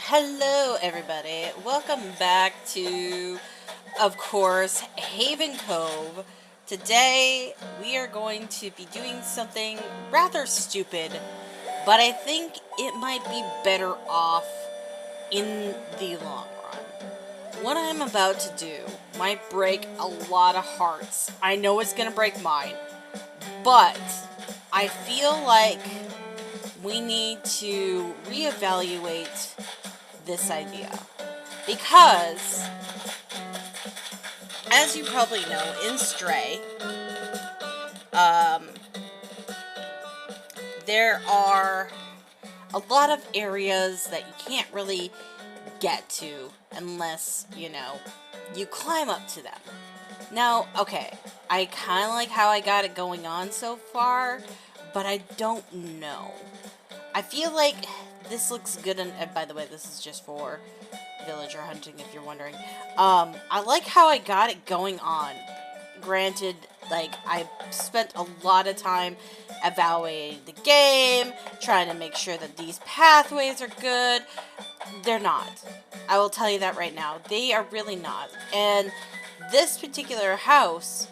Hello, everybody. Welcome back to, of course, Haven Cove. Today, we are going to be doing something rather stupid, but I think it might be better off in the long run. What I'm about to do might break a lot of hearts. I know it's going to break mine, but I feel like we need to reevaluate this idea. Because, as you probably know, in Stray, there are a lot of areas that you can't really get to unless, you climb up to them. Now, okay, I kind of like how I got it going on so far, but I don't know. I feel like this looks good, and by the way, this is just for villager hunting, if you're wondering. I like how I got it going on. Granted, I spent a lot of time evaluating the game, trying to make sure that these pathways are good. They're not. I will tell you that right now. They are really not. And this particular house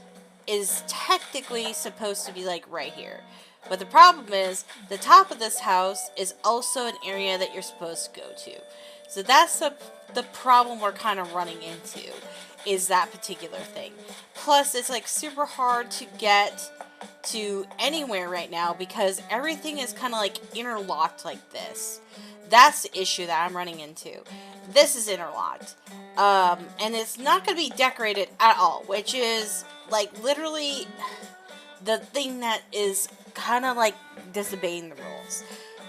is technically supposed to be, right here. But the problem is, the top of this house is also an area that you're supposed to go to. So that's the problem we're kind of running into, is that particular thing. Plus, it's, super hard to get to anywhere right now because everything is kind of, interlocked like this. That's the issue that I'm running into. This is interlocked. And it's not going to be decorated at all, which is, literally the thing that is kind of disobeying the rules.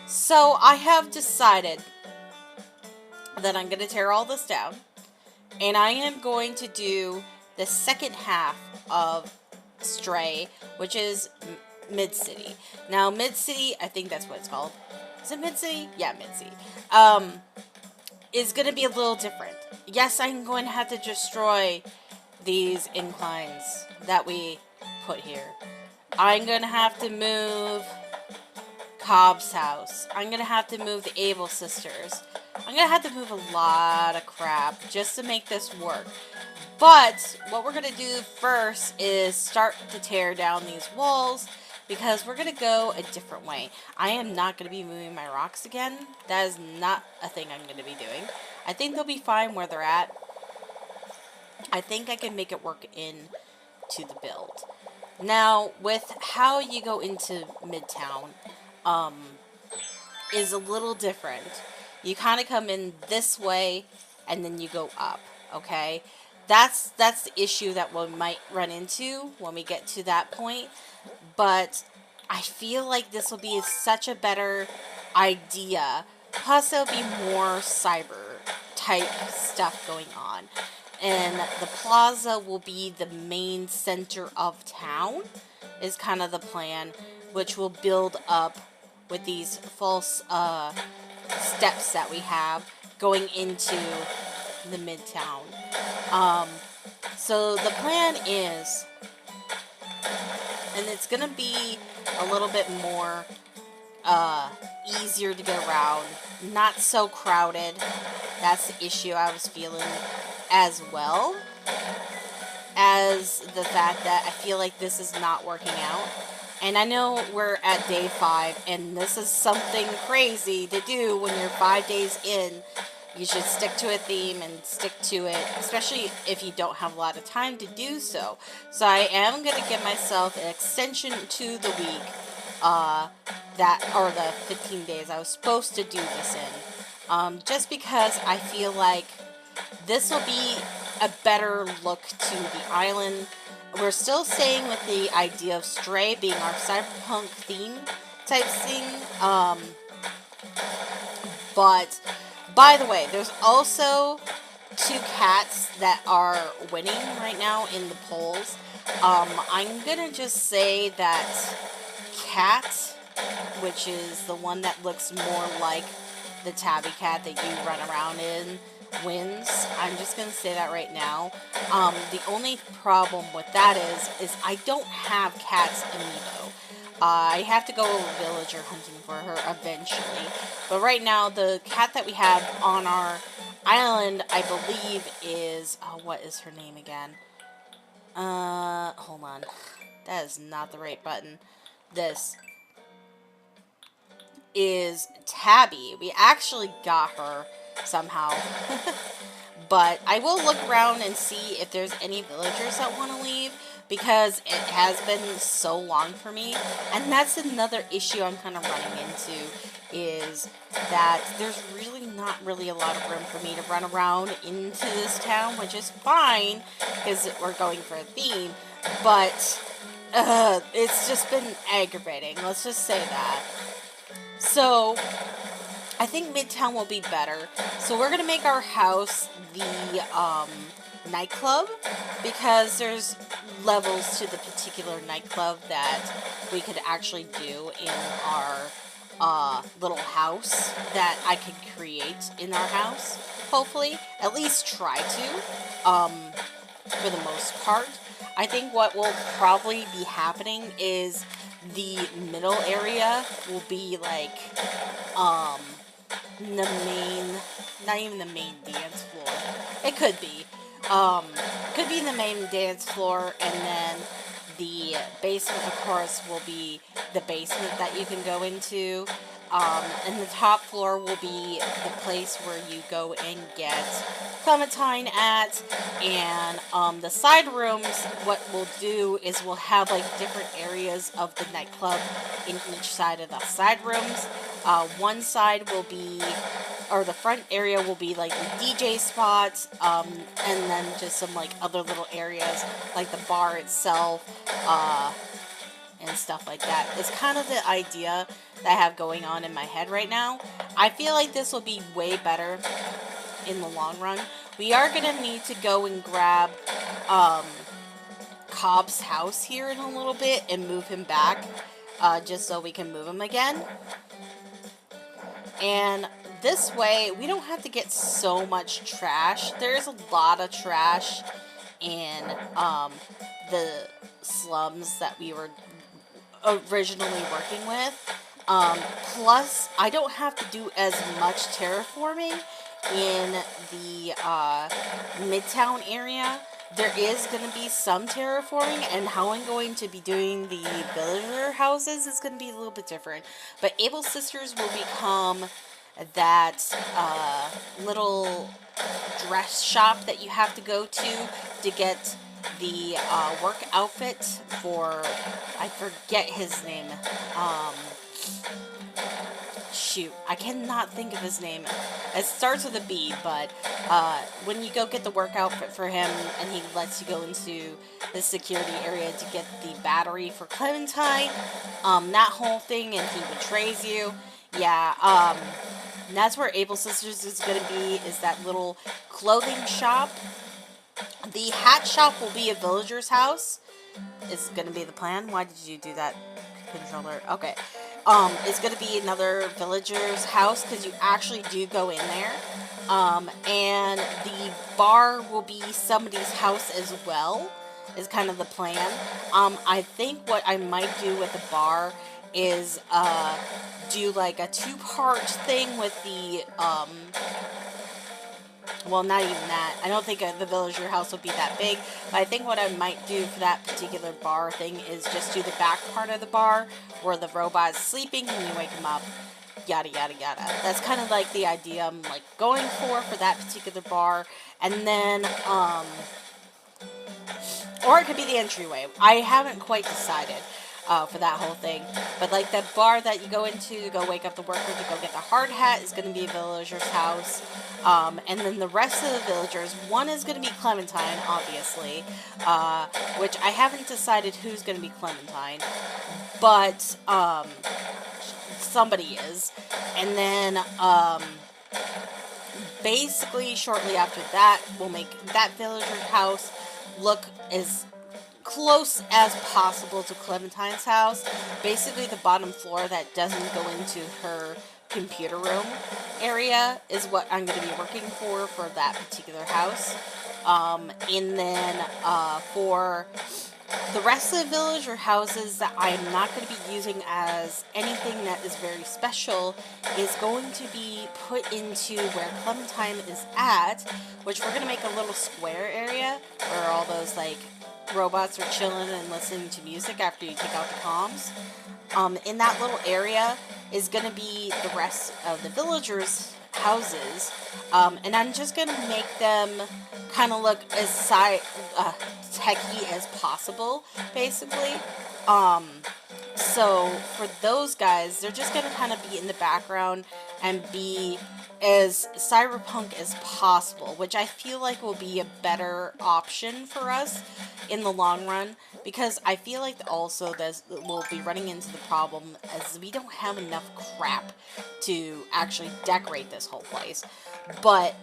So I have decided that I'm going to tear all this down, and I am going to do the second half of Stray, which is Mid-City. Now, Mid-City, I think that's what it's called. Is it Mid-City? Yeah, Mid-City. Is going to be a little different. Yes, I'm going to have to destroy these inclines that we put here. I'm gonna have to move Cobb's house. I'm gonna have to move the Able sisters. I'm gonna have to move a lot of crap just to make this work. But what we're gonna do first is start to tear down these walls because we're gonna go a different way. I am not gonna be moving my rocks again. That is not a thing I'm gonna be doing. I think they'll be fine where they're at. I think I can make it work in to the build. Now, with how you go into Midtown, is a little different. You kind of come in this way, and then you go up, okay? That's the issue that we might run into when we get to that point, but I feel like this will be such a better idea. Plus, there'll be more cyber type stuff going on. And the plaza will be the main center of town, is kind of the plan, which will build up with these false steps that we have going into the Midtown. So the plan is, and it's gonna be a little bit more easier to get around, not so crowded. That's the issue I was feeling, as well as the fact that I feel like this is not working out. And I know we're at day 5, and this is something crazy to do when you're 5 days in. You should stick to a theme and stick to it, especially if you don't have a lot of time to do so. So I am going to give myself an extension to the week, or the 15 days I was supposed to do this in. Just because I feel like this will be a better look to the island. We're still staying with the idea of Stray being our Cyberpunk theme type thing. But, by the way, there's also 2 cats that are winning right now in the polls. I'm gonna just say that Cat, which is the one that looks more like the tabby cat that you run around in, wins. I'm just gonna say that right now. The only problem with that is I don't have Cat's amiibo. I have to go villager hunting for her eventually. But right now, the cat that we have on our island, I believe is, what is her name again? Hold on. That is not the right button. This is Tabby. We actually got her somehow. But I will look around and see if there's any villagers that want to leave, because it has been so long for me. And that's another issue I'm kind of running into, is that there's really not really a lot of room for me to run around into this town, which is fine because we're going for a theme, but it's just been aggravating, let's just say that. So I think Midtown will be better. So we're going to make our house the nightclub, because there's levels to the particular nightclub that we could actually do in our little house that I could create in our house, hopefully. At least try to, for the most part. I think what will probably be happening is the middle area will be like, the main, not even the main dance floor. It could be. Could be the main dance floor, and then the basement, of course, will be the basement that you can go into. And the top floor will be the place where you go and get Clementine at. And the side rooms, what we'll do is we'll have like different areas of the nightclub in each side of the side rooms. One side will be, or the front area will be like the DJ spots, and then just some like other little areas like the bar itself, and stuff like that. It's kind of the idea that I have going on in my head right now. I feel like this will be way better in the long run. We are going to need to go and grab Cobb's house here in a little bit and move him back, just so we can move him again. And this way, we don't have to get so much trash. There's a lot of trash in the slums that we were originally working with. Plus, I don't have to do as much terraforming in the Midtown area. There is going to be some terraforming, and how I'm going to be doing the villager houses is going to be a little bit different. But Able Sisters will become that little dress shop that you have to go to get the work outfit for, I forget his name. Shoot, I cannot think of his name. It starts with a B, but when you go get the work outfit for him and he lets you go into the security area to get the battery for Clementine, that whole thing, and he betrays you. Yeah, that's where Able Sisters is going to be, is that little clothing shop. The hat shop will be a villager's house. Is going to be the plan. Why did you do that, controller? Okay. It's going to be another villager's house, because you actually do go in there. And the bar will be somebody's house as well, is kind of the plan. I think what I might do with the bar is do like a two-part thing with the well, not even that. I don't think the villager house will be that big, but I think what I might do for that particular bar thing is just do the back part of the bar where the robot's sleeping and you wake him up, yada yada yada. That's kind of like the idea I'm like going for that particular bar. And then or it could be the entryway. I haven't quite decided for that whole thing. But like that bar that you go into to go wake up the worker to go get the hard hat is going to be a villager's house. And then the rest of the villagers, one is going to be Clementine, obviously, which I haven't decided who's going to be Clementine, but somebody is. And then basically shortly after that, we'll make that villager's house look as close as possible to Clementine's house. Basically the bottom floor that doesn't go into her computer room area is what I'm going to be working for that particular house. And then for the rest of the villager houses that I'm not going to be using as anything that is very special is going to be put into where Clementine is at, which we're going to make a little square area where all those like robots are chilling and listening to music after you take out the comms. In that little area is going to be the rest of the villagers' houses, and I'm just going to make them kind of look as techy as possible, basically. So for those guys, they're just going to kind of be in the background and be as cyberpunk as possible, which I feel like will be a better option for us in the long run, because I feel like also we'll be running into the problem as we don't have enough crap to actually decorate this whole place. But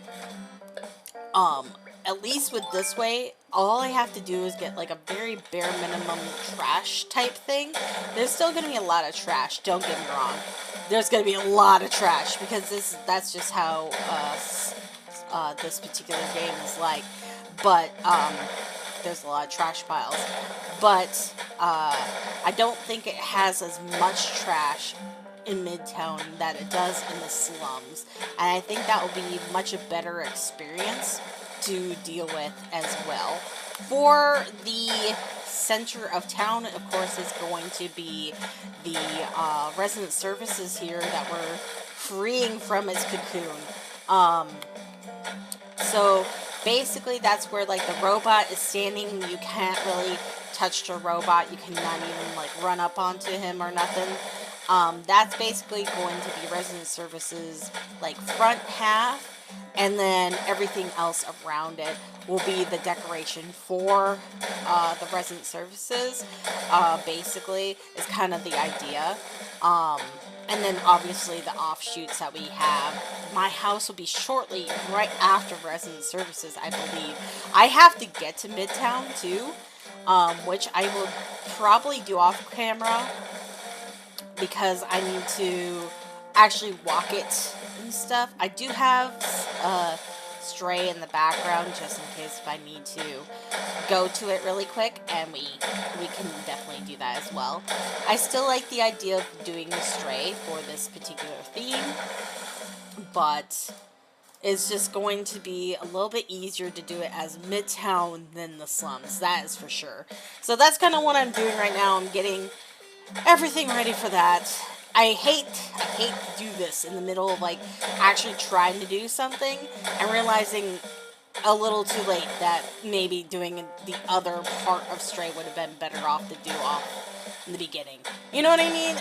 at least with this way, all I have to do is get like a very bare minimum trash type thing. There's still going to be a lot of trash, don't get me wrong. There's going to be a lot of trash, because that's just how this particular game is like. But there's a lot of trash piles. But I don't think it has as much trash in Midtown that it does in the slums. And I think that will be much a better experience to deal with as well. For the center of town, of course, is going to be the resident services here that we're freeing from its cocoon. So basically that's where like the robot is standing. You can't really touch the robot. You cannot even like run up onto him or nothing. That's basically going to be resident services like front half, and then everything else around it will be the decoration for the resident services. Basically is kind of the idea. And then obviously the offshoots that we have. My house will be shortly right after resident services, I believe. I have to get to Midtown too, which I will probably do off camera, because I need to actually walk it and stuff. I do have Stray in the background just in case if I need to go to it really quick, and we can definitely do that as well. I still like the idea of doing the Stray for this particular theme, but it's just going to be a little bit easier to do it as Midtown than the slums, that is for sure. So that's kind of what I'm doing right now. I'm getting everything ready for that. I hate to do this in the middle of, like, actually trying to do something and realizing a little too late that maybe doing the other part of Stray would have been better off to do off in the beginning. You know what I mean?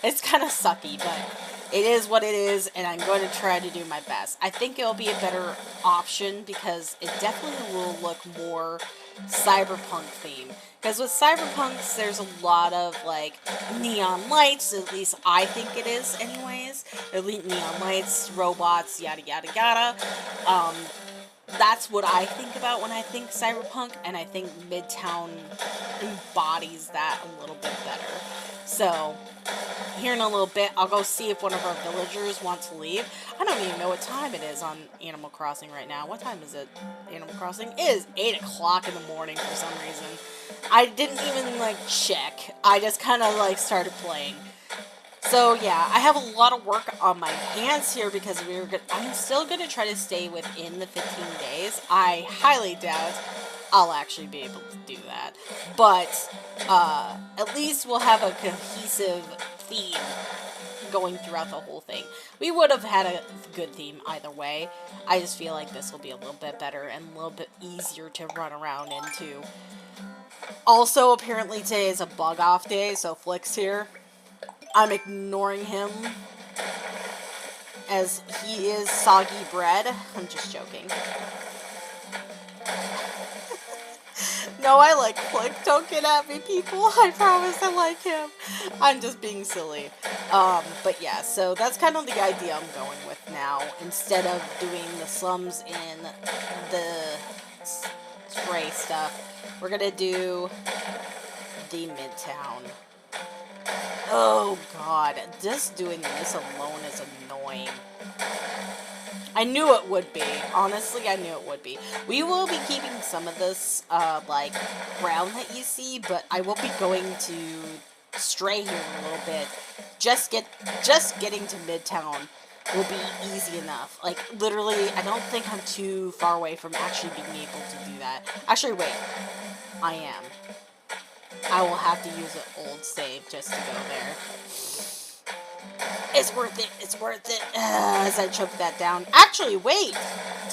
It's kind of sucky, but it is what it is, and I'm going to try to do my best. I think it'll be a better option because it definitely will look more Cyberpunk theme. Because with Cyberpunks, there's a lot of, like, neon lights, at least I think it is anyways. Elite neon lights, robots, yada yada yada. That's what I think about when I think Cyberpunk, and I think Midtown embodies that a little bit better. So, here in a little bit, I'll go see if one of our villagers wants to leave. I don't even know what time it is on Animal Crossing right now. What time is it? Animal Crossing is 8 o'clock in the morning for some reason. I didn't even, like, check. I just kind of, like, started playing. So, yeah, I have a lot of work on my hands here because I'm still going to try to stay within the 15 days. I highly doubt I'll actually be able to do that. But, at least we'll have a cohesive theme going throughout the whole thing. We would have had a good theme either way. I just feel like this will be a little bit better and a little bit easier to run around into. Also, apparently today is a bug off day, so Flick's here. I'm ignoring him as he is soggy bread. I'm just joking. No, I like Flick. Don't get at me, people. I promise I like him. I'm just being silly. But yeah, so that's kind of the idea I'm going with now. Instead of doing the slums in the Stray stuff, we're gonna do the Midtown. Oh god, just doing this alone is annoying. I knew it would be. Honestly, I knew it would be. We will be keeping some of this, like, ground that you see, but I will be going to Stray here in a little bit. Just getting to Midtown will be easy enough. Like, literally, I don't think I'm too far away from actually being able to do that. Actually, wait. I am. I will have to use an old save just to go there. It's worth it. It's worth it. As I choke that down. Actually, wait.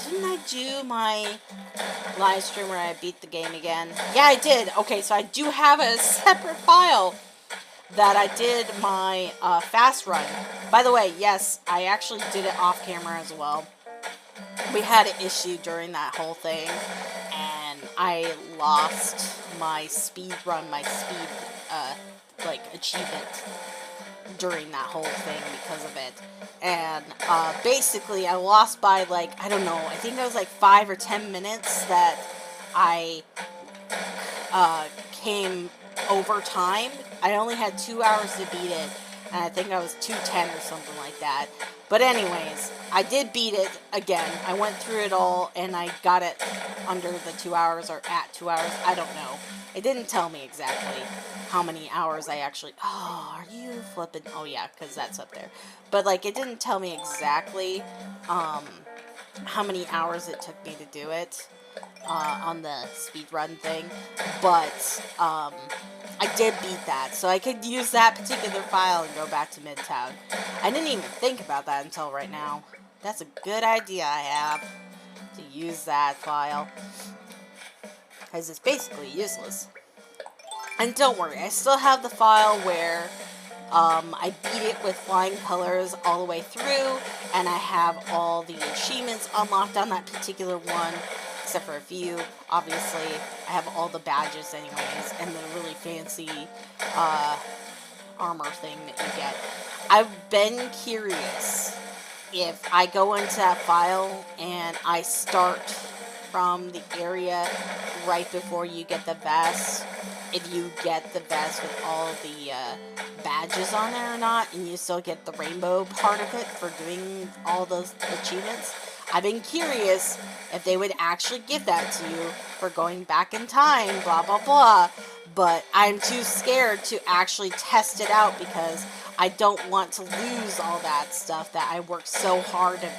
Didn't I do my live stream where I beat the game again? Yeah, I did. Okay, so I do have a separate file that I did my fast run. By the way, yes, I actually did it off camera as well. We had an issue during that whole thing, and I lost my speed run, my speed, like, achievement during that whole thing because of it. And, basically, I lost by, like, I don't know, I think it was, like, 5 or 10 minutes that I, came over time. I only had 2 hours to beat it, and I think I was 2:10 or something like that. But anyways, I did beat it again. I went through it all, and I got it under the 2 hours, or at 2 hours. I don't know. It didn't tell me exactly how many hours I actually... Oh, are you flipping? Oh, yeah, because that's up there. But, like, it didn't tell me exactly how many hours it took me to do it on the speedrun thing. But, I did beat that, so I could use that particular file and go back to Midtown. I didn't even think about that until right now. That's a good idea I have, to use that file. Because it's basically useless. And don't worry, I still have the file where I beat it with flying colors all the way through, and I have all the achievements unlocked on that particular one, except for a few. Obviously, I have all the badges anyways, and the really fancy armor thing that you get. I've been curious if I go into that file and I start from the area right before you get the vest, if you get the vest with all the badges on there or not, and you still get the rainbow part of it for doing all those achievements. I've been curious if they would actually give that to you for going back in time, blah, blah, blah. But I'm too scared to actually test it out because I don't want to lose all that stuff that I worked so hard to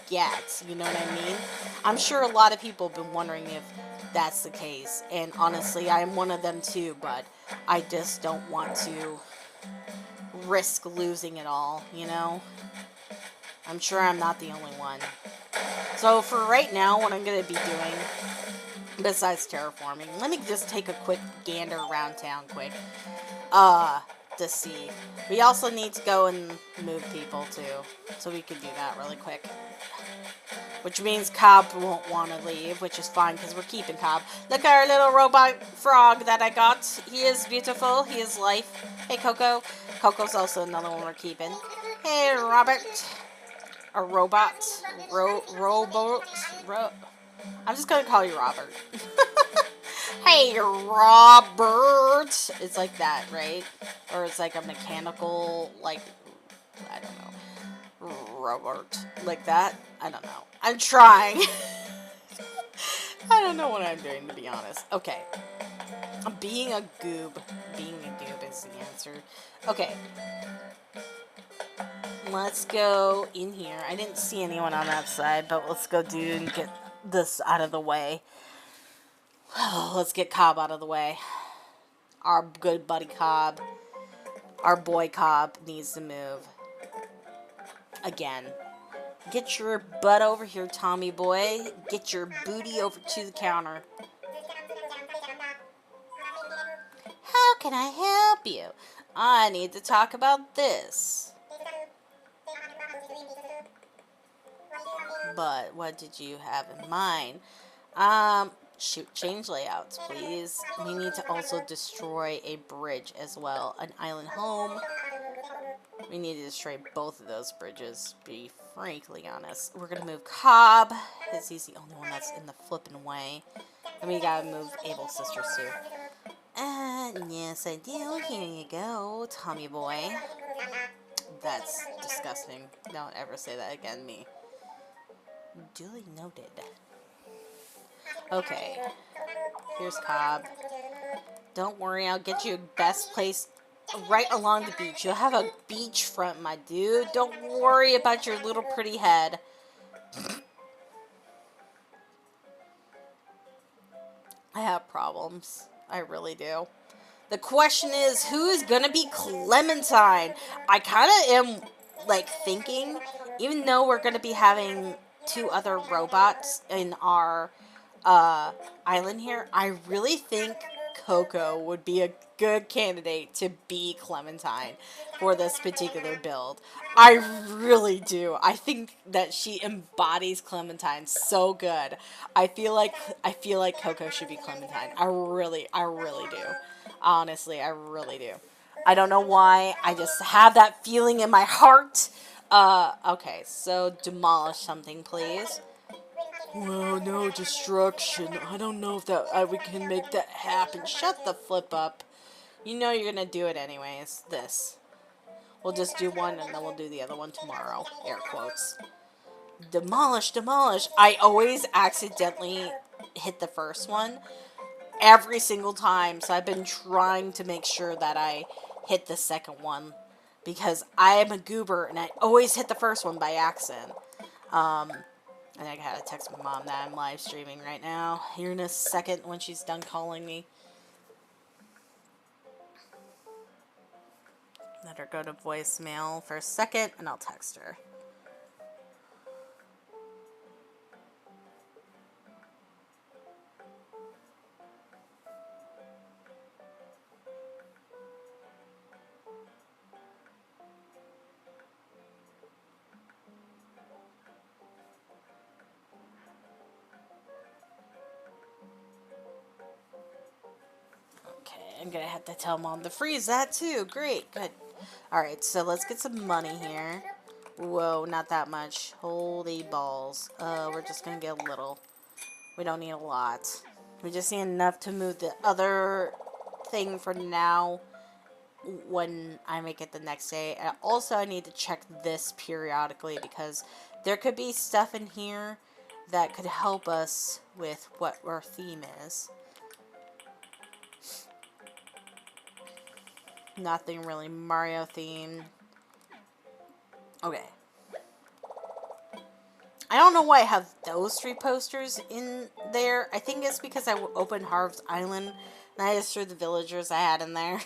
get. You know what I mean? I'm sure a lot of people have been wondering if that's the case. And honestly, I'm one of them too, but I just don't want to risk losing it all, you know? I'm sure I'm not the only one. So for right now, what I'm going to be doing, besides terraforming, let me just take a quick gander around town quick, to see. We also need to go and move people too, so we can do that really quick. Which means Cobb won't want to leave, which is fine because we're keeping Cobb. Look at our little robot frog that I got. He is beautiful. He is life. Hey, Coco. Coco's also another one we're keeping. Hey, Robert. A robot. I'm just going to call you Robert. Hey, Robert. It's like that, right? Or it's like a mechanical, like, I don't know. Robert. Like that? I don't know. I'm trying. I don't know what I'm doing, to be honest. Okay. Being a goob. Being a goob is the answer. Okay. Let's go in here. I didn't see anyone on that side, but let's go do and get this out of the way. Let's get Cobb out of the way. Our good buddy Cobb. Our boy Cobb needs to move. Again. Get your butt over here, Tommy boy. Get your booty over to the counter. How can I help you? I need to talk about this. But what did you have in mind? Shoot, change layouts, please. We need to also destroy a bridge as well. An island home. We need to destroy both of those bridges, to be frankly honest. We're going to move Cobb, because he's the only one that's in the flipping way. And we got to move Able Sisters too. Yes I do. Here you go, Tommy boy. That's disgusting. Don't ever say that again, me. Duly noted. Okay. Here's Cobb. Don't worry, I'll get you best place right along the beach. You'll have a beachfront, my dude. Don't worry about your little pretty head. I have problems. I really do. The question is, who is gonna be Clementine? I kind of am, like, thinking, even though we're gonna be having 2 other robots in our island here, I really think Coco would be a good candidate to be Clementine for this particular build. I really do. I think that she embodies Clementine so good. I feel like Coco should be Clementine. I really do. Honestly, I really do. I don't know why. I just have that feeling in my heart. Okay, so demolish something, please. Well, no destruction. I don't know if that we can make that happen. Shut the flip up. You know you're gonna do it anyways. This. We'll just do one and then we'll do the other one tomorrow. Air quotes. Demolish, demolish. I always accidentally hit the first one. Every single time. So I've been trying to make sure that I hit the second one. Because I am a goober and I always hit the first one by accident. And I gotta text my mom that I'm live streaming right now. Here in a second when she's done calling me. Let her go to voicemail for a second and I'll text her. I'm gonna have to tell Mom to freeze that too. Great, good. Alright, so let's get some money here. Whoa, not that much. Holy balls. We're just gonna get a little. We don't need a lot. We just need enough to move the other thing for now when I make it the next day. Also, I need to check this periodically because there could be stuff in here that could help us with what our theme is. Nothing really Mario themed. Okay. I don't know why I have those 3 posters in there. I think it's because I opened Harv's Island and I just threw the villagers I had in there.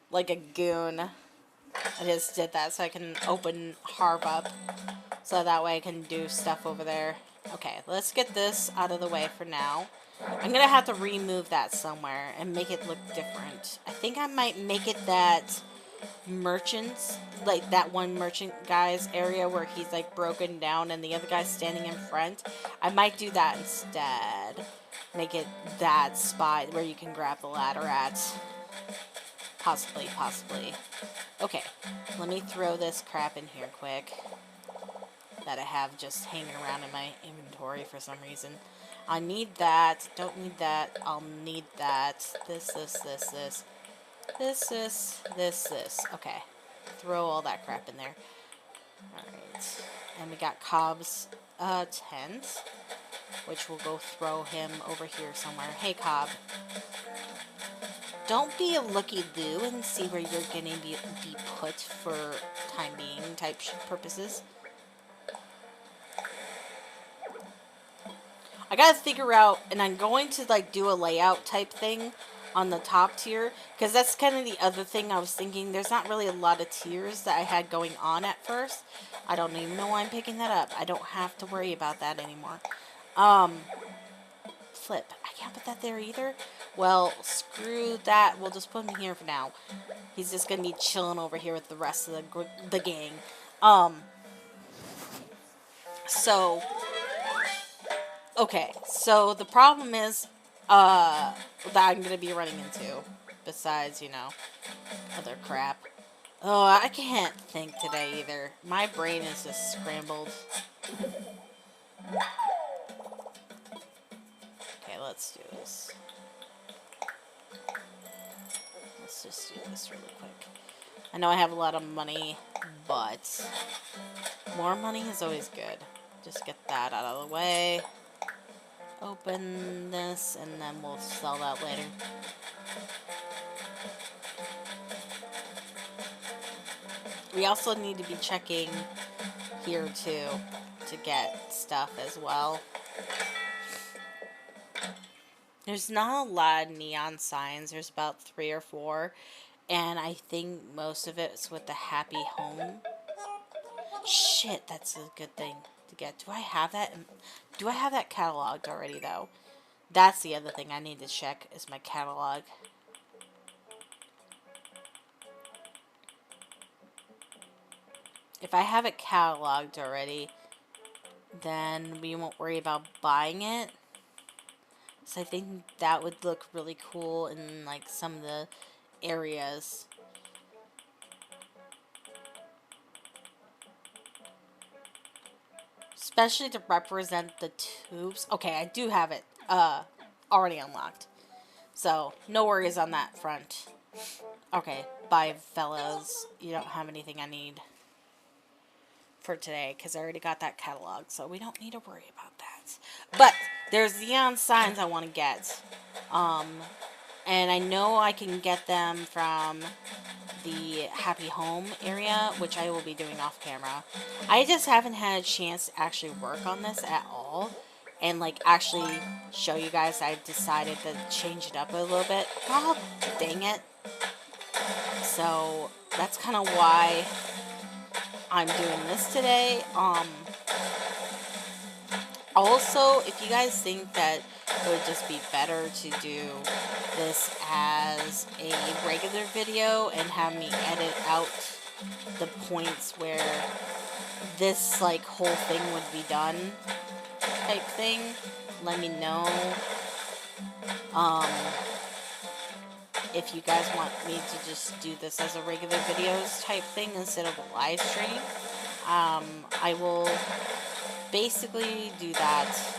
Like a goon. I just did that so I can open Harv up. So that way I can do stuff over there. Okay, let's get this out of the way for now. I'm gonna have to remove that somewhere and make it look different. I think I might make it that merchants, like that one merchant guy's area where he's like broken down and the other guy's standing in front. I might do that instead. Make it that spot where you can grab the ladder at. Possibly, possibly. Okay, let me throw this crap in here quick. That I have just hanging around in my inventory for some reason. I need that. Don't need that. I'll need that. This. This. Okay. Throw all that crap in there. Alright. And we got Cobb's tent. Which we'll go throw him over here somewhere. Hey, Cobb. Don't be a looky-loo and see where you're gonna be put for time being type purposes. I gotta figure out, and I'm going to like do a layout type thing on the top tier, because that's kind of the other thing I was thinking. There's not really a lot of tiers that I had going on at first. I don't even know why I'm picking that up. I don't have to worry about that anymore. Flip. I can't put that there either. Well, screw that. We'll just put him here for now. He's just gonna be chilling over here with the rest of the gang. So... Okay, so the problem is, that I'm gonna be running into, besides, you know, other crap. Oh, I can't think today either. My brain is just scrambled. Okay, let's do this. Let's just do this really quick. I know I have a lot of money, but more money is always good. Just get that out of the way. Open this, and then we'll sell that later. We also need to be checking here, too, to get stuff as well. There's not a lot of neon signs. There's about 3 or 4. And I think most of it's with the Happy Home. Shit, that's a good thing to get. Do I have that? Do I have that cataloged already, though? That's the other thing I need to check, is my catalog. If I have it cataloged already, then we won't worry about buying it. So I think that would look really cool in, like, some of the areas. Especially to represent the tubes. Okay, I do have it already unlocked. So, no worries on that front. Okay, bye, fellas. You don't have anything I need for today, because I already got that catalog, so we don't need to worry about that. But, there's neon signs I want to get. And I know I can get them from the Happy Home area, which I will be doing off camera. I just haven't had a chance to actually work on this at all, and like actually show you guys. I decided to change it up a little bit. God dang it. So that's kind of why I'm doing this today. Also, if you guys think that it would just be better to do this as a regular video and have me edit out the points where this like whole thing would be done type thing, let me know. If you guys want me to just do this as a regular videos type thing instead of a live stream, I will basically do that.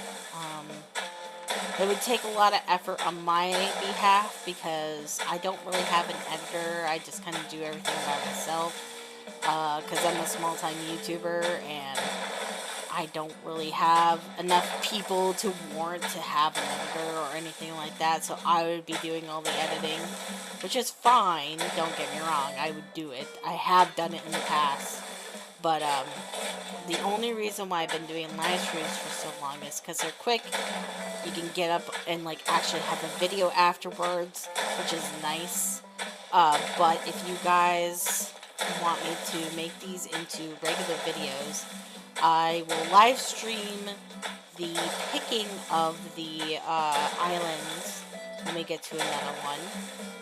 It would take a lot of effort on my behalf because I don't really have an editor. I just kind of do everything by myself because I'm a small-time YouTuber and I don't really have enough people to warrant to have an editor or anything like that, so I would be doing all the editing, which is fine, don't get me wrong, I would do it. I have done it in the past, but the only reason why I've been doing live streams for so long is because they're quick. You can get up and like actually have a video afterwards, which is nice. But if you guys want me to make these into regular videos, I will live stream the picking of the islands when we get to another one,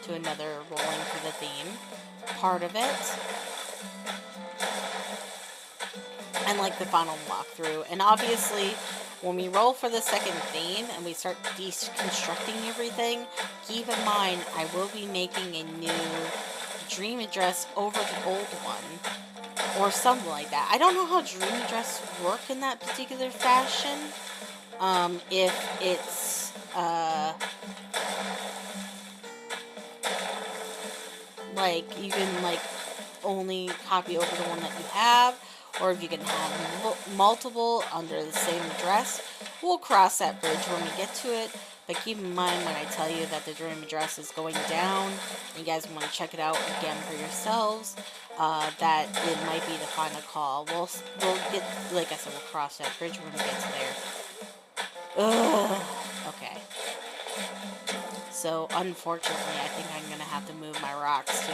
to another rolling for the theme part of it, and like the final walkthrough. And obviously, when we roll for the second theme and we start deconstructing everything, keep in mind I will be making a new dream address over the old one, or something like that. I don't know how dream address work in that particular fashion. If it's like you can like only copy over the one that you have, or if you can have multiple under the same address. We'll cross that bridge when we get to it, but keep in mind when I tell you that the dream address is going down, you guys want to check it out again for yourselves, that it might be the final call. We'll get, like I said, we'll cross that bridge when we get to there. Ugh. Okay. So, unfortunately, I think I'm going to have to move my rocks, too.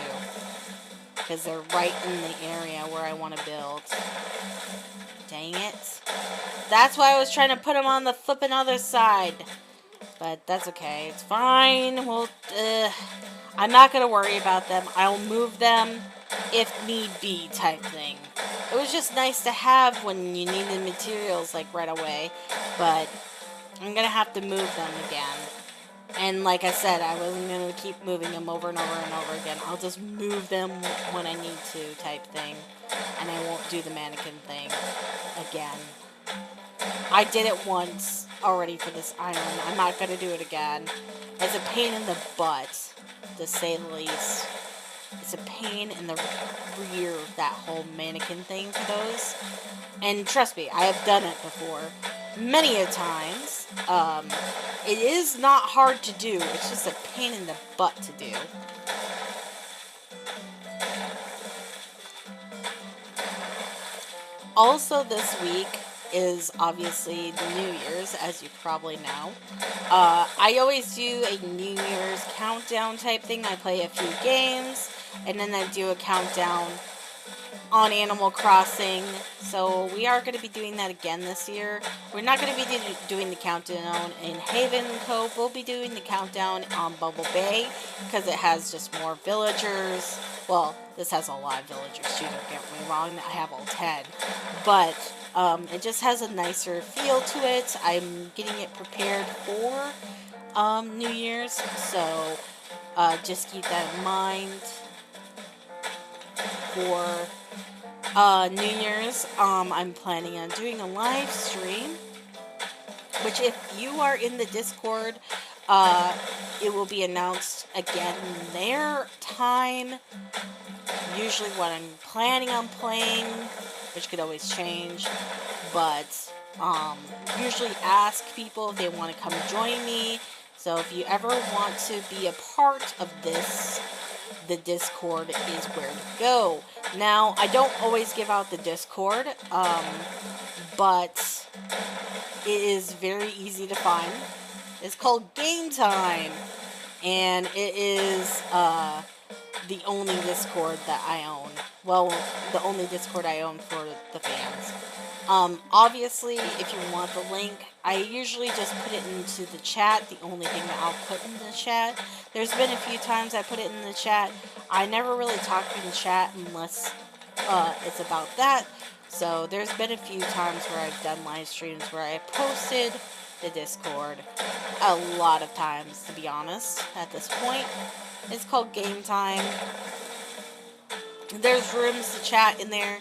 Because they're right in the area where I want to build. Dang it. That's why I was trying to put them on the flippin' other side. But that's okay. It's fine. Well, I'm not going to worry about them. I'll move them if need be type thing. It was just nice to have when you needed materials like right away. But I'm going to have to move them again. And like I said, I wasn't going to keep moving them over and over and over again. I'll just move them when I need to type thing. And I won't do the mannequin thing again. I did it once already for this island. I'm not going to do it again. It's a pain in the butt, to say the least. It's a pain in the rear, that whole mannequin thing for those. And trust me, I have done it before. Many a times. It is not hard to do. It's just a pain in the butt to do. Also this week is obviously the New Year's, as you probably know. I always do a New Year's countdown type thing. I play a few games, and then I do a countdown on Animal Crossing. So we are going to be doing that again this year. We're not going to be doing the countdown in Haven Cove. We'll be doing the countdown on Bubble Bay, because it has just more villagers. Well, this has a lot of villagers too, don't get me wrong. I have all 10. But it just has a nicer feel to it. I'm getting it prepared for New Year's. So just keep that in mind for New Year's. I'm planning on doing a live stream, which if you are in the Discord, it will be announced again their time, usually what I'm planning on playing, which could always change, but usually ask people if they want to come join me. So if you ever want to be a part of this, the Discord is where to go. Now, I don't always give out the Discord, but it is very easy to find. It's called Game Time, and it is the only Discord that I own. Well, the only Discord I own for the fans. Obviously, if you want the link, I usually just put it into the chat, the only thing that I'll put in the chat. There's been a few times I put it in the chat. I never really talk in the chat unless it's about that. So there's been a few times where I've done live streams where I posted the Discord. A lot of times, to be honest, at this point. It's called Game Time. There's rooms to chat in there.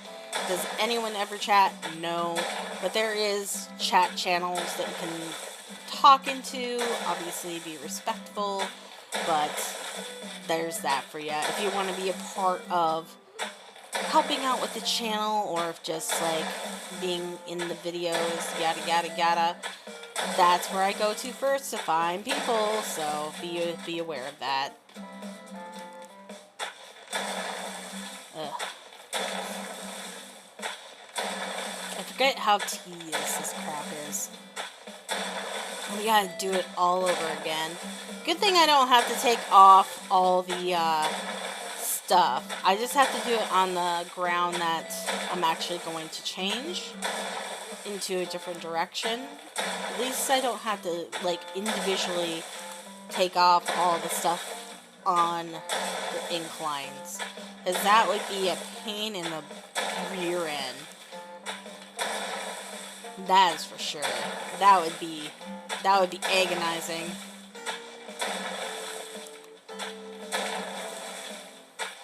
Does anyone ever chat? No. But there is chat channels that you can talk into. Obviously, be respectful. But there's that for you. If you want to be a part of helping out with the channel or if just like being in the videos, yada yada yada, that's where I go to first to find people, so be aware of that. Ugh. I forget how tedious this crap is. We gotta do it all over again. Good thing I don't have to take off all the stuff. I just have to do it on the ground that I'm actually going to change into a different direction. At least I don't have to, like, individually take off all the stuff on the inclines. Because that would be a pain in the rear end. That is for sure. That would be agonizing.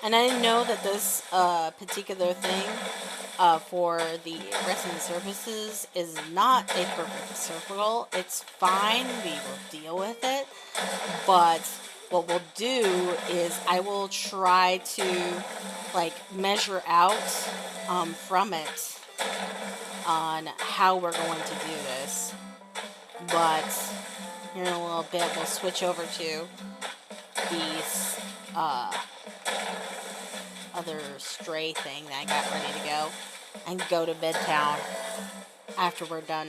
And I know that this particular thing for the resident surfaces is not a perfect circle. It's fine. We will deal with it. But what we'll do is I will try to like measure out from it on how we're going to do this. But here in a little bit we'll switch over to these other stray thing that I got ready to go and go to Midtown after we're done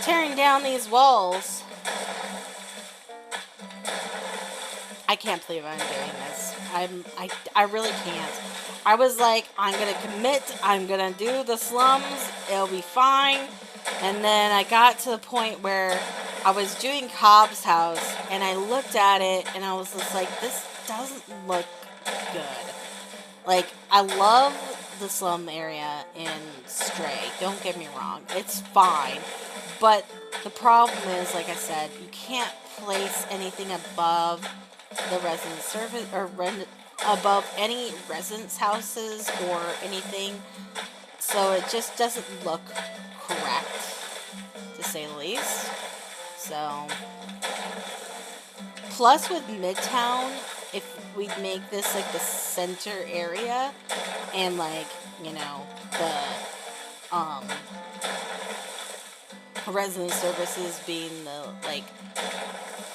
tearing down these walls. I can't believe I'm doing this. I really can't. I was like, I'm gonna commit, I'm gonna do the slums, it'll be fine. And then I got to the point where I was doing Cobb's house and I looked at it and I was just like, this doesn't look good. Like, I love the slum area in Stray, don't get me wrong, it's fine. But the problem is, like I said, you can't place anything above the residence service or above any residence houses or anything, so it just doesn't look correct, to say the least. So, plus with Midtown, if we make this like the center area and like, you know, the resident services being the like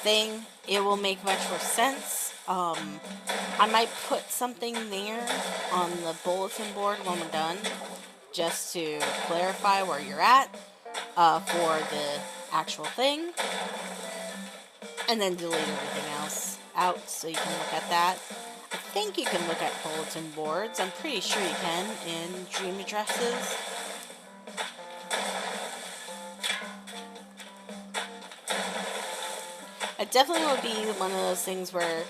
thing, it will make much more sense. I might put something there on the bulletin board when we're done, just to clarify where you're at for the actual thing, and then delete everything else out so you can look at that. I think you can look at bulletin boards. I'm pretty sure you can in Dream Addresses. It definitely would be one of those things where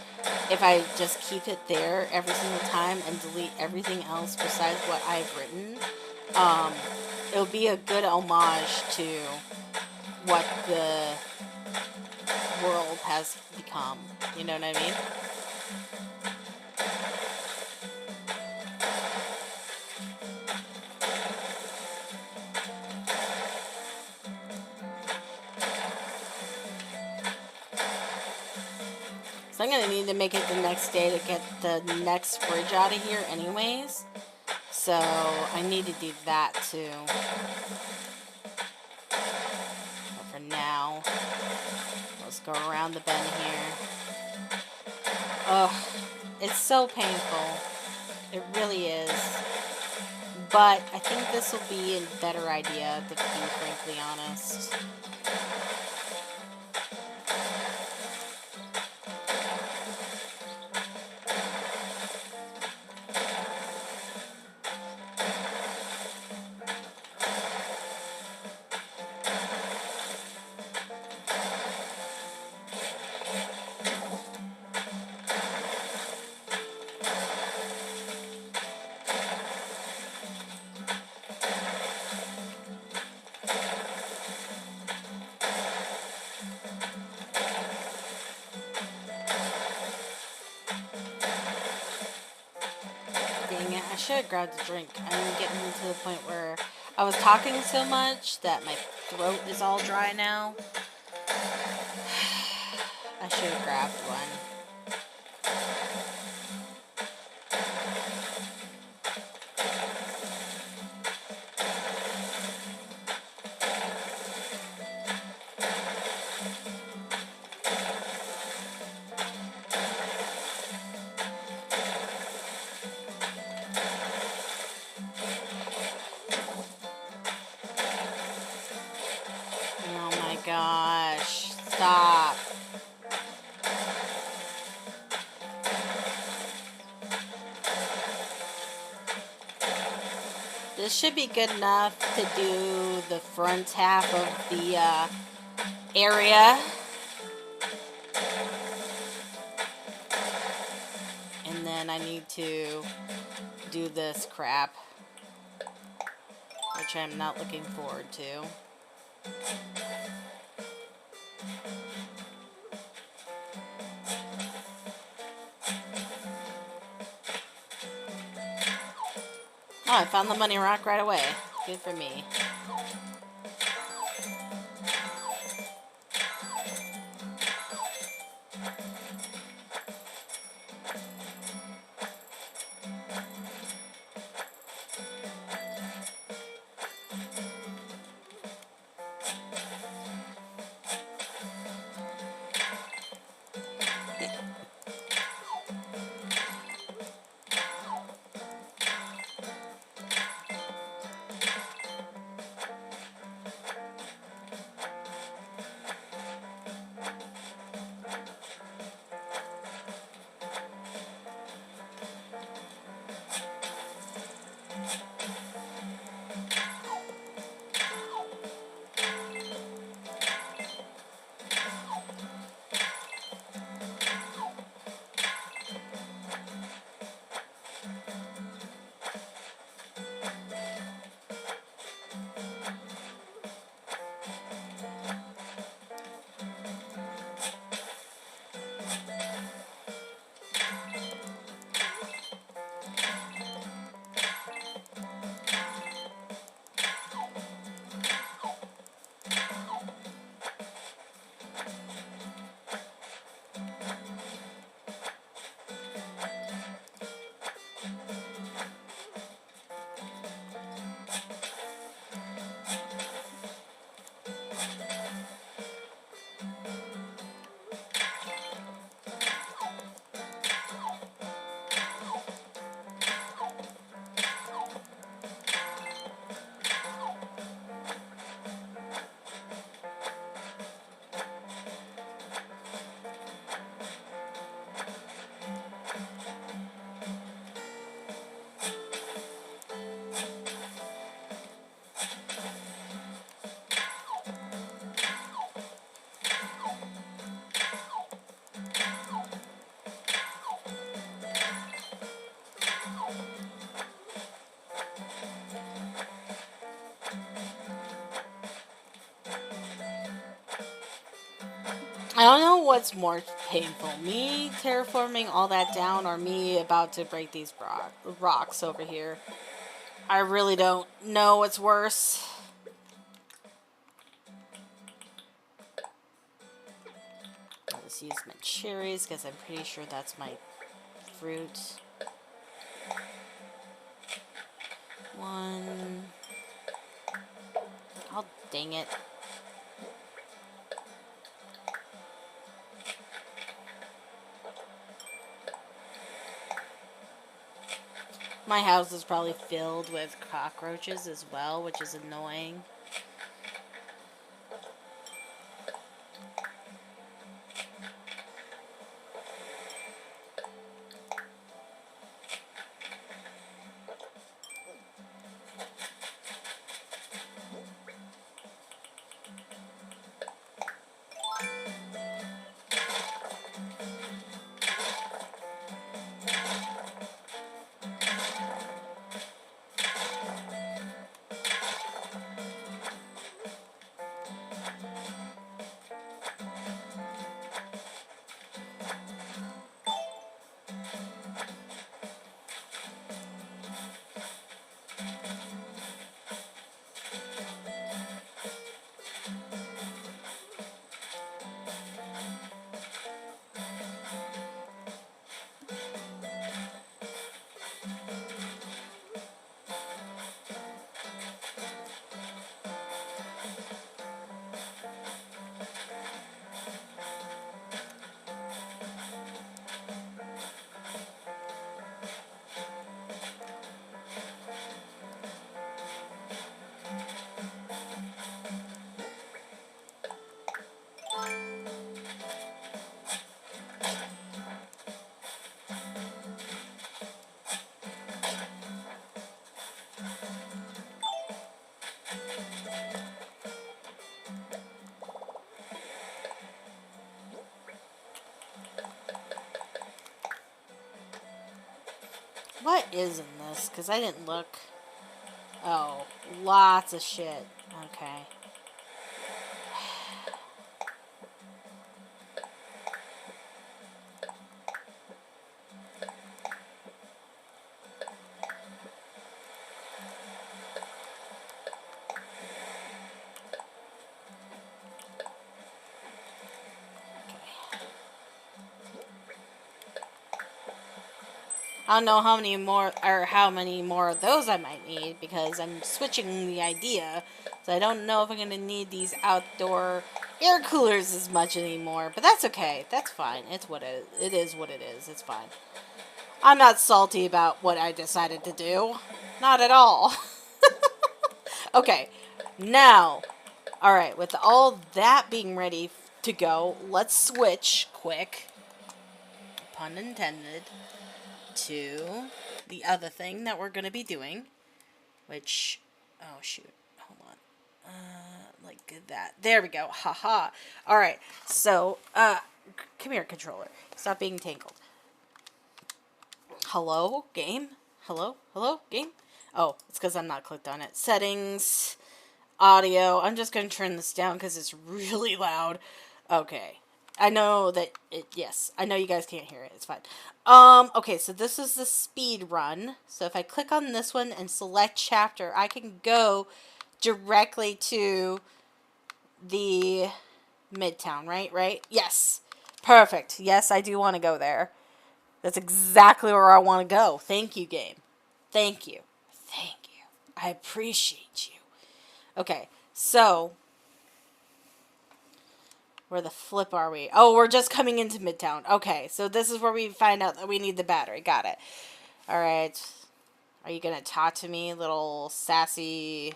if I just keep it there every single time and delete everything else besides what I've written, it will be a good homage to what the world has become. You know what I mean? So I'm going to need to make it the next day to get the next fridge out of here anyways. So I need to do that too. But for now, let's go around the bend here. Ugh, it's so painful. It really is. But I think this will be a better idea, to be frankly honest. I should have grabbed a drink. I'm getting to the point where I was talking so much that my throat is all dry now. I should have grabbed one. this should be good enough to do the front half of the area. And then I need to do this crap, which I'm not looking forward to. Oh, I found the money rock right away. Good for me. I don't know what's more painful, me terraforming all that down or me about to break these rocks over here. I really don't know what's worse. Let's use my cherries because I'm pretty sure that's my fruit. One. Oh, dang it. My house is probably filled with cockroaches as well, which is annoying. What is in this? Because I didn't look. Oh, lots of shit. Okay. I don't know how many more of those I might need because I'm switching the idea. So I don't know if I'm gonna need these outdoor air coolers as much anymore. But that's okay. That's fine. It is what it is. It's fine. I'm not salty about what I decided to do. Not at all. Okay. Now, alright, with all that being ready to go, let's switch quick, pun intended, to the other thing that we're going to be doing, which, oh shoot, hold on, like that, there we go, haha. Alright, so, come here, controller, stop being tangled. Hello, game? Hello, game? Oh, it's because I'm not clicked on it. Settings, audio, I'm just going to turn this down because it's really loud. Okay. I know that yes, I know you guys can't hear it. It's fine. Okay, so this is the speed run. So if I click on this one and select chapter, I can go directly to the Midtown, right? Yes. Perfect. Yes, I do want to go there. That's exactly where I want to go. Thank you, game. Thank you. Thank you. I appreciate you. Okay, so where the flip are we? Oh, we're just coming into Midtown. Okay, so this is where we find out that we need the battery. Got it. All right. Are you going to talk to me, little sassy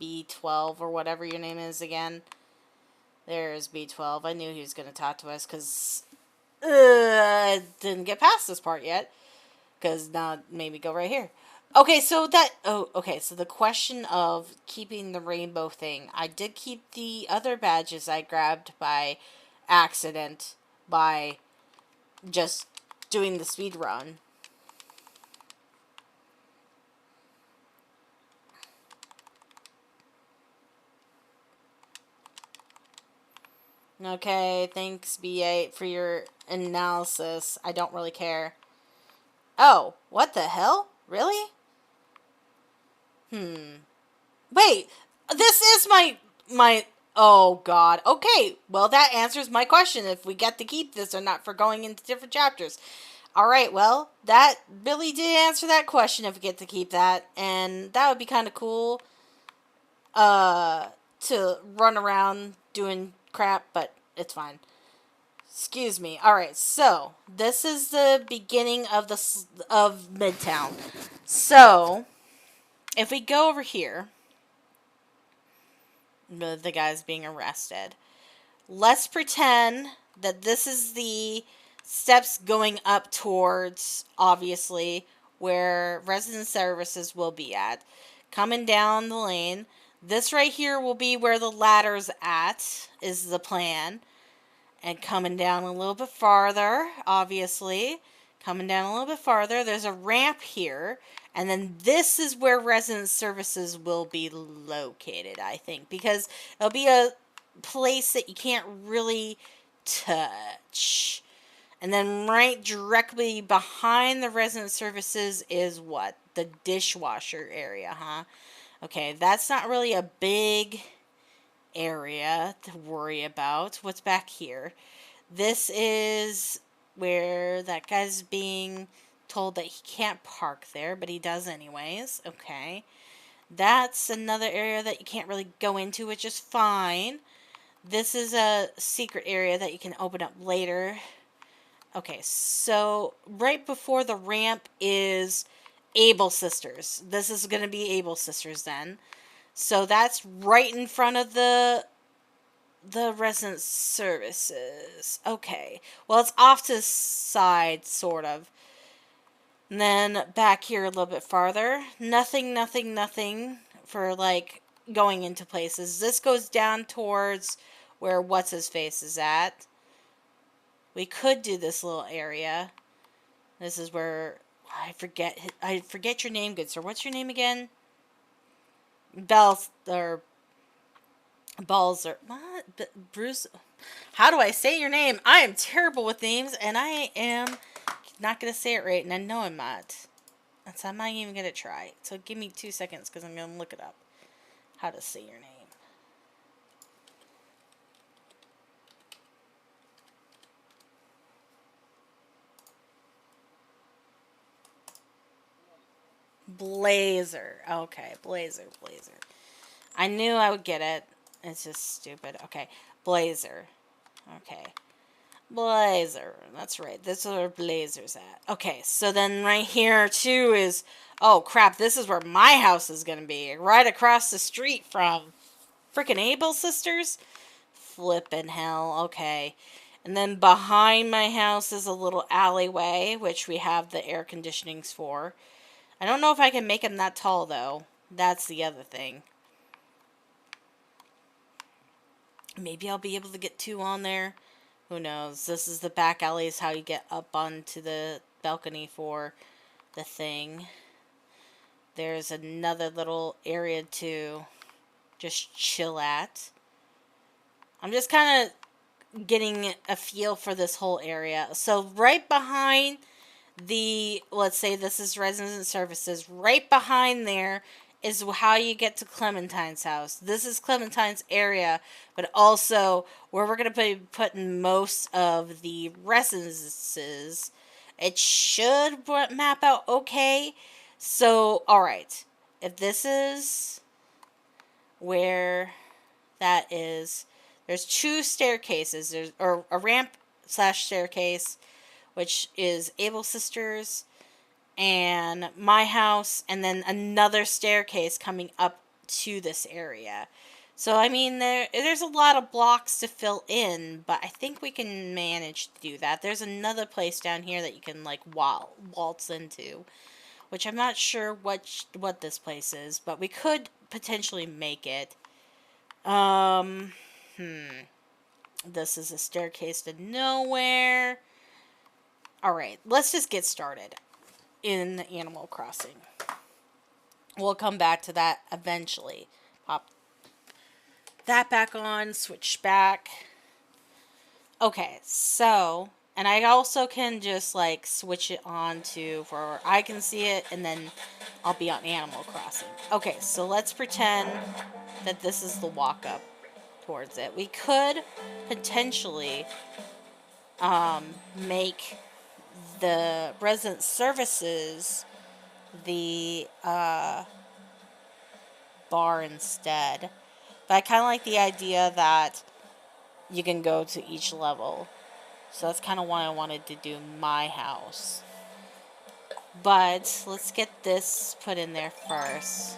B12 or whatever your name is again? There's B12. I knew he was going to talk to us because I didn't get past this part yet. Because now maybe go right here. Okay, so so the question of keeping the rainbow thing. I did keep the other badges I grabbed by accident by just doing the speed run. Okay, thanks B8 for your analysis. I don't really care. Oh, what the hell? Really? Wait, this is my oh god. Okay, well that answers my question if we get to keep this or not for going into different chapters. Alright, well, that really did answer that question if we get to keep that. And that would be kind of cool to run around doing crap, but it's fine. Excuse me. Alright, so this is the beginning of Midtown. So, if we go over here, the guy's being arrested. Let's pretend that this is the steps going up towards, obviously, where resident services will be at. Coming down the lane. This right here will be where the ladder's at, is the plan. And coming down a little bit farther, obviously. Coming down a little bit farther, there's a ramp here. And then this is where resident services will be located, I think. Because it'll be a place that you can't really touch. And then right directly behind the resident services is what? The dishwasher area, huh? Okay, that's not really a big area to worry about. What's back here? This is where that guy's being told that he can't park there, but he does anyways. Okay. That's another area that you can't really go into, which is fine. This is a secret area that you can open up later. Okay, so right before the ramp is Able Sisters. This is going to be Able Sisters then. So that's right in front of the resident services. Okay. Well, it's off to the side, sort of. And then back here a little bit farther. Nothing for, like, going into places. This goes down towards where What's-His-Face is at. We could do this little area. This is where I forget your name, good sir. What's your name again? Bells or Balls or what? Bruce. How do I say your name? I am terrible with names, and I am not gonna say it right, and I know I'm not. And so I'm not even gonna try. So give me 2 seconds because I'm gonna look it up. How to say your name. Blazer. Okay, Blazer. I knew I would get it. It's just stupid. Okay, Blazer. Okay. Blazer. That's right. This is where Blazer's at. Okay, so then right here too is, oh crap, this is where my house is gonna be. Right across the street from freaking Abel Sisters. Flippin' hell. Okay. And then behind my house is a little alleyway, which we have the air conditionings for. I don't know if I can make them that tall though. That's the other thing. Maybe I'll be able to get 2 on there. Who knows? This is the back alley, is how you get up onto the balcony for the thing. There's another little area to just chill at. I'm just kind of getting a feel for this whole area. So right behind the, let's say this is resident services, right behind there is how you get to Clementine's house. This is Clementine's area, but also where we're going to be putting most of the residences. It should map out okay. So, alright. If this is where that is, there's 2 staircases. There's, or a ramp / staircase, which is Able Sisters and my house, and then another staircase coming up to this area. So, I mean, there's a lot of blocks to fill in, but I think we can manage to do that. There's another place down here that you can, like, waltz into, which I'm not sure what this place is, but we could potentially make it. This is a staircase to nowhere. Alright, let's just get started in Animal Crossing. We'll come back to that eventually. Pop that back on, switch back. Okay, so, and I also can just like switch it on to where I can see it, and then I'll be on Animal Crossing. Okay, so let's pretend that this is the walk up towards it. We could potentially make the resident services the bar instead. But I kind of like the idea that you can go to each level. So that's kind of why I wanted to do my house. But let's get this put in there first.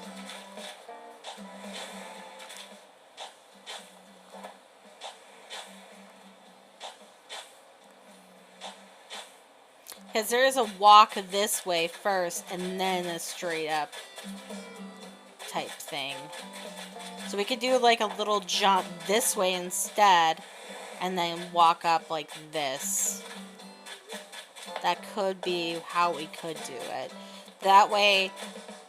Because there is a walk this way first, and then a straight up type thing. So we could do like a little jump this way instead, and then walk up like this. That could be how we could do it. That way,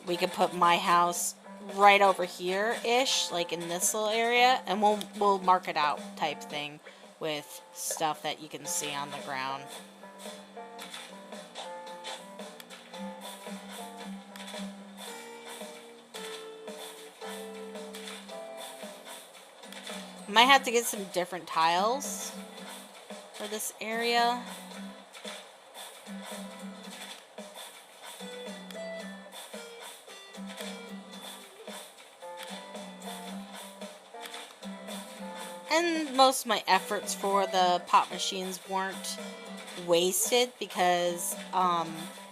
we could put my house right over here-ish, like in this little area, and we'll mark it out type thing with stuff that you can see on the ground. Might have to get some different tiles for this area. And most of my efforts for the pop machines weren't wasted because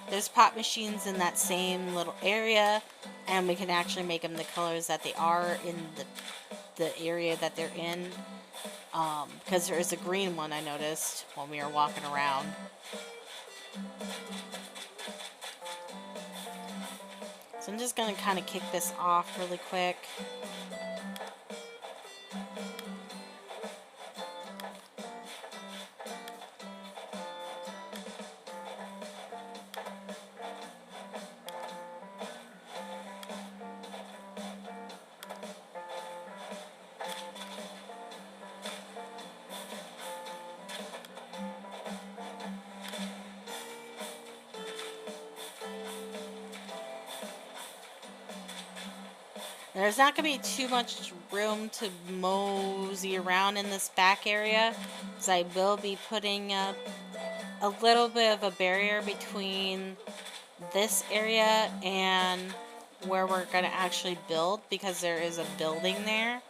there's pop machines in that same little area, and we can actually make them the colors that they are in the area that they're in, because there is a green one I noticed when we were walking around. So I'm just going to kind of kick this off really quick. There's not going to be too much room to mosey around in this back area, because I will be putting up a little bit of a barrier between this area and where we're going to actually build, because there is a building there.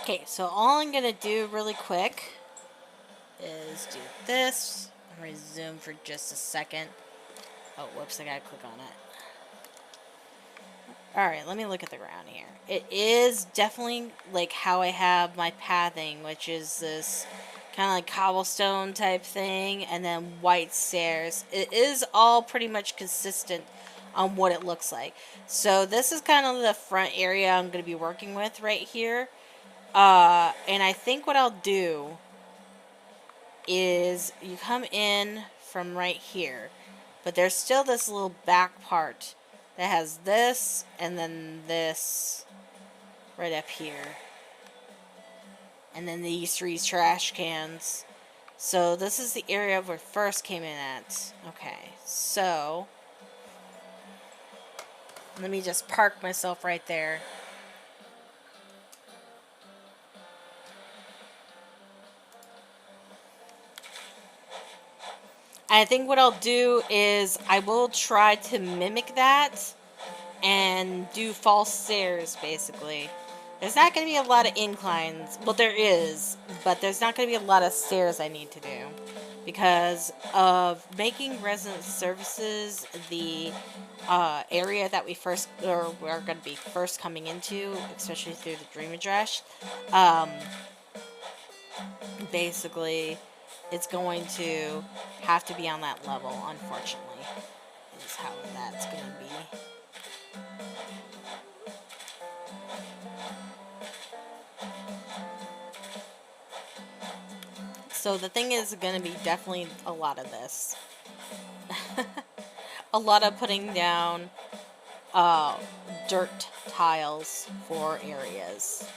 Okay, so all I'm gonna do really quick is do this and resume for just a second. Oh, whoops, I gotta click on it. Alright, let me look at the ground here. It is definitely like how I have my pathing, which is this kind of like cobblestone type thing, and then white stairs. It is all pretty much consistent on what it looks like. So this is kind of the front area I'm going to be working with right here. And I think what I'll do is you come in from right here, but there's still this little back part that has this and then this right up here. And then these three trash cans. So this is the area we first came in at. Okay, so let me just park myself right there. I think what I'll do is I will try to mimic that and do false stairs, basically. There's not going to be a lot of inclines. Well, there is, but there's not going to be a lot of stairs I need to do. Because of making resident services the area that we're going to be first coming into, especially through the Dream Address, basically, it's going to have to be on that level, unfortunately, is how that's going to be. So the thing is going to be definitely a lot of this. A lot of putting down dirt tiles for areas.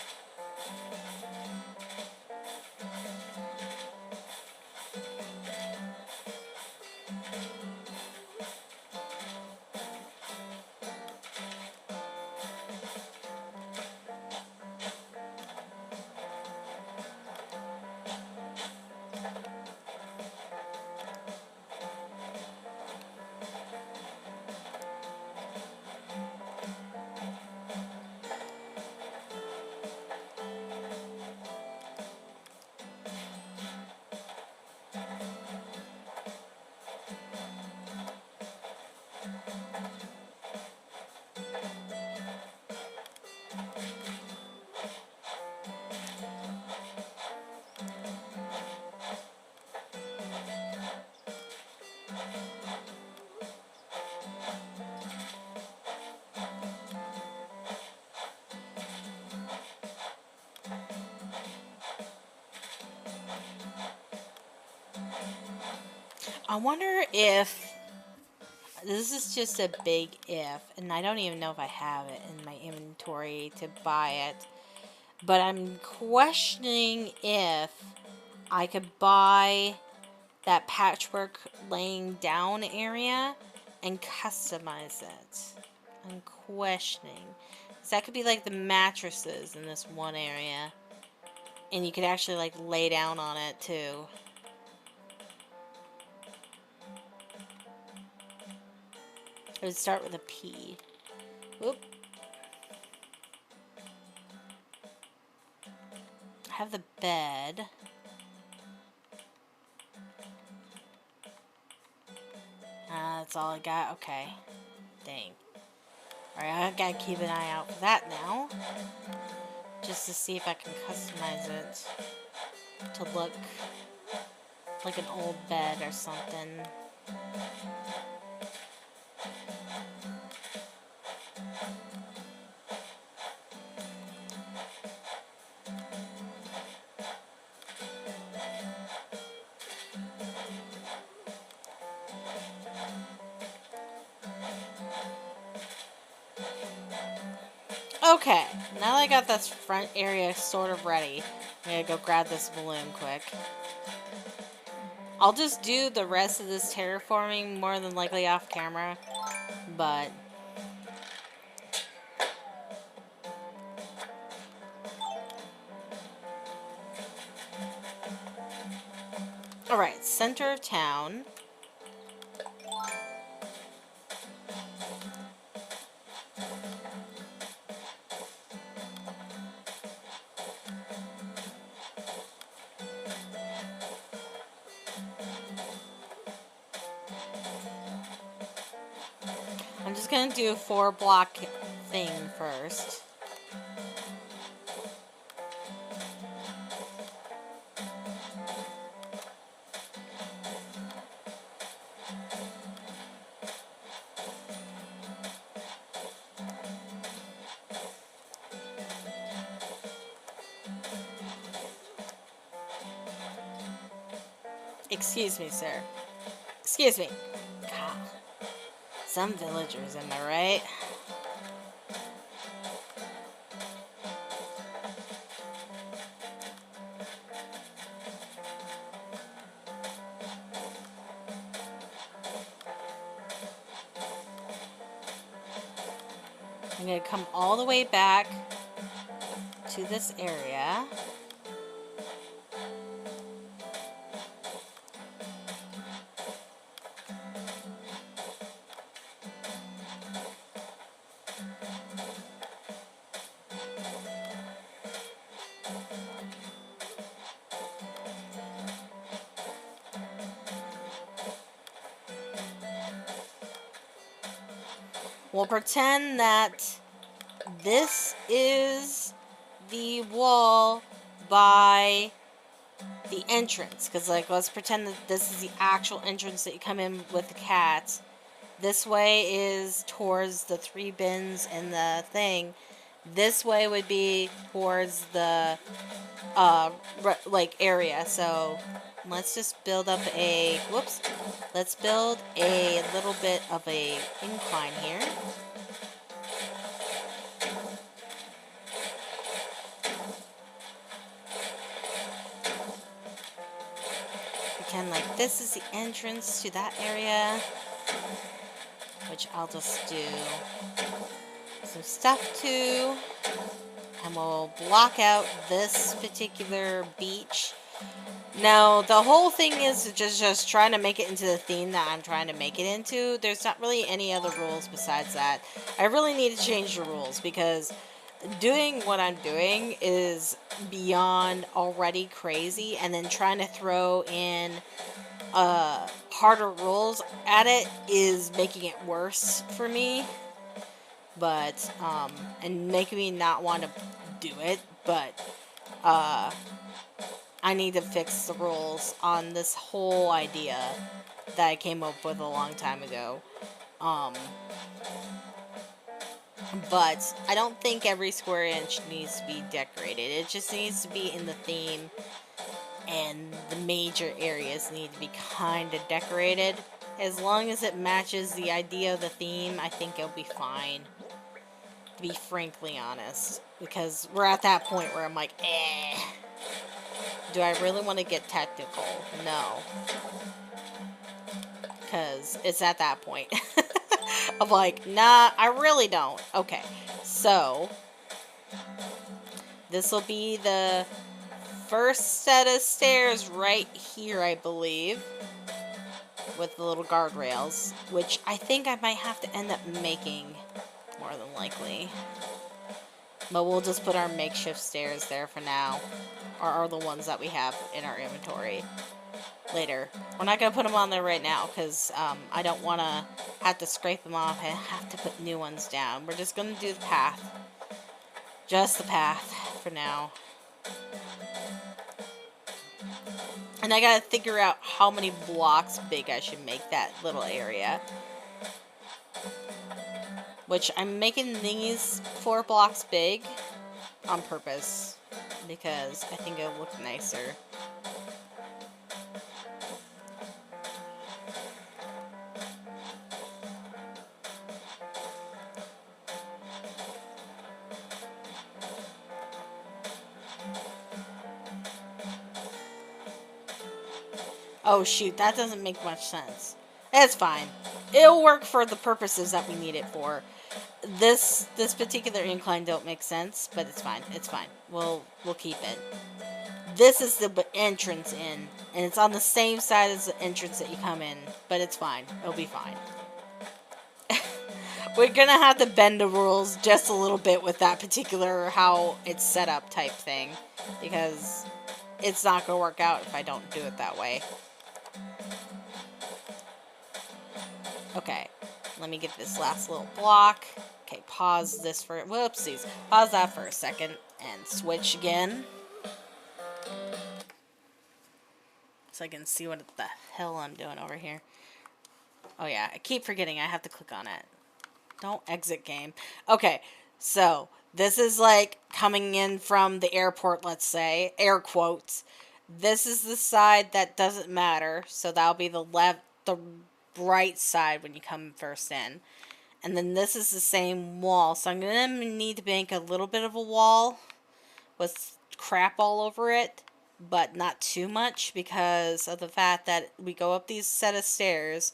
I wonder if this is just a big if, and I don't even know if I have it in my inventory to buy it, but I'm questioning if I could buy that patchwork laying down area and customize it. I'm questioning. So that could be like the mattresses in this one area. And you could actually like lay down on it too. It would start with a P. Whoop. I have the bed. That's all I got? Okay. Dang. Alright, I gotta keep an eye out for that now. Just to see if I can customize it to look like an old bed or something. Okay, now that I got this front area sort of ready, I'm gonna go grab this balloon quick. I'll just do the rest of this terraforming more than likely off camera, but... Alright, center of town. I'm just gonna do a 4-block thing first. Excuse me, sir. Excuse me. God. Some villagers, am I right? I'm gonna come all the way back to this area. We'll pretend that this is the wall by the entrance. Because, like, let's pretend that this is the actual entrance that you come in with the cat. This way is towards the 3 bins and the thing. This way would be towards the, like, area. So, let's just build up a, whoops. Let's build a little bit of a incline here. Pretend like this is the entrance to that area. Which I'll just do some stuff to. And we'll block out this particular beach. Now, the whole thing is just trying to make it into the theme that I'm trying to make it into. There's not really any other rules besides that. I really need to change the rules because doing what I'm doing is beyond already crazy, and then trying to throw in harder rules at it is making it worse for me. But, and making me not want to do it, but, I need to fix the rules on this whole idea that I came up with a long time ago. But I don't think every square inch needs to be decorated. It just needs to be in the theme. and the major areas need to be kind of decorated. As long as it matches the idea of the theme, I think it'll be fine. To be frankly honest. Because we're at that point where I'm like, eh. Do I really want to get technical? No. Because it's at that point. I'm like, nah, I really don't. Okay, so this will be the first set of stairs right here, I believe, with the little guardrails, which I think I might have to end up making, more than likely. But we'll just put our makeshift stairs there for now, or are the ones that we have in our inventory later. We're not going to put them on there right now, because I don't want to have to scrape them off and have to put new ones down. We're just going to do the path. Just the path for now. And I gotta figure out how many blocks big I should make that little area. Which I'm making these 4 blocks big on purpose. Because I think it'll look nicer. Oh shoot, that doesn't make much sense. It's fine. It'll work for the purposes that we need it for. This particular incline don't make sense, but it's fine. It's fine. We'll keep it. This is the entrance in, and it's on the same side as the entrance that you come in, but it's fine. It'll be fine. We're gonna have to bend the rules just a little bit with that particular how it's set up type thing, because it's not gonna work out if I don't do it that way. Okay, let me get this last little block. Okay, pause this for, whoopsies. Pause that for a second and switch again. So I can see what the hell I'm doing over here. Oh yeah, I keep forgetting I have to click on it. Don't exit game. Okay, so this is like coming in from the airport, let's say, air quotes. This is the side that doesn't matter, so that'll be the right side when you come first in. And then this is the same wall, so I'm going to need to make a little bit of a wall with crap all over it, but not too much because of the fact that we go up these set of stairs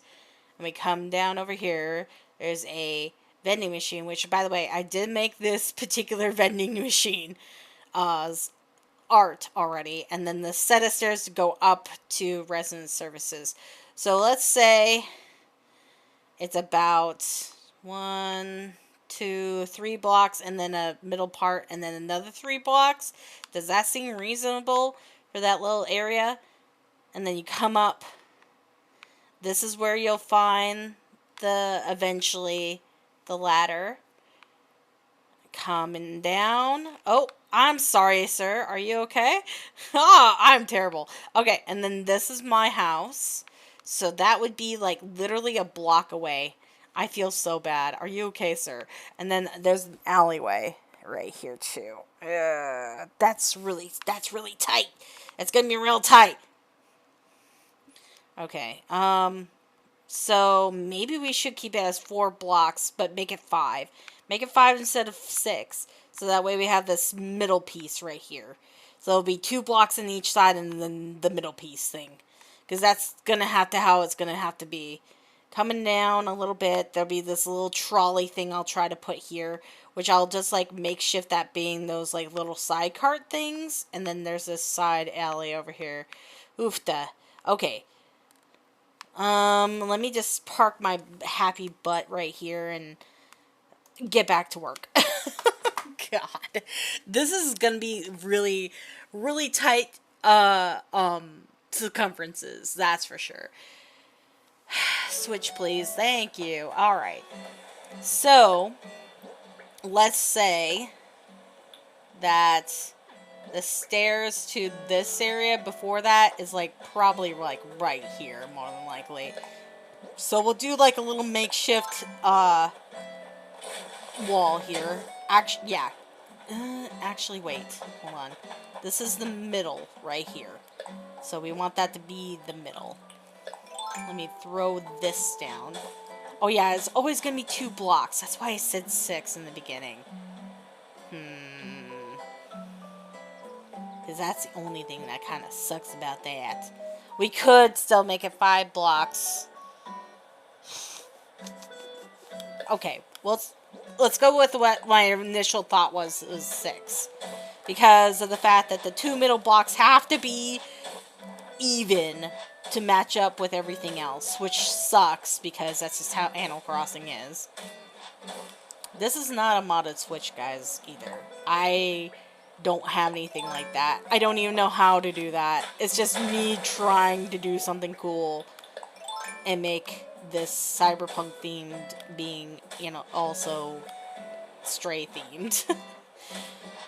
and we come down over here. There's a vending machine, which, by the way, I did make this particular vending machine art already, and then the set of stairs to go up to resident services. So let's say it's about 1, 2, 3 blocks, and then a middle part, and then another 3 blocks. Does that seem reasonable for that little area? And then you come up. This is where you'll find eventually the ladder. Coming down. Oh, I'm sorry, sir. Are you okay? Ah, I'm terrible. Okay, and then this is my house. So that would be like literally a block away. I feel so bad. Are you okay, sir? And then there's an alleyway right here too. That's really tight. It's gonna be real tight. Okay. So maybe we should keep it as 4 blocks, but make it 5. Make it 5 instead of 6. So that way we have this middle piece right here. So it'll be 2 blocks on each side and then the middle piece thing. Because that's going to have to how it's going to have to be. Coming down a little bit, there'll be this little trolley thing I'll try to put here. Which I'll just like makeshift that being those like little side cart things. And then there's this side alley over here. Oofta. Okay. Let me just park my happy butt right here and get back to work. God. This is gonna be really, really tight, circumferences, that's for sure. Switch, please. Thank you. Alright. So, let's say that the stairs to this area before that is like probably like right here, more than likely. So we'll do like a little makeshift wall here. Actually, yeah. Actually, wait. Hold on. This is the middle right here. So we want that to be the middle. Let me throw this down. Oh yeah, it's always going to be 2 blocks. That's why I said 6 in the beginning. Because that's the only thing that kind of sucks about that. We could still make it 5 blocks. Okay, well, let's go with what my initial thought was 6. Because of the fact that the 2 middle blocks have to be even to match up with everything else, which sucks because that's just how Animal Crossing is. This is not a modded Switch, guys, either. I don't have anything like that. I don't even know how to do that. It's just me trying to do something cool and make this cyberpunk themed being, you know, also stray themed.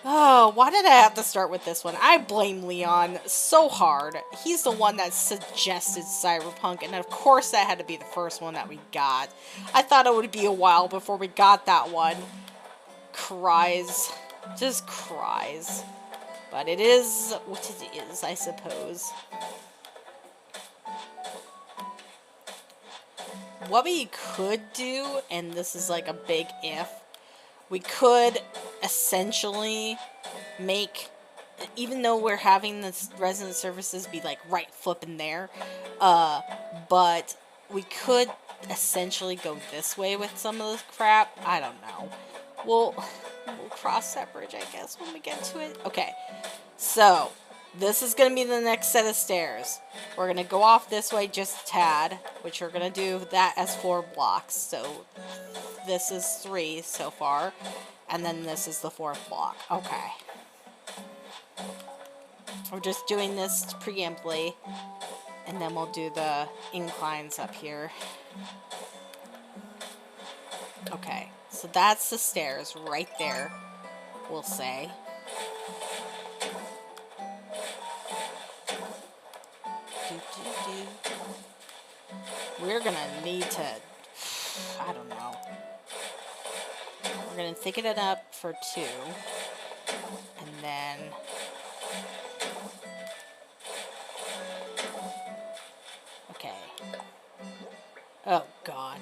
Oh, why did I have to start with this one? I blame Leon so hard. He's the one that suggested Cyberpunk, and of course that had to be the first one that we got. I thought it would be a while before we got that one. Cries. Just cries. But it is what it is, I suppose. What we could do, and this is like a big if, we could essentially make, even though we're having the resident services be like right flipping there, but we could essentially go this way with some of this crap. I don't know. We'll cross that bridge, I guess, when we get to it. Okay, so this is going to be the next set of stairs. We're going to go off this way just a tad, which we're going to do that as 4 blocks. So this is 3 so far, and then this is the 4th block. Okay. We're just doing this preemptively, and then we'll do the inclines up here. Okay, so that's the stairs right there, we'll say. We're gonna need to, I don't know. We're gonna thicken it up for 2, and then okay. Oh God.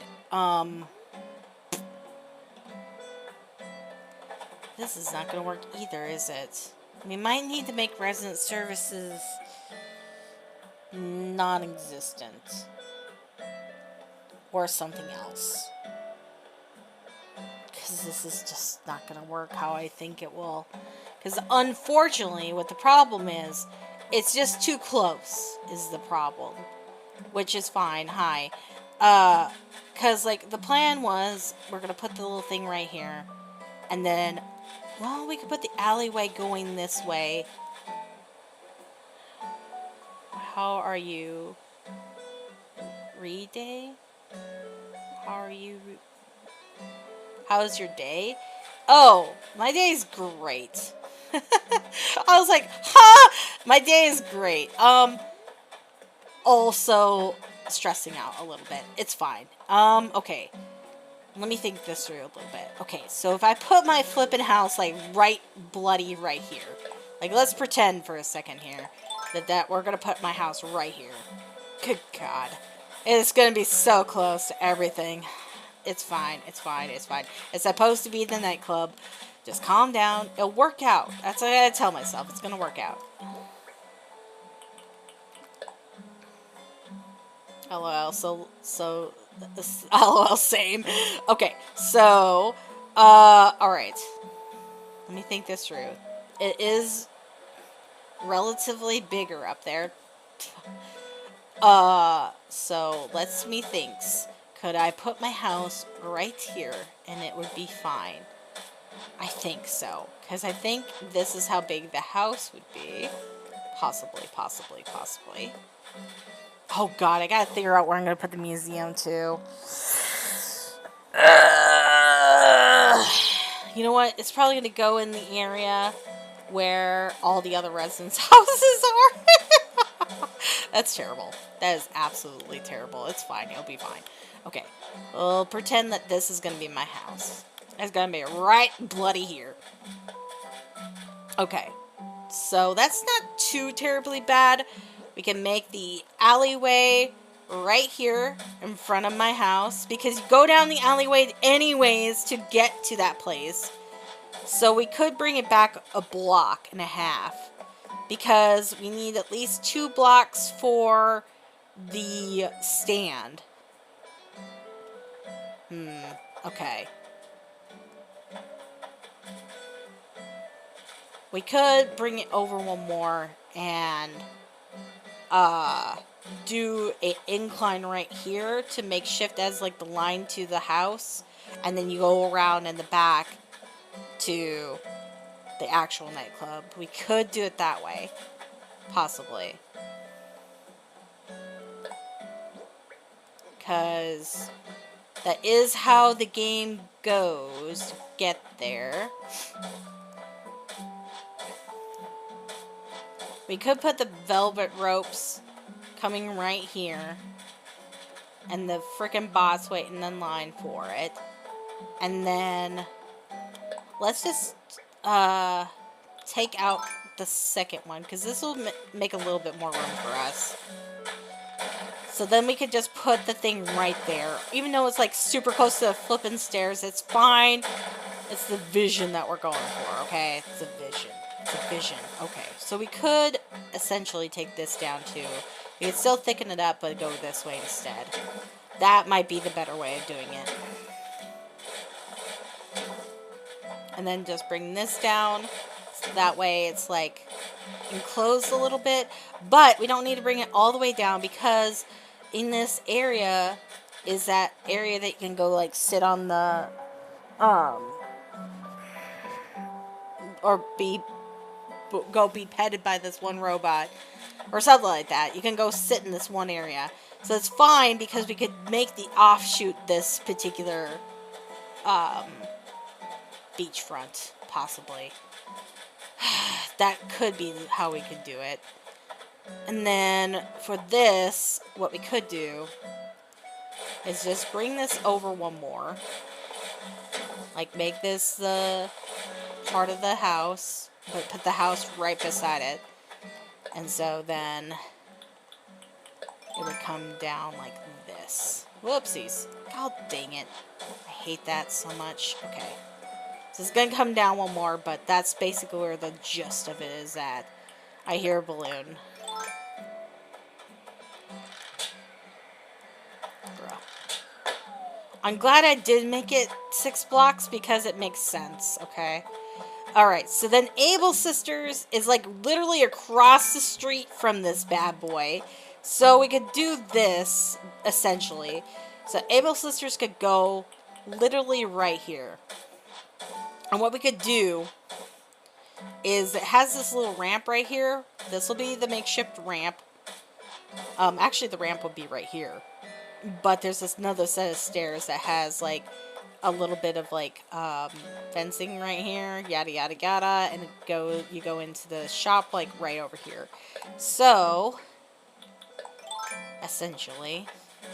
This is not gonna work either, is it? We might need to make resident services non-existent. Or something else. Because this is just not going to work how I think it will. Because unfortunately, what the problem is, it's just too close is the problem. Which is fine. Hi. Because, like, the plan was, we're going to put the little thing right here. And then, well, we could put the alleyway going this way. How are you? Day? How are you? How's your day? Oh, my day's great. I was like, huh? My day is great. Also stressing out a little bit. It's fine. Okay. Let me think this through a little bit. Okay, so if I put my flippin' house, like, right bloody right here. Like, let's pretend for a second here that we're gonna put my house right here. Good God. It's gonna be so close to everything. It's fine. It's fine. It's fine. It's supposed to be the nightclub. Just calm down. It'll work out. That's what I gotta tell myself. It's gonna work out. LOL. LOL. Same. Okay. So, alright. Let me think this through. It is relatively bigger up there. So let's me thinks. Could I put my house right here and it would be fine? I think so. Because I think this is how big the house would be. Possibly. Oh God, I gotta figure out where I'm gonna put the museum too. You know what? It's probably gonna go in the area where all the other residents' houses are. That's terrible. That is absolutely terrible. It's fine. It'll be fine. Okay. We'll pretend that this is going to be my house. It's going to be right bloody here. Okay, so that's not too terribly bad. We can make the alleyway right here in front of my house, because you go down the alleyway anyways to get to that place. So we could bring it back a block and a half, because we need at least 2 blocks for the stand. Okay. We could bring it over one more and do an incline right here to make shift as like the line to the house, and then you go around in the back to the actual nightclub. We could do it that way, possibly, because that is how the game goes to get there. We could put the velvet ropes coming right here, and the frickin' boss waiting in line for it. And then let's just take out the second one, because this will make a little bit more room for us. So then we could just put the thing right there. Even though it's like super close to the flipping stairs, it's fine. It's the vision that we're going for, okay? It's a vision. It's a vision. Okay, so we could essentially take this down too. We could still thicken it up, but go this way instead. That might be the better way of doing it. And then just bring this down. So that way it's like enclosed a little bit. But we don't need to bring it all the way down, because in this area is that area that you can go like sit on the or go be petted by this one robot or something like that. You can go sit in this one area. So it's fine, because we could make the offshoot this particular beachfront, possibly. That could be how we could do it. And then for this, what we could do is just bring this over one more. Like, make this the part of the house, but put the house right beside it. And so then it would come down like this. Whoopsies. God dang it. I hate that so much. Okay. So it's going to come down one more, but that's basically where the gist of it is at. I hear a balloon. Bro. I'm glad I did make it 6 blocks, because it makes sense, okay? Alright, so then Able Sisters is like literally across the street from this bad boy. So we could do this, essentially. So Able Sisters could go literally right here. And what we could do is, it has this little ramp right here. This will be the makeshift ramp. Actually, the ramp would be right here. But there's this another set of stairs that has like a little bit of like fencing right here, yada yada yada, and you go into the shop like right over here. So essentially,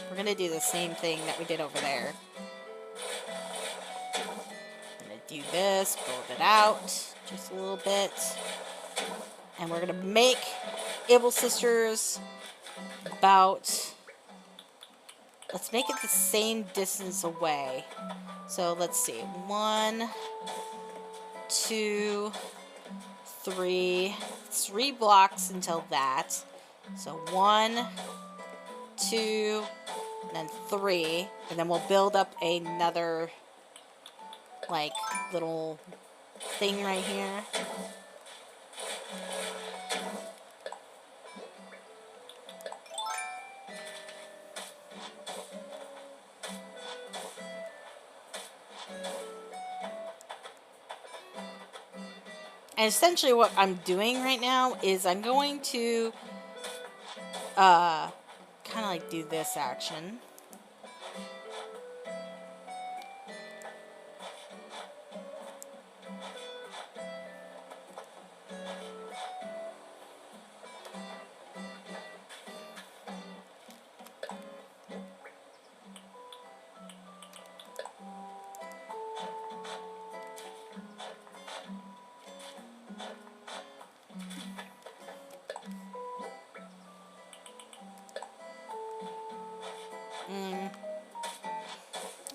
we're gonna do the same thing that we did over there. I'm gonna do this, build it out just a little bit, and we're gonna make Able Sisters about. Let's make it the same distance away. So let's see. 1, 2, 3. 3 blocks until that. So 1, 2, and then 3. And then we'll build up another, like, little thing right here. And essentially what I'm doing right now is I'm going to kind of like do this action.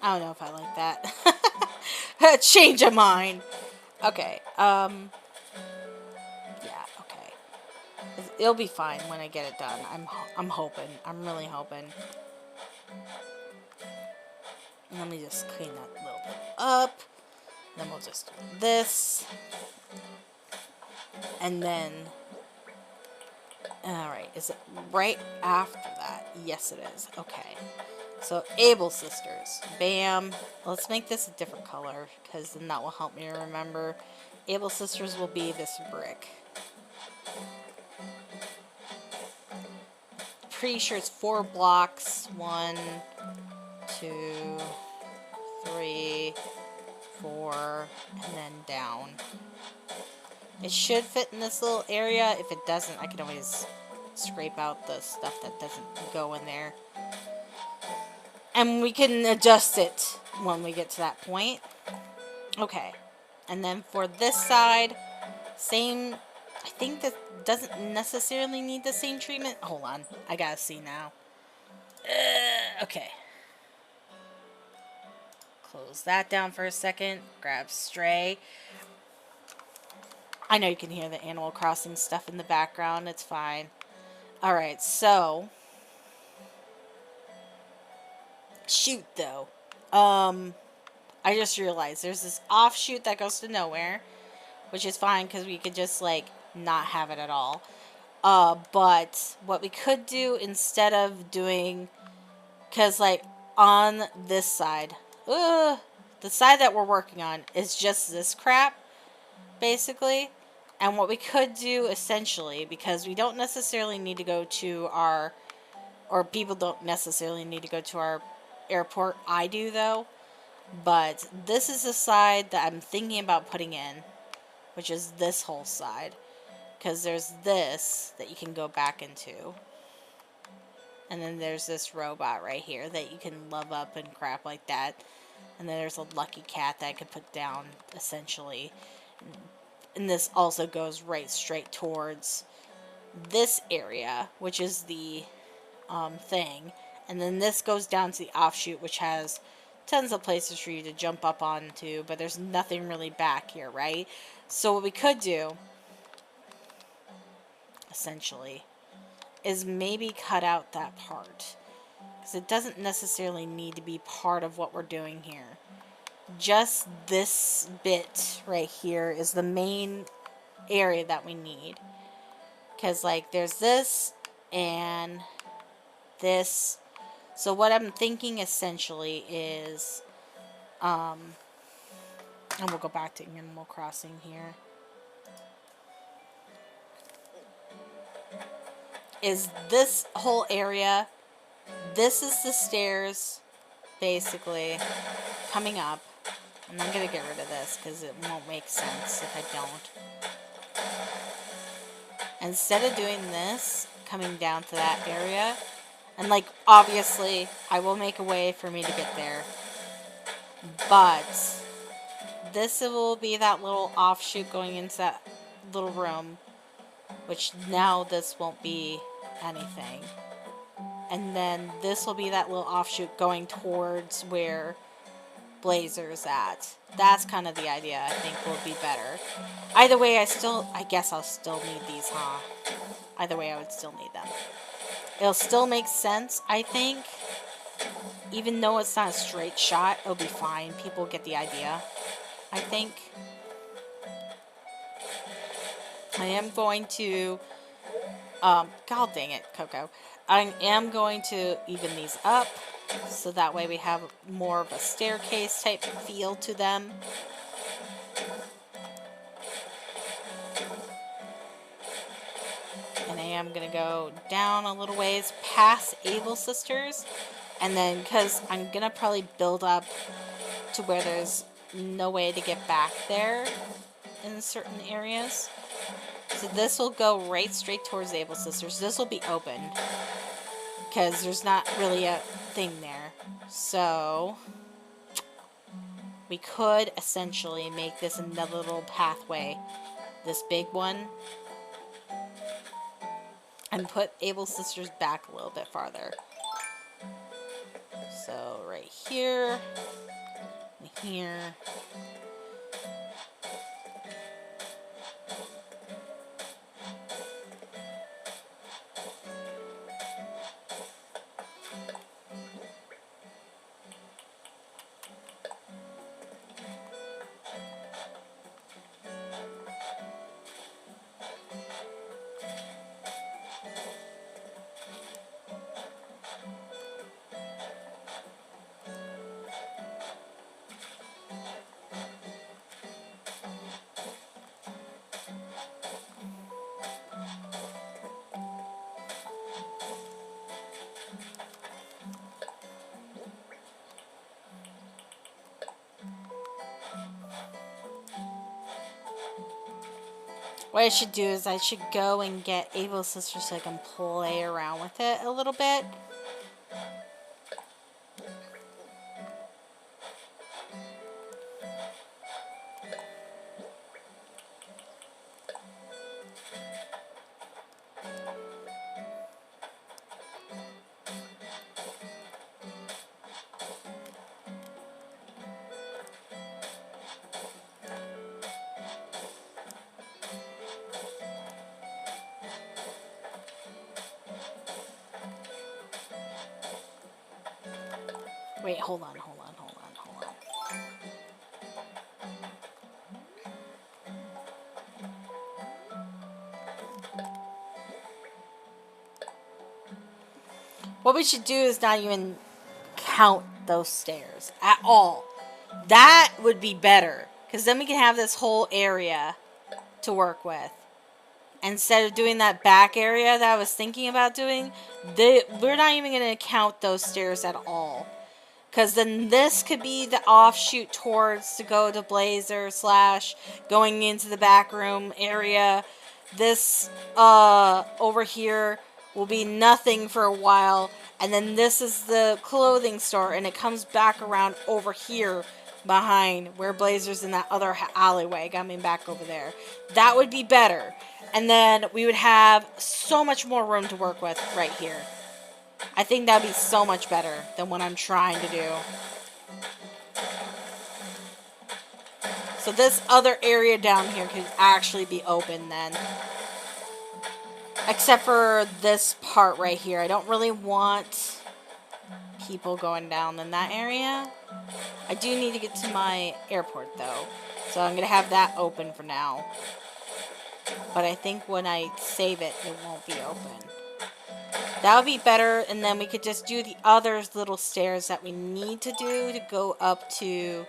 I don't know if I like that. Change of mind. Okay, yeah, okay. It'll be fine when I get it done. I'm hoping. I'm really hoping. Let me just clean that a little bit up. Then we'll just do this. And then... Alright, is it right after that? Yes, it is. Okay. So, Able Sisters. Bam. Let's make this a different color, because then that will help me remember. Able Sisters will be this brick. Pretty sure it's 4 blocks. 1, 2, 3, 4, and then down. It should fit in this little area. If it doesn't, I can always scrape out the stuff that doesn't go in there. And we can adjust it when we get to that point. Okay. And then for this side, same... I think that doesn't necessarily need the same treatment. Hold on. I gotta see now. Okay. Close that down for a second. Grab Stray. I know you can hear the Animal Crossing stuff in the background. It's fine. Alright, so... Shoot, though. I just realized there's this offshoot that goes to nowhere. Which is fine, because we could just, like, not have it at all. But what we could do instead of doing... Because, like, on this side... the side that we're working on is just this crap, basically. And what we could do, essentially, because we don't necessarily need to go to our... Or people don't necessarily need to go to our airport. I do, though. But this is the side that I'm thinking about putting in. Which is this whole side. Because there's this that you can go back into. And then there's this robot right here that you can love up and crap like that. And then there's a lucky cat that I could put down, essentially. And this also goes right straight towards this area, which is the thing. And then this goes down to the offshoot, which has tons of places for you to jump up onto, but there's nothing really back here, right? So what we could do, essentially, is maybe cut out that part. Because it doesn't necessarily need to be part of what we're doing here. Just this bit right here is the main area that we need. Because, like, there's this and this. So what I'm thinking, essentially, is... and we'll go back to Animal Crossing here. Is this whole area. This is the stairs, basically, coming up. And I'm going to get rid of this because it won't make sense if I don't. Instead of doing this, coming down to that area, and, like, obviously, I will make a way for me to get there. But this will be that little offshoot going into that little room, which now this won't be anything. And then this will be that little offshoot going towards where Blazer's at. That's kind of the idea I think will be better. Either way, I guess I'll still need these, huh? Either way, I would still need them. It'll still make sense, I think. Even though it's not a straight shot, it'll be fine. People get the idea, I think. I am going to... God dang it, Coco. I am going to even these up, so that way we have more of a staircase type feel to them. And I am going to go down a little ways past Able Sisters. And then, because I'm going to probably build up to where there's no way to get back there in certain areas. So this will go right straight towards Able Sisters. This will be open, because there's not really a thing there. So we could essentially make this another little pathway. This big one. And put Able Sisters back a little bit farther. So right right here. And here. What I should do is I should go and get Able Sister so I can play around with it a little bit. Wait, hold on. What we should do is not even count those stairs at all. That would be better, because then we can have this whole area to work with. Instead of doing that back area that I was thinking about doing, we're not even going to count those stairs at all. Because then this could be the offshoot towards to go to Blazer / going into the back room area. This over here will be nothing for a while. And then this is the clothing store, and it comes back around over here behind where Blazer's in that other alleyway coming back over there. That would be better. And then we would have so much more room to work with right here. I think that would be so much better than what I'm trying to do. So this other area down here could actually be open then. Except for this part right here. I don't really want people going down in that area. I do need to get to my airport though. So I'm going to have that open for now. But I think when I save it, it won't be open. That would be better, and then we could just do the other little stairs that we need to do to go up to,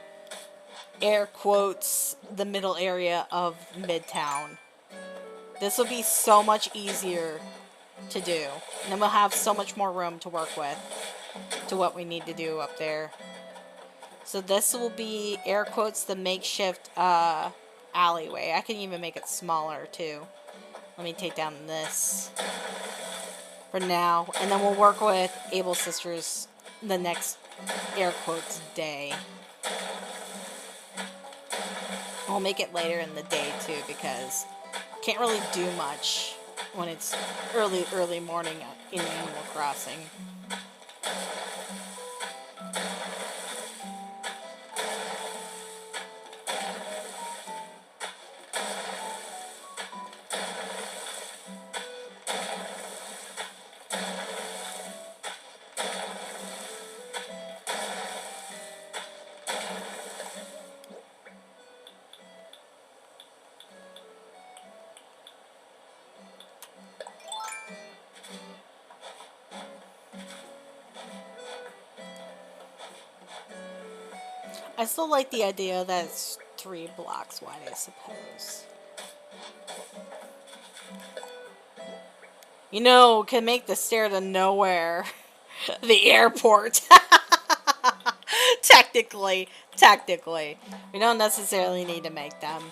air quotes, the middle area of Midtown. This will be so much easier to do. And then we'll have so much more room to work with to what we need to do up there. So this will be, air quotes, the makeshift alleyway. I can even make it smaller, too. Let me take down this for now, and then we'll work with Able Sisters the next, air quotes, day. We'll make it later in the day too, because can't really do much when it's early morning in Animal Crossing. I still like the idea that it's 3 blocks wide, I suppose. You know, can make the stair to nowhere. The airport. Technically. We don't necessarily need to make them.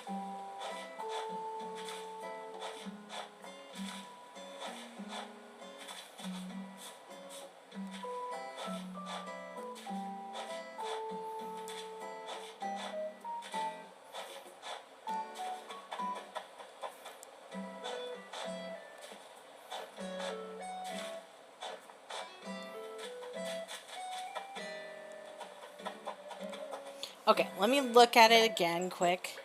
Okay, let me look at it again quick.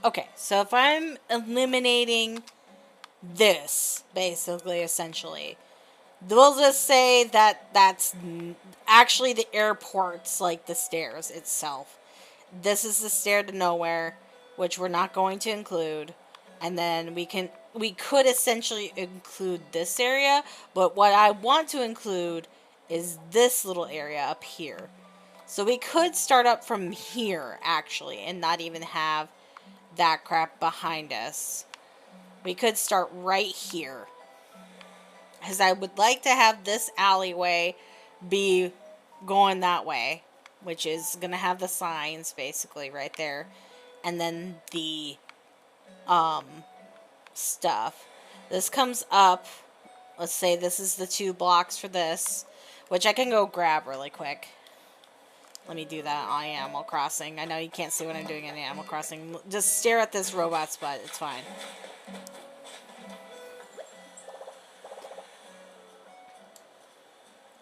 Okay, so if I'm eliminating this, basically, essentially, we'll just say that that's actually the airport's like the stairs itself. This is the stair to nowhere, which we're not going to include. And then we could essentially include this area, but what I want to include is this little area up here. So we could start up from here, actually, and not even have that crap behind us. We could start right here. Because I would like to have this alleyway be going that way, which is going to have the signs, basically, right there. And then the stuff. This comes up. Let's say this is the 2 blocks for this, which I can go grab really quick. Let me do that on Animal Crossing. I know you can't see what I'm doing in Animal Crossing. Just stare at this robot's butt. It's fine.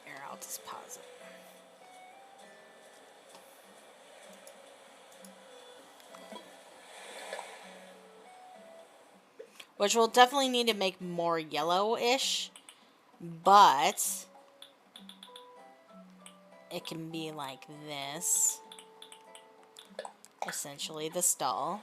Here, I'll just pause it. Which we'll definitely need to make more yellowish, but it can be like this. Essentially, the stall.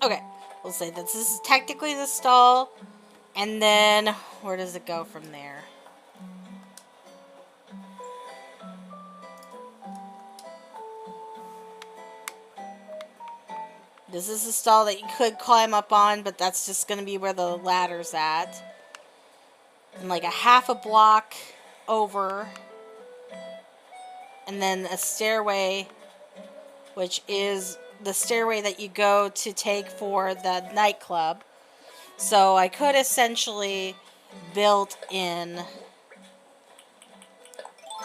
Okay, we'll say that this is technically the stall, and then where does it go from there? This is the stall that you could climb up on, but that's just going to be where the ladder's at. And like a half a block over, and then a stairway, which is the stairway that you go to take for the nightclub. So I could essentially build in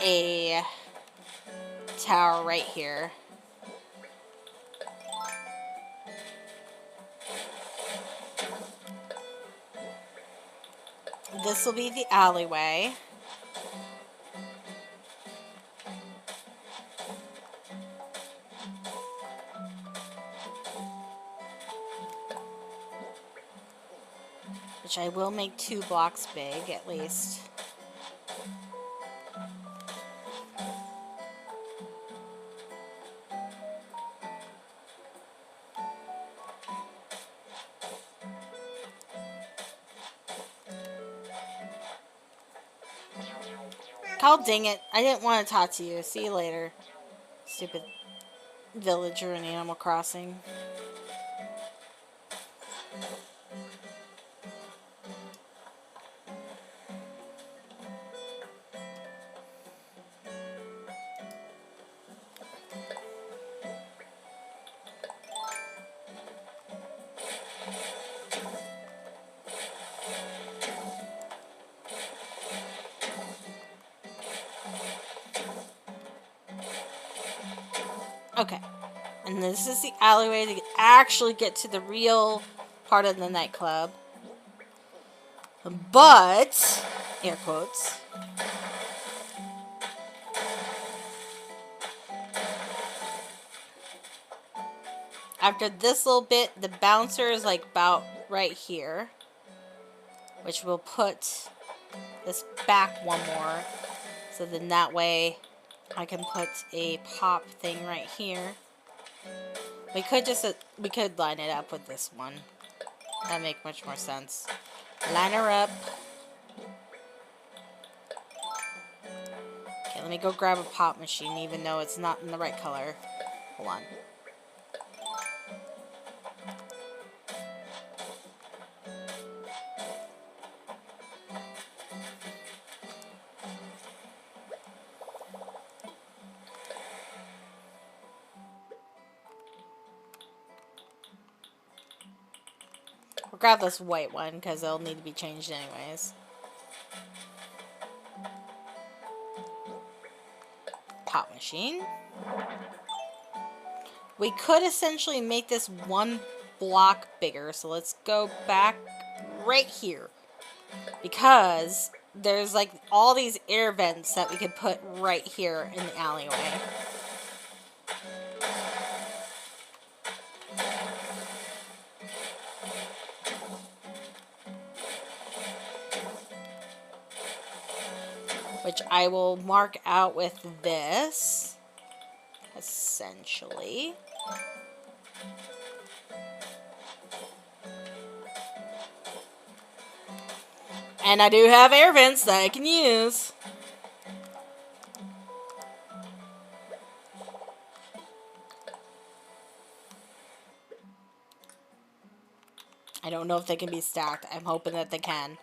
a tower right here. This will be the alleyway. Which I will make 2 blocks big, at least. Oh, dang it. I didn't want to talk to you. See you later. Stupid villager in Animal Crossing. Okay. And this is the alleyway to actually get to the real part of the nightclub. But, air quotes, after this little bit, the bouncer is like about right here. Which will put this back one more. So then that way I can put a pop thing right here. We could line it up with this one. That make much more sense. Line her up. Okay, let me go grab a pop machine, even though it's not in the right color. Hold on. We'll grab this white one, because it'll need to be changed anyways. Pop machine. We could essentially make this one block bigger, so let's go back right here. Because there's like all these air vents that we could put right here in the alleyway. Which I will mark out with this, essentially. And I do have air vents that I can use. I don't know if they can be stacked. I'm hoping that they can.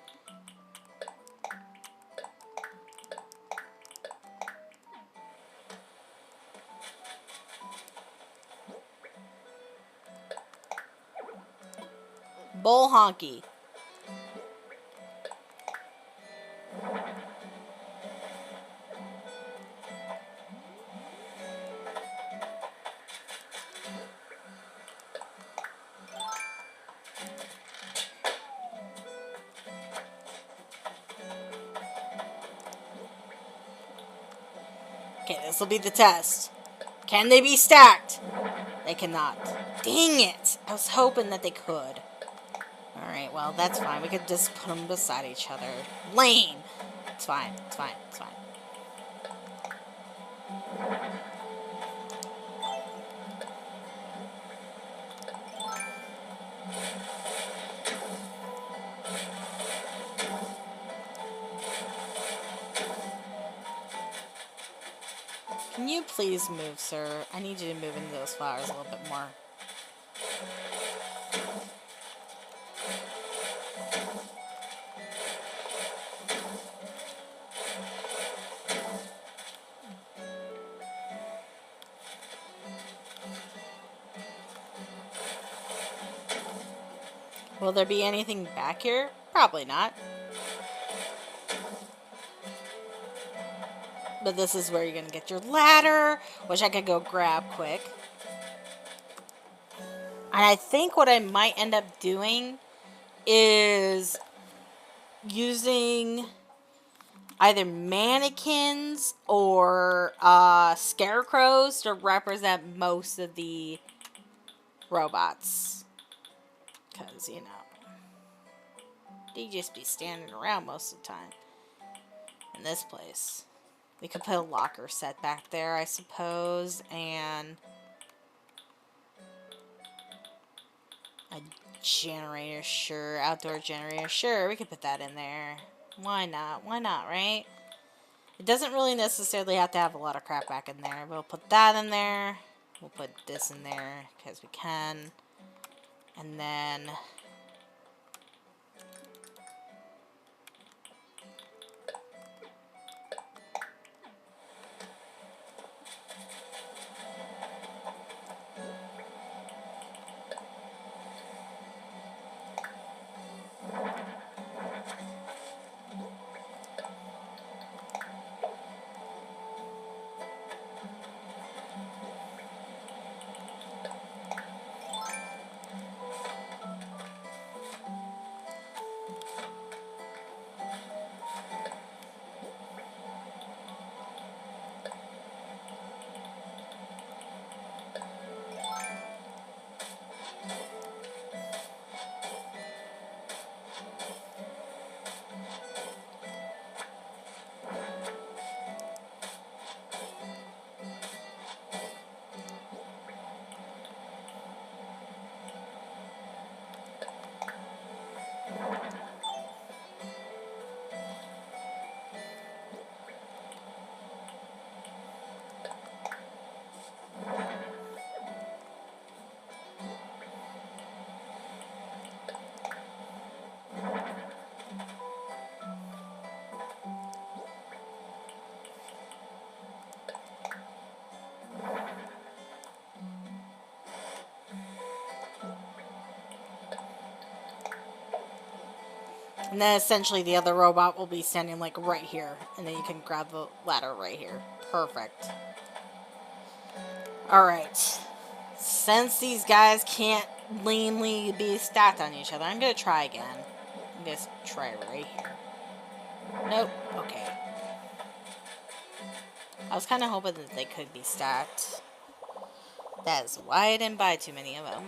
Bull honky. Okay, this will be the test. Can they be stacked? They cannot. Dang it! I was hoping that they could. Alright, well, that's fine. We could just put them beside each other. Lame! It's fine. It's fine. It's fine. Can you please move, sir? I need you to move into those flowers a little bit more. Will there be anything back here? Probably not. But this is where you're going to get your ladder, which I could go grab quick. And I think what I might end up doing is using either mannequins or scarecrows to represent most of the robots. Because, you know, they just be standing around most of the time in this place. We could put a locker set back there, I suppose, and a generator, sure. Outdoor generator, sure. We could put that in there. Why not? Why not, right? It doesn't really necessarily have to have a lot of crap back in there. We'll put that in there. We'll put this in there because we can. And then And then essentially the other robot will be standing like right here. And then you can grab the ladder right here. Perfect. Alright. Since these guys can't leanly be stacked on each other, I'm going to try again. I'm going to try right here. Nope. Okay. I was kind of hoping that they could be stacked. That is why I didn't buy too many of them.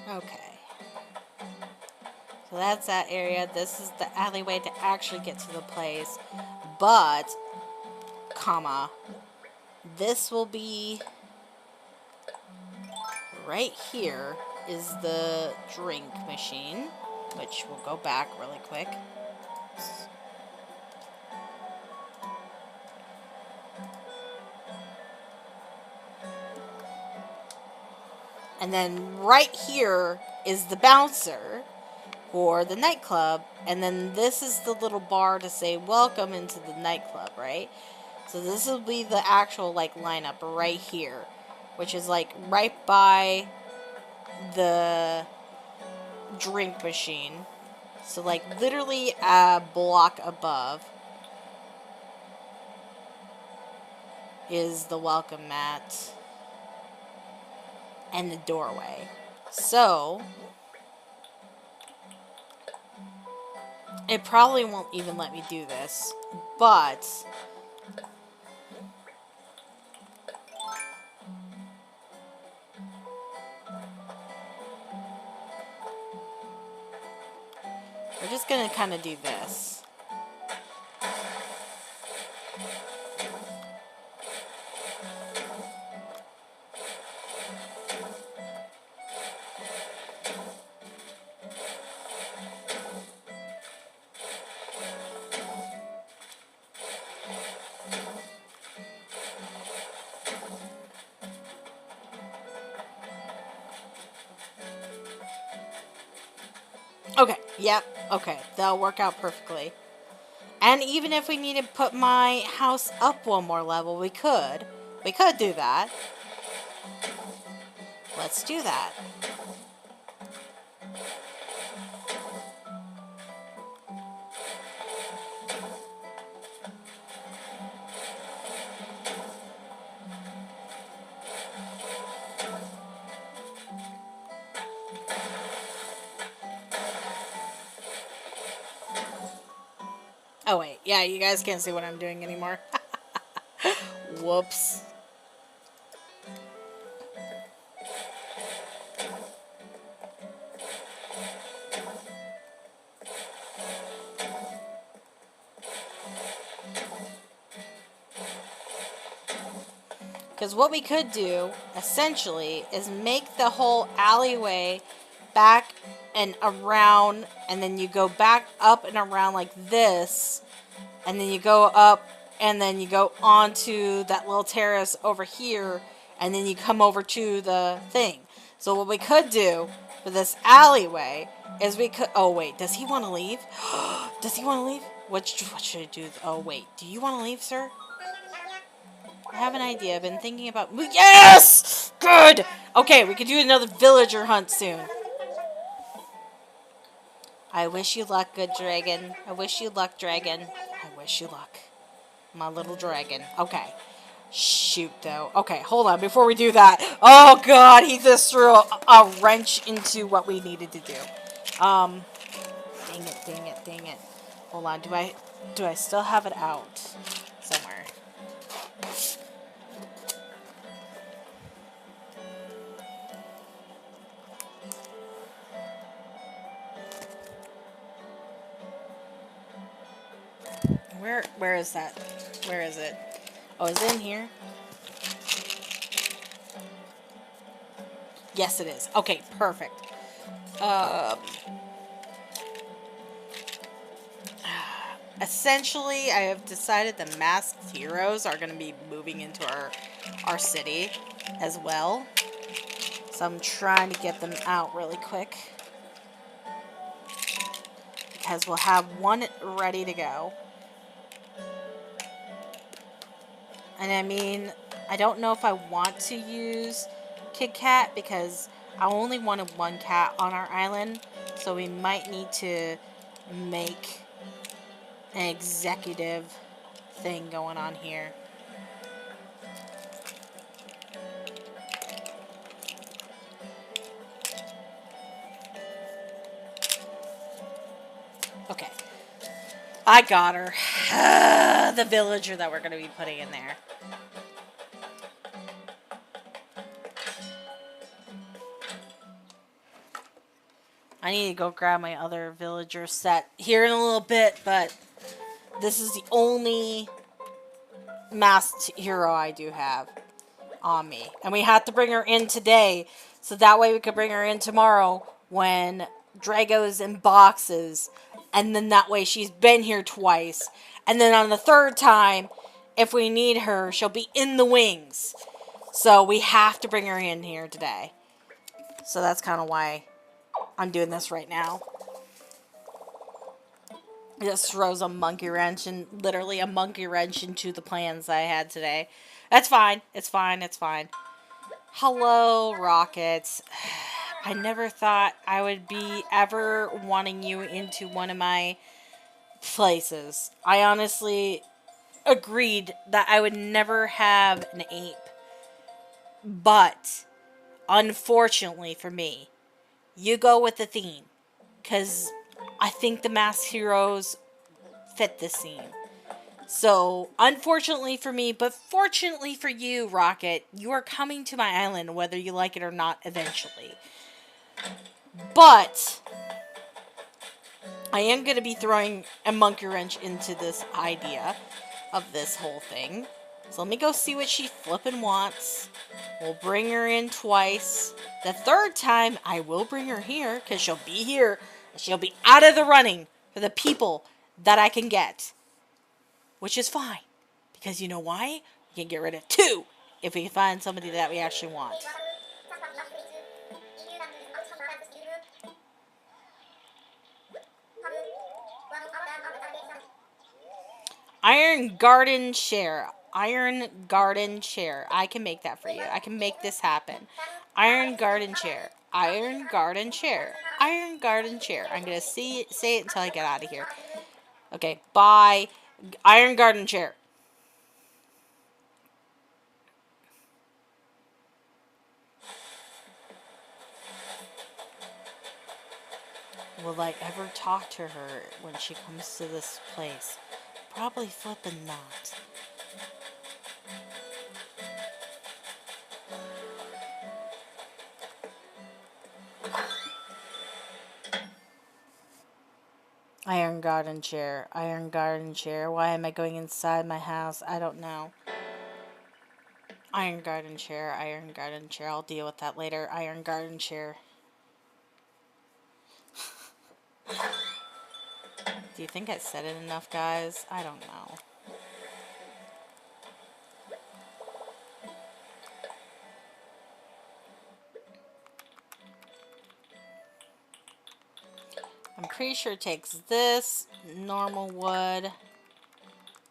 Okay. So that's that area. This is the alleyway to actually get to the place. But, comma, this will be right here is the drink machine, which we'll go back really quick. And then right here is the bouncer for the nightclub. And then this is the little bar to say welcome into the nightclub, right? So this will be the actual like lineup right here, which is like right by the drink machine. So like literally a block above is the welcome mat and the doorway. So it probably won't even let me do this, but we're just gonna kind of do this. Okay, yep, okay, that'll work out perfectly. And even if we need to put my house up one more level, we could. We could do that. Let's do that. Oh wait, yeah, you guys can't see what I'm doing anymore. Whoops. Because what we could do, essentially, is make the whole alleyway back and around, and then you go back up and around like this, and then you go up, and then you go onto that little terrace over here, and then you come over to the thing. So what we could do for this alleyway is we could... Oh, wait. Does he want to leave? Does he want to leave? What should I do? Oh, wait. Do you want to leave, sir? I have an idea. I've been thinking about... Yes! Good! Okay, we could do another villager hunt soon. I wish you luck, good dragon. I wish you luck, dragon. I wish you luck. My little dragon. Okay. Shoot, though. Okay, hold on. Before we do that. Oh, God. He just threw a wrench into what we needed to do. Dang it, dang it, dang it. Hold on. Do I still have it out somewhere? Where is that? Where is it? Oh, is it in here? Yes, it is. Okay, perfect. Essentially, I have decided the masked heroes are going to be moving into our city as well. So I'm trying to get them out really quick. because we'll have one ready to go. And I mean, I don't know if I want to use Kit Kat because I only wanted one cat on our island. So we might need to make an executive thing going on here. Okay. I got her. The villager that we're going to be putting in there. I need to go grab my other villager set here in a little bit, but this is the only masked hero I do have on me. And we have to bring her in today, so that way we could bring her in tomorrow when Drago's in boxes. And then that way she's been here twice. And then on the third time, if we need her, she'll be in the wings. So we have to bring her in here today. So that's kind of why I'm doing this right now. It just throws a monkey wrench and literally a monkey wrench into the plans I had today. That's fine. It's fine. It's fine. Hello, Rockets. I never thought I would be ever wanting you into one of my places. I honestly agreed that I would never have an ape. But, unfortunately for me, you go with the theme. Because I think the masked heroes fit this scene. So, unfortunately for me, but fortunately for you, Rocket, you are coming to my island whether you like it or not eventually. But I am going to be throwing a monkey wrench into this idea of this whole thing. So let me go see what she flippin' wants. We'll bring her in twice. The third time, I will bring her here, because she'll be here. She'll be out of the running for the people that I can get. Which is fine. Because you know why? We can get rid of 2 if we can find somebody that we actually want. Iron Garden Chair. Iron Garden Chair. I can make that for you. I can make this happen. Iron Garden Chair. Iron Garden Chair. Iron Garden Chair. I'm going to say it until I get out of here. Okay, bye. Iron Garden Chair. Will I ever talk to her when she comes to this place? Probably flippin' not. Iron Garden Chair. Iron Garden Chair. Why am I going inside my house? I don't know. Iron Garden Chair. Iron Garden Chair. I'll deal with that later. Iron Garden Chair. Do you think I said it enough, guys? I don't know. I'm pretty sure it takes this, normal wood,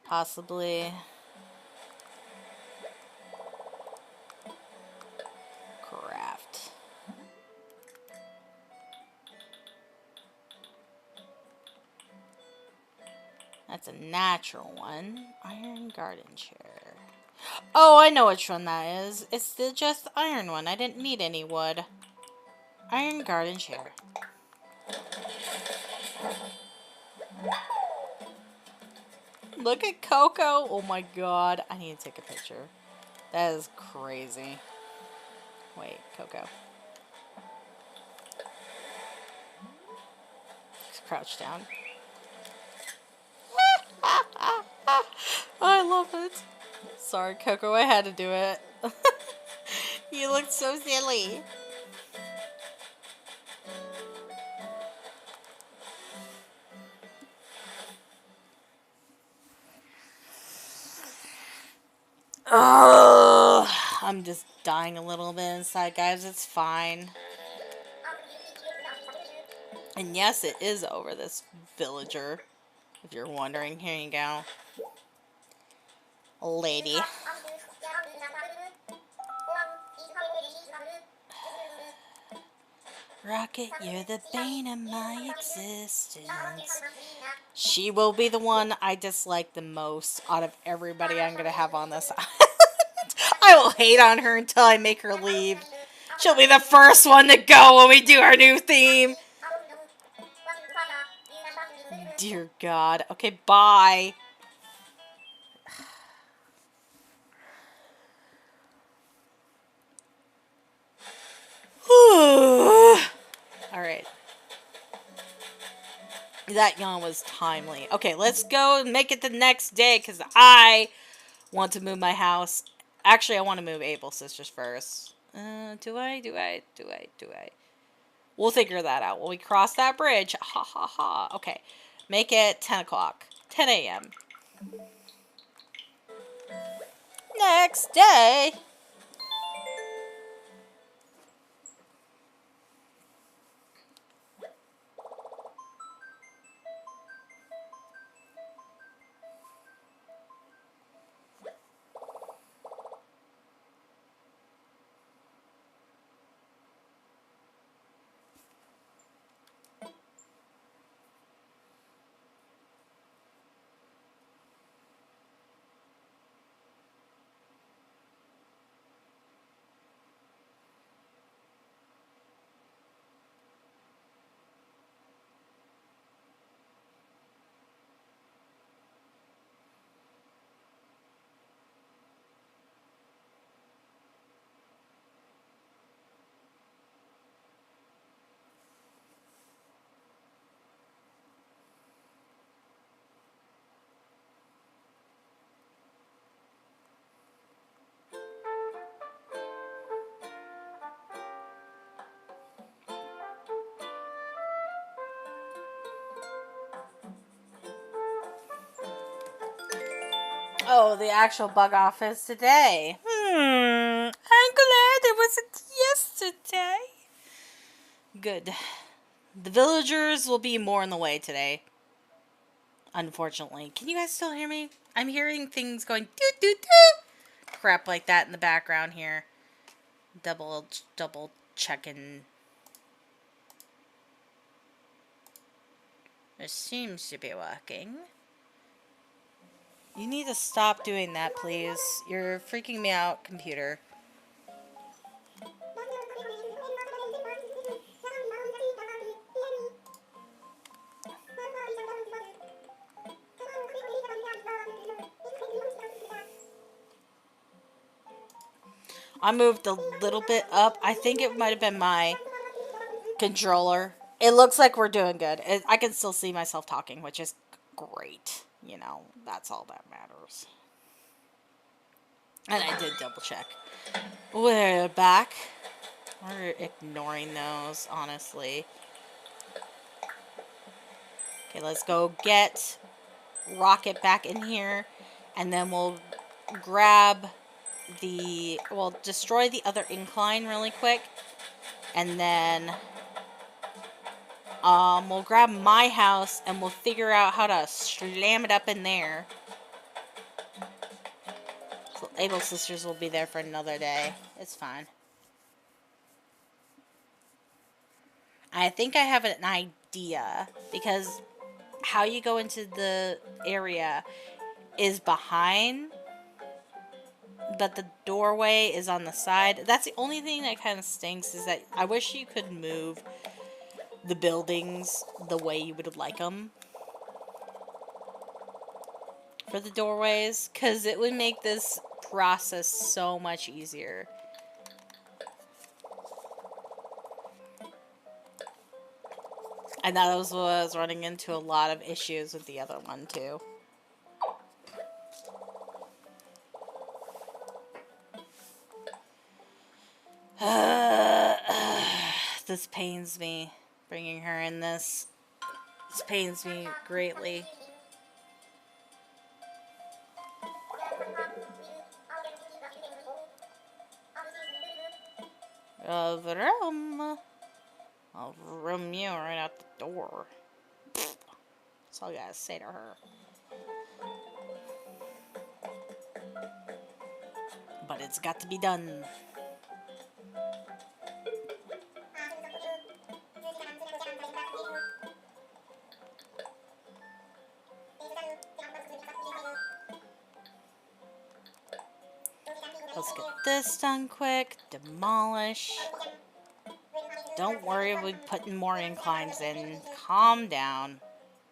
possibly craft. That's a natural one. Iron Garden Chair. Oh, I know which one that is. It's the just iron one. I didn't need any wood. Iron Garden Chair. Look at Coco. Oh my god. I need to take a picture. That is crazy. Wait, Coco. Just crouch down. I love it. Sorry, Coco. I had to do it. You look so silly. Ugh, I'm just dying a little bit inside, guys. It's fine. And yes, it is over this villager. If you're wondering, here you go. Lady. Rocket, you're the bane of my existence. She will be the one I dislike the most out of everybody I'm gonna have on this island. I will hate on her until I make her leave. She'll be the first one to go when we do our new theme. Dear God. Okay, bye. Alright. That yawn was timely. Okay, let's go and make it the next day, because I want to move my house. Actually, I want to move Abel Sisters first. Do I? We'll figure that out when we cross that bridge. Ha ha ha. Okay. Make it 10 o'clock. 10 a.m. Next day. Oh, the actual bug office today. I'm glad it wasn't yesterday. Good. The villagers will be more in the way today. Unfortunately. Can you guys still hear me? I'm hearing things going doo doo doo. Crap like that in the background here. Double checking. It seems to be working. You need to stop doing that, please. You're freaking me out, computer. I moved a little bit up. I think it might have been my controller. It looks like we're doing good. I can still see myself talking, which is great. You know, that's all that matters. And I did double check. We're back. We're ignoring those, honestly. Okay, let's go get Rocket back in here. And then we'll grab we'll destroy the other incline really quick. And then we'll grab my house and we'll figure out how to slam it up in there. So Abel Sisters will be there for another day. It's fine. I think I have an idea, because how you go into the area is behind, but the doorway is on the side. That's the only thing that kind of stinks, is that I wish you could move the buildings the way you would like them for the doorways, because it would make this process so much easier. And that was running into a lot of issues with the other one too. This pains me, bringing her in this. This pains me greatly. I'll room you right out the door. That's all I gotta say to her. But it's got to be done. Let's get this done quick. Demolish. Don't worry, we'll be putting more inclines in. Calm down.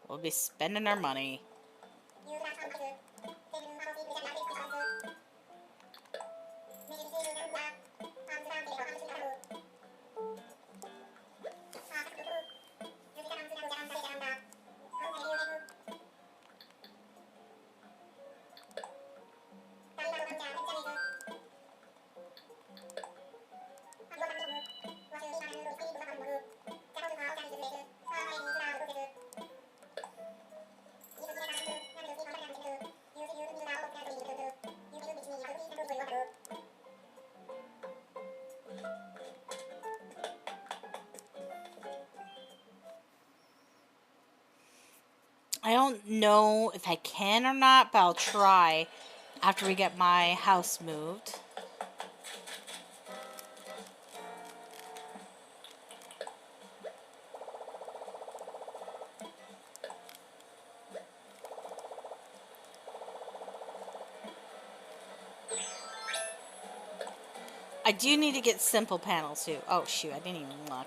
We'll be spending our money. I don't know if I can or not, but I'll try after we get my house moved. I do need to get simple panels too. Oh shoot, I didn't even look.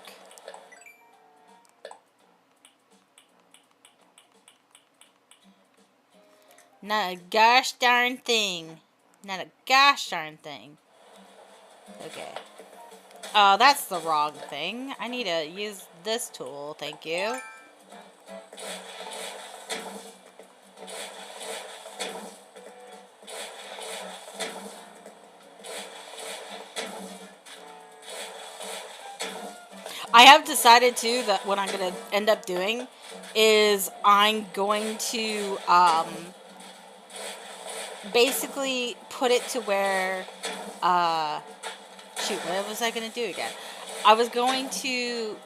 Not a gosh darn thing. Not a gosh darn thing. Okay. Oh, that's the wrong thing. I need to use this tool, thank you. I have decided too that what I'm going to end up doing is I'm going to basically put it to where shoot, what was I going to do again? I was going to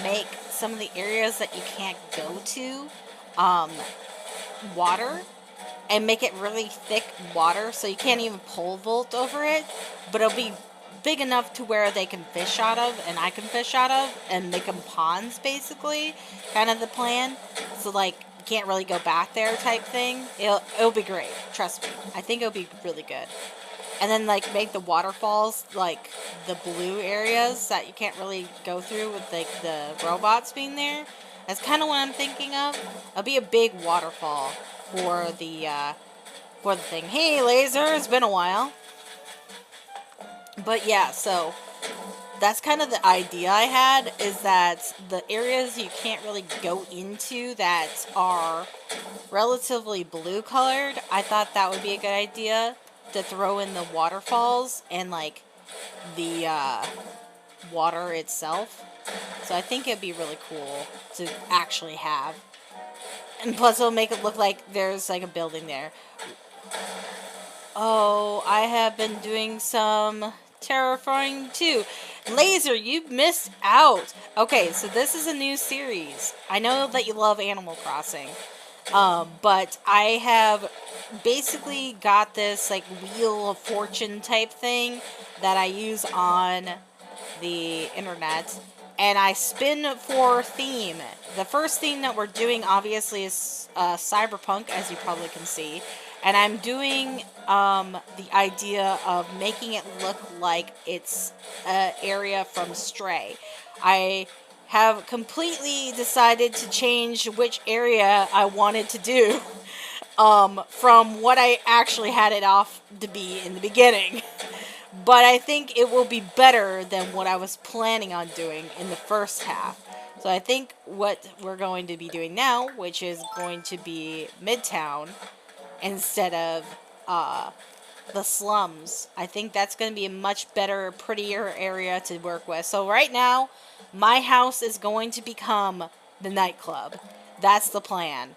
make some of the areas that you can't go to water, and make it really thick water so you can't even pole vault over it, but it'll be big enough to where they can fish out of and I can fish out of and make them ponds, basically, kind of the plan. So like you can't really go back there type thing. It'll be great, trust me. I think it'll be really good. And then like make the waterfalls like the blue areas that you can't really go through with like the robots being there. That's kind of what I'm thinking of. It'll be a big waterfall for the thing. Hey, Laser, it's been a while. But yeah, so that's kind of the idea I had, is that the areas you can't really go into that are relatively blue colored, I thought that would be a good idea to throw in the waterfalls and like the water itself. So I think it'd be really cool to actually have. And plus it'll make it look like there's like a building there. Oh, I have been doing some terraforming too. Laser, you missed out. Okay, so this is a new series. I know that you love Animal Crossing. But I have basically got this like Wheel of Fortune type thing that I use on the internet, and I spin for theme. The first theme that we're doing obviously is Cyberpunk, as you probably can see, and I'm doing the idea of making it look like it's an area from Stray. I have completely decided to change which area I wanted to do from what I actually had it off to be in the beginning. But I think it will be better than what I was planning on doing in the first half. So I think what we're going to be doing now, which is going to be Midtown instead of the slums. I think that's going to be a much better, prettier area to work with. So right now, my house is going to become the nightclub. That's the plan.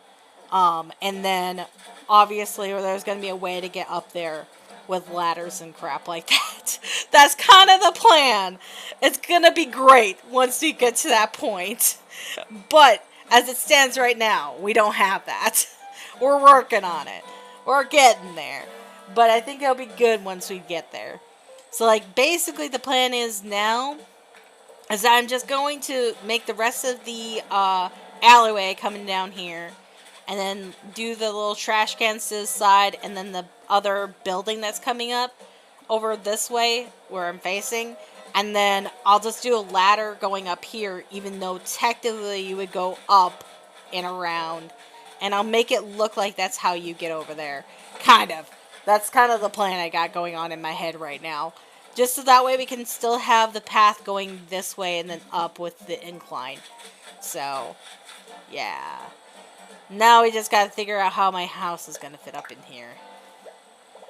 And then, obviously, there's going to be a way to get up there with ladders and crap like that. That's kind of the plan. It's gonna be great once we get to that point. But as it stands right now, we don't have that. We're working on it. We're getting there. But I think it'll be good once we get there. So, like, basically the plan is now is that I'm just going to make the rest of the alleyway coming down here, and then do the little trash cans to the side, and then the other building that's coming up over this way where I'm facing, and then I'll just do a ladder going up here, even though technically you would go up and around, and I'll make it look like that's how you get over there. Kind of. That's kind of the plan I got going on in my head right now. Just so that way we can still have the path going this way and then up with the incline. So, yeah. Now we just gotta figure out how my house is gonna fit up in here.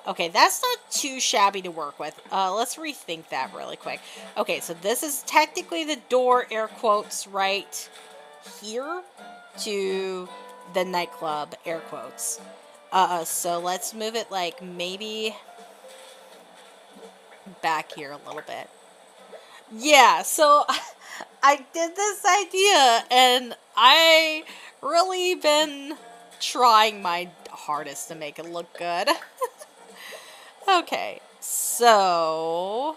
Okay, that's not too shabby to work with. Let's rethink that really quick. Okay, so this is technically the door, air quotes, right here to the nightclub, air quotes. So let's move it like maybe back here a little bit. Yeah, so I did this idea and I really been trying my hardest to make it look good. Okay, so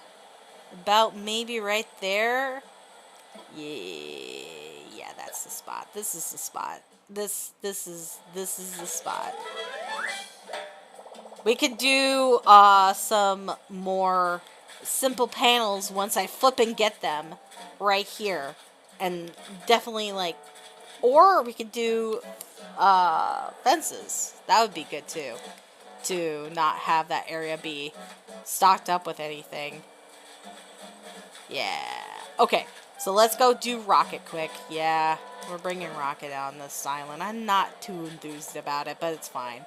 about maybe right there. Yeah, that's the spot. This is the spot. This is the spot. We could do some more simple panels once I flip and get them right here. And definitely like, or we could do fences. That would be good too. To not have that area be stocked up with anything. Yeah. Okay, so let's go do Rocket quick. Yeah, we're bringing Rocket on this island. I'm not too enthused about it, but it's fine.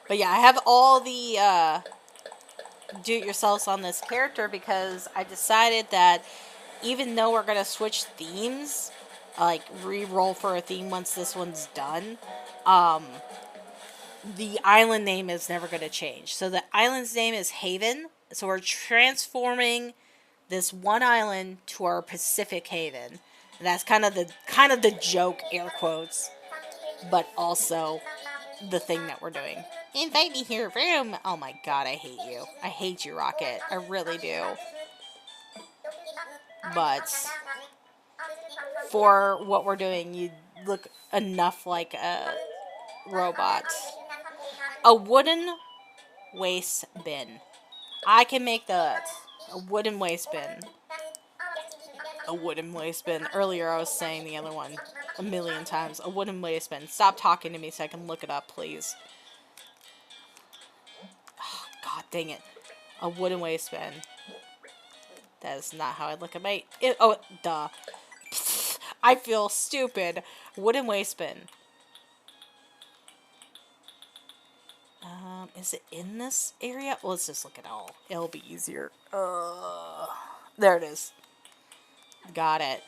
But yeah, I have all the do-it-yourselves on this character because I decided that even though we're going to switch themes, like re-roll for a theme once this one's done, the island name is never going to change. So the island's name is Haven. So we're transforming this one island to our Pacific Haven. And that's kind of the joke, air quotes, but also the thing that we're doing. Invite me to your room. Oh my god, I hate you. I hate you, Rocket. I really do. But for what we're doing, you look enough like a robot. A wooden waste bin. I can make that. A wooden waste bin. A wooden waste bin. Earlier I was saying the other one a million times. A wooden waste bin. Stop talking to me so I can look it up, please. Oh, god dang it. A wooden waste bin. That is not how I look at my... oh, duh. Pfft, I feel stupid. Wooden waste bin. Is it in this area? Well, let's just look at all. It'll be easier. There it is. Got it.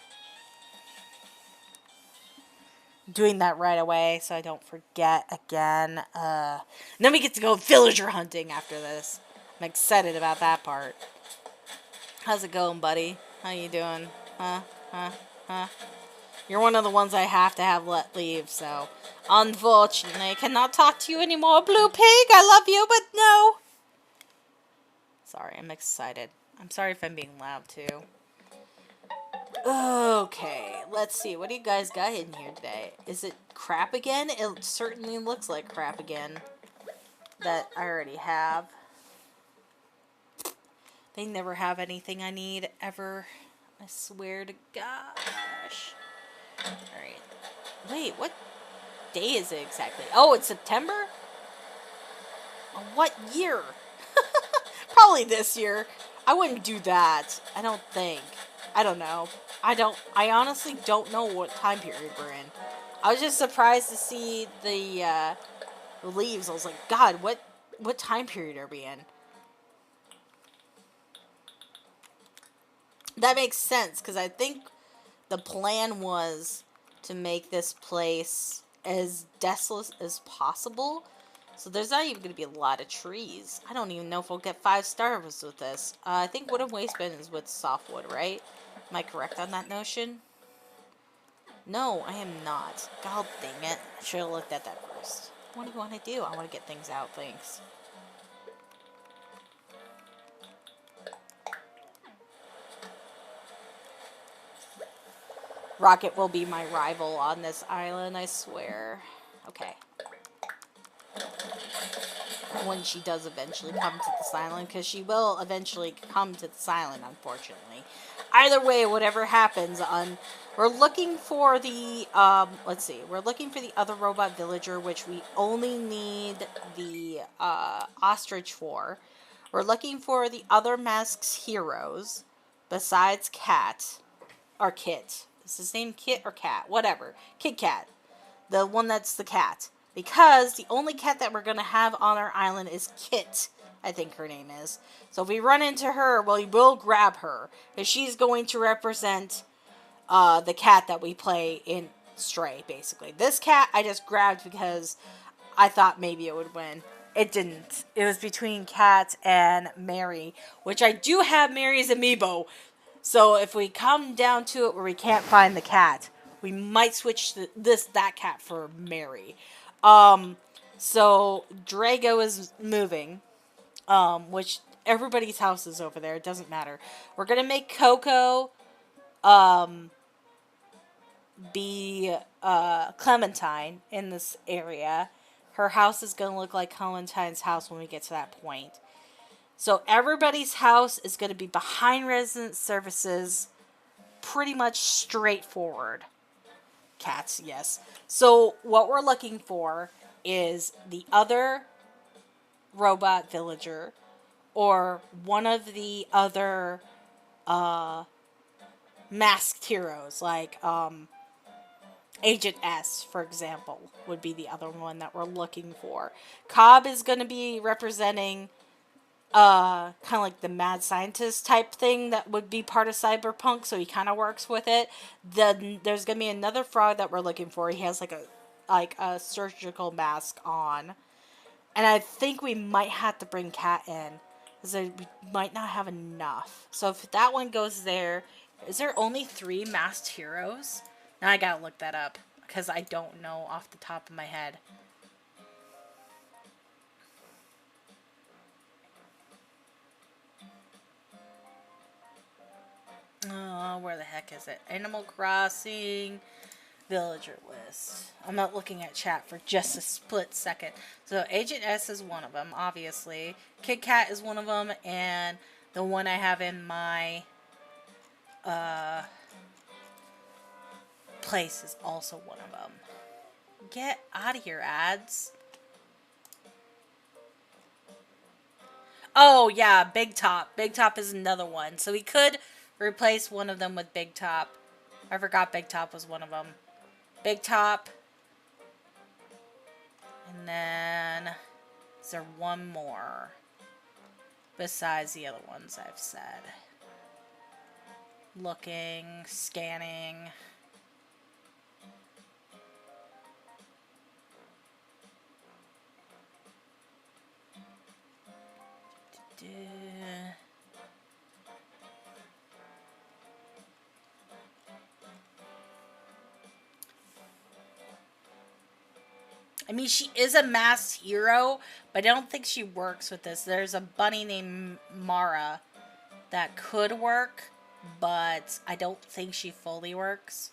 Doing that right away so I don't forget again. Then we get to go villager hunting after this. I'm excited about that part. How's it going, buddy? How you doing? Huh? You're one of the ones I have to have let leave, so unfortunately I cannot talk to you anymore. Blue Pig, I love you, but no. Sorry, I'm excited. I'm sorry if I'm being loud too. Okay, let's see. What do you guys got in here today? Is it crap again? It certainly looks like crap again. That I already have. They never have anything I need, ever. I swear to gosh. Alright. Wait, what day is it exactly? Oh, it's September? What year? Probably this year. I wouldn't do that. I don't think. I don't know. I honestly don't know what time period we're in. I was just surprised to see the leaves. I was like, God, what time period are we in? That makes sense, because I think the plan was to make this place as desolate as possible. So there's not even going to be a lot of trees. I don't even know if we'll get 5 stars with this. I think Wooden Wasteland is with softwood, right? Am I correct on that notion? No, I am not. God dang it. I should have looked at that first. What do you want to do? I want to get things out, thanks. Rocket will be my rival on this island, I swear. Okay. When she does eventually come to this island, because she will eventually come to this island, unfortunately. Either way, whatever happens, we're looking for the, let's see, we're looking for the other robot villager, which we only need the, ostrich for. We're looking for the other masked heroes, besides Cat, or Kit. Is his name Kit or Cat? Whatever. Kit Kat. The one that's the cat. Because the only cat that we're going to have on our island is Kit, I think her name is. So if we run into her, well, we will grab her. Because she's going to represent the cat that we play in Stray, basically. This cat I just grabbed because I thought maybe it would win. It didn't. It was between Cat and Mary, which I do have Mary's amiibo. So if we come down to it where we can't find the cat, we might switch that cat for Mary. So Drago is moving, which everybody's house is over there. It doesn't matter. We're gonna make Coco, be Clementine in this area. Her house is gonna look like Clementine's house when we get to that point. So everybody's house is going to be behind resident services, pretty much straightforward. Cats, yes. So what we're looking for is the other robot villager, or one of the other masked heroes, like Agent S, for example, would be the other one that we're looking for. Cobb is going to be representing kind of like the mad scientist type thing that would be part of Cyberpunk, so he kind of works with it. Then there's gonna be another frog that we're looking for. He has like a surgical mask on, and I think we might have to bring Cat in because we might not have enough. So if that one goes there, is there only 3 masked heroes? Now I gotta look that up because I don't know off the top of my head. Oh, where the heck is it? Animal Crossing villager list. I'm not looking at chat for just a split second. So Agent S is one of them, obviously. Kit Kat is one of them, and the one I have in my place is also one of them. Get out of here, ads. Oh, yeah, Big Top. Big Top is another one. So we could replace one of them with Big Top. I forgot Big Top was one of them. Big Top. And then, is there one more besides the other ones I've said? Looking, scanning. I mean, she is a masked hero, but I don't think she works with this. There's a bunny named Mara that could work, but I don't think she fully works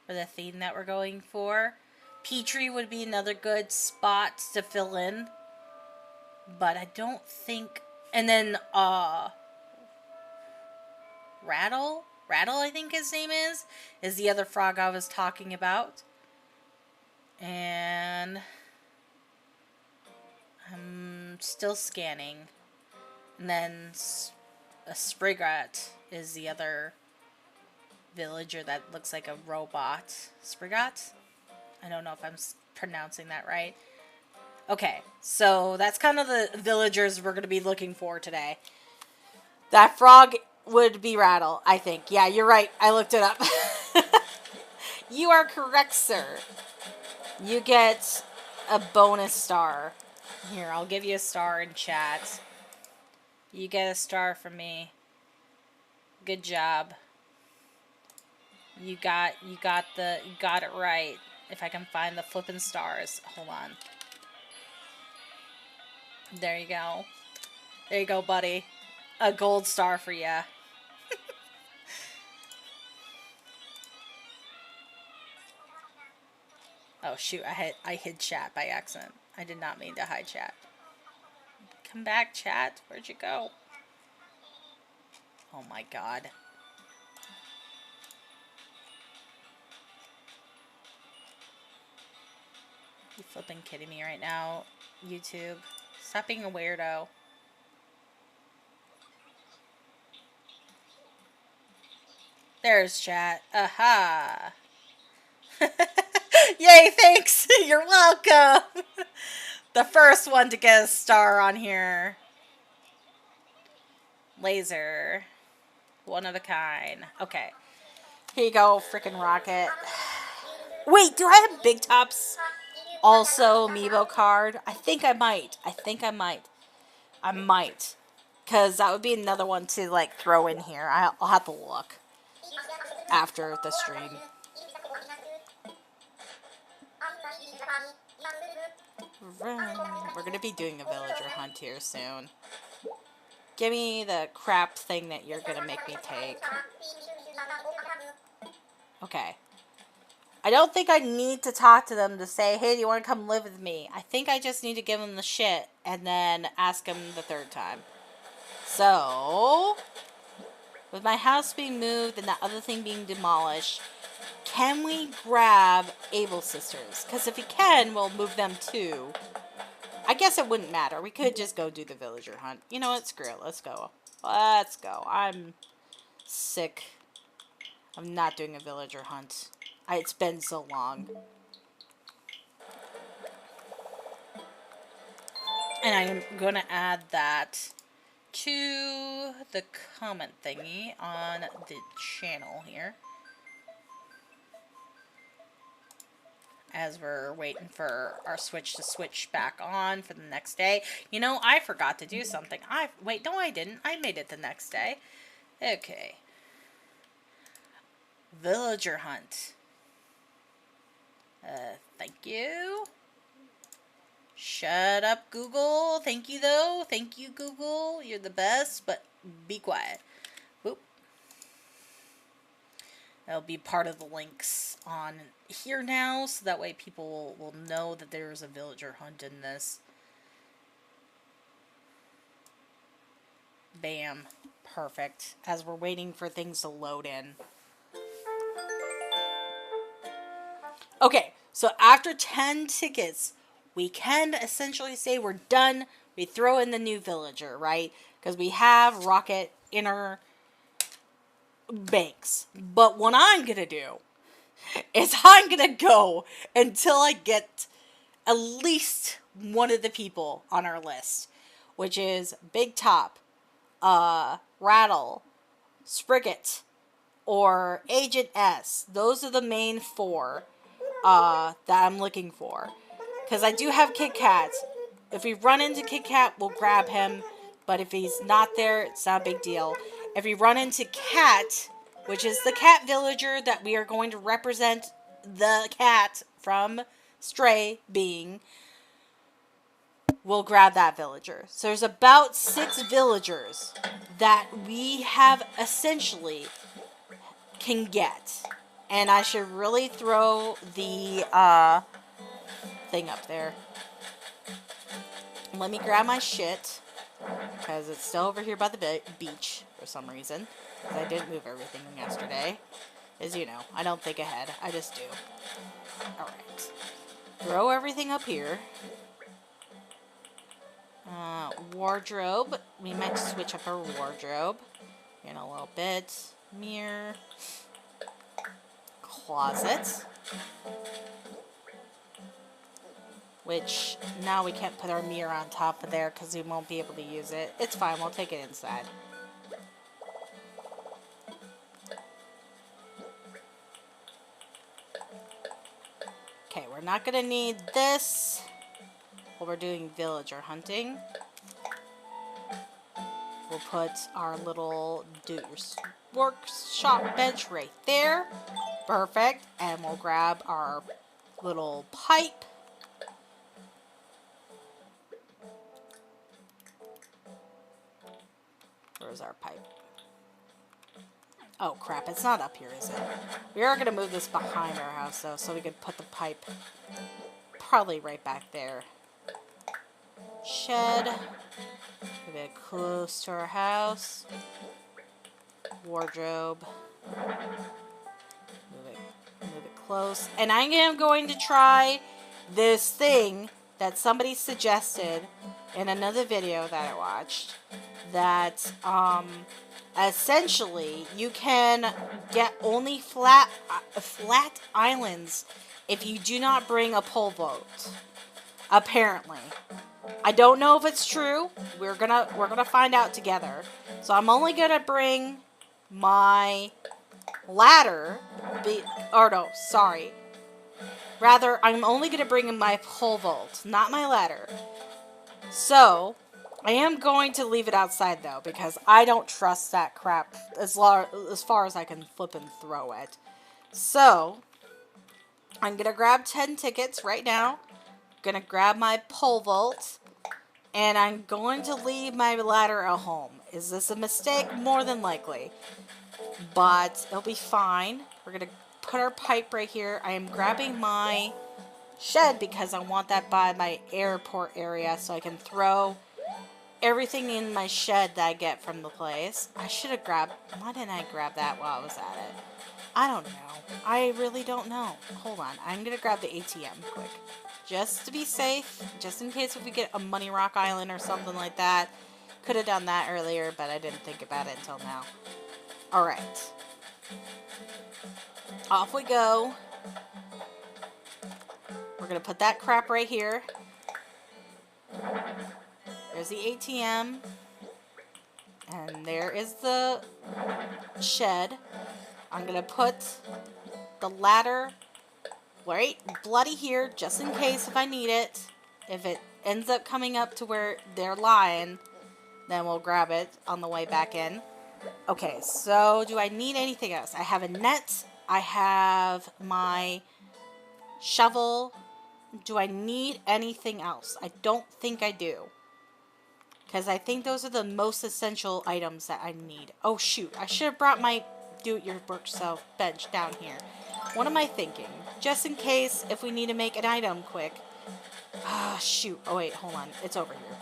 for the theme that we're going for. Petrie would be another good spot to fill in, but I don't think... And then, Rattle, I think his name is the other frog I was talking about. And I'm still scanning. And then a Spriggot is the other villager that looks like a robot. Spriggot? I don't know if I'm pronouncing that right. Okay, so that's kind of the villagers we're going to be looking for today. That frog would be Rattle, I think. Yeah, you're right. I looked it up. You are correct, sir. You get a bonus star Here, I'll give you a star in chat. You get a star from me. Good job. You got it right. If I can find the flippin' stars. Hold on. There you go. There you go, buddy. A gold star for ya. Oh shoot, I hid chat by accident. I did not mean to hide chat. Come back, chat. Where'd you go? Oh my god. You flipping kidding me right now, YouTube? Stop being a weirdo. There's chat. Aha. Yay, thanks. You're welcome. The first one to get a star on here. Laser. One of a kind. Okay. Here you go, freaking rocket. Wait, do I have Big Top's also amiibo card? I think I might. I might. Because that would be another one to, like, throw in here. I'll have to look after the stream. We're going to be doing a villager hunt here soon. Give me the crap thing that you're going to make me take. Okay. I don't think I need to talk to them to say, hey, do you want to come live with me? I think I just need to give them the shit and then ask them the third time. So, with my house being moved and that other thing being demolished, can we grab Able Sisters? Because if we can, we'll move them too. I guess it wouldn't matter. We could just go do the villager hunt. You know what? Screw it. Let's go. Let's go. I'm sick of not doing a villager hunt. It's been so long. And I'm going to add that to the comment thingy on the channel here. As we're waiting for our Switch to switch back on for the next day. You know, I forgot to do something. Wait, no I didn't. I made it the next day. Okay. Villager hunt. Thank you. Shut up, Google. Thank you, though. Thank you, Google. You're the best, but be quiet. Boop. That'll be part of the links on here now, so that way people will know that there's a villager hunt in this. Bam. Perfect. As we're waiting for things to load in. Okay, so after 10 tickets, we can essentially say we're done. We throw in the new villager, right? Because we have Rocket in our banks. But what I'm going to do is I'm going to go until I get at least one of the people on our list. Which is Big Top, Rattle, Sprigget, or Agent S. Those are the main four that I'm looking for. Because I do have Kit Kat. If we run into Kit Kat, we'll grab him. But if he's not there, it's not a big deal. If we run into Cat, which is the cat villager that we are going to represent the cat from Stray being, we'll grab that villager. So there's about 6 villagers that we have essentially can get. And I should really throw the thing up there. Let me grab my shit, because it's still over here by the beach for some reason. Because I didn't move everything yesterday. As you know, I don't think ahead. I just do. Alright. Throw everything up here. Wardrobe. We might switch up our wardrobe in a little bit. Mirror. Closet. Which, now we can't put our mirror on top of there because we won't be able to use it. It's fine, we'll take it inside. Okay, we're not going to need this. while we're doing villager hunting. We'll put our little workshop bench right there. Perfect. And we'll grab our little pipe. Where's our pipe? Oh crap, it's not up here, is it? We are going to move this behind our house though, so we could put the pipe probably right back there. Shed. Move it close to our house. Wardrobe. Move it close. And I am going to try this thing that somebody suggested in another video that I watched. That, essentially, you can get only flat islands if you do not bring a pole vault. Apparently. I don't know if it's true. We're gonna find out together. So I'm only gonna bring my ladder. Rather, I'm only gonna bring in my pole vault, not my ladder. So I am going to leave it outside though, because I don't trust that crap as far as I can flip and throw it. So I'm gonna grab 10 tickets right now. Gonna grab my pole vault. And I'm going to leave my ladder at home. Is this a mistake? More than likely. But it'll be fine. We're going to put our pipe right here. I am grabbing my shed because I want that by my airport area so I can throw everything in my shed that I get from the place. I should have grabbed... Why didn't I grab that while I was at it? I don't know. I really don't know. Hold on. I'm going to grab the ATM quick. Just to be safe, just in case if we get a Money Rock Island or something like that. Could have done that earlier, but I didn't think about it until now. Alright. Off we go. We're going to put that crap right here. There's the ATM. And there is the shed. I'm going to put the ladder right bloody here, just in case if I need it. If it ends up coming up to where they're lying, then we'll grab it on the way back in. Okay, so do I need anything else? I have a net. I have my shovel. Do I need anything else? I don't think I do. Because I think those are the most essential items that I need. Oh shoot, I should have brought my do-it-yourself bench down here. What am I thinking? Just in case if we need to make an item quick. Ah, shoot. Oh, wait, hold on. It's over here.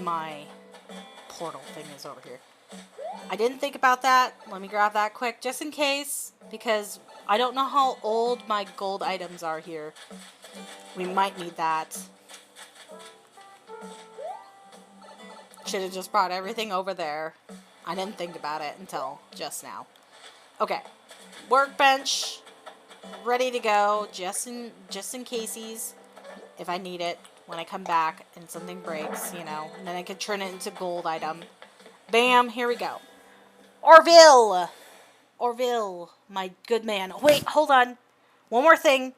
My portal thing is over here. I didn't think about that. Let me grab that quick just in case. Because I don't know how old my gold items are here. We might need that. Should have just brought everything over there. I didn't think about it until just now. Okay. Workbench, ready to go, just in casesies, if I need it when I come back and something breaks, you know, and then I can turn it into gold item. Bam, here we go. Orville, my good man. Wait, hold on. One more thing.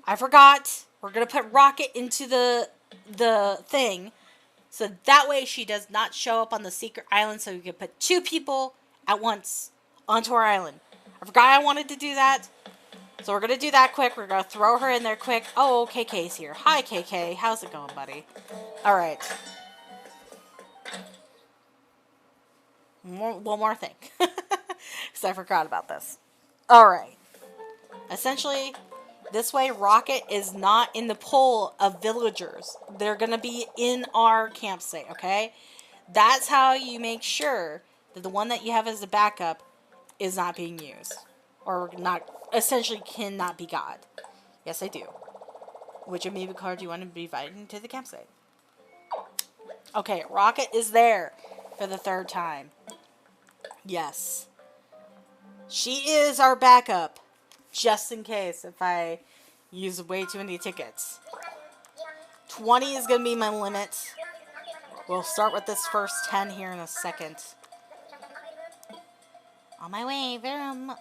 I forgot. We're gonna put Rocket into the thing, so that way she does not show up on the secret island. So we can put 2 people at once onto our island. I forgot I wanted to do that. So we're going to do that quick. We're going to throw her in there quick. Oh, KK's here. Hi, KK. How's it going, buddy? Alright. One more thing. Because I forgot about this. Alright. Essentially, this way Rocket is not in the pool of villagers. They're going to be in our campsite, okay? That's how you make sure that the one that you have as a backup is not being used. Or not, essentially cannot be got. Yes, I do. Which amiibo card do you want to be invited to the campsite? Okay, Rocket is there for the 3rd time. Yes. She is our backup. Just in case if I use way too many tickets. 20 is going to be my limit. We'll start with this first 10 here in a second. On my way, Verum.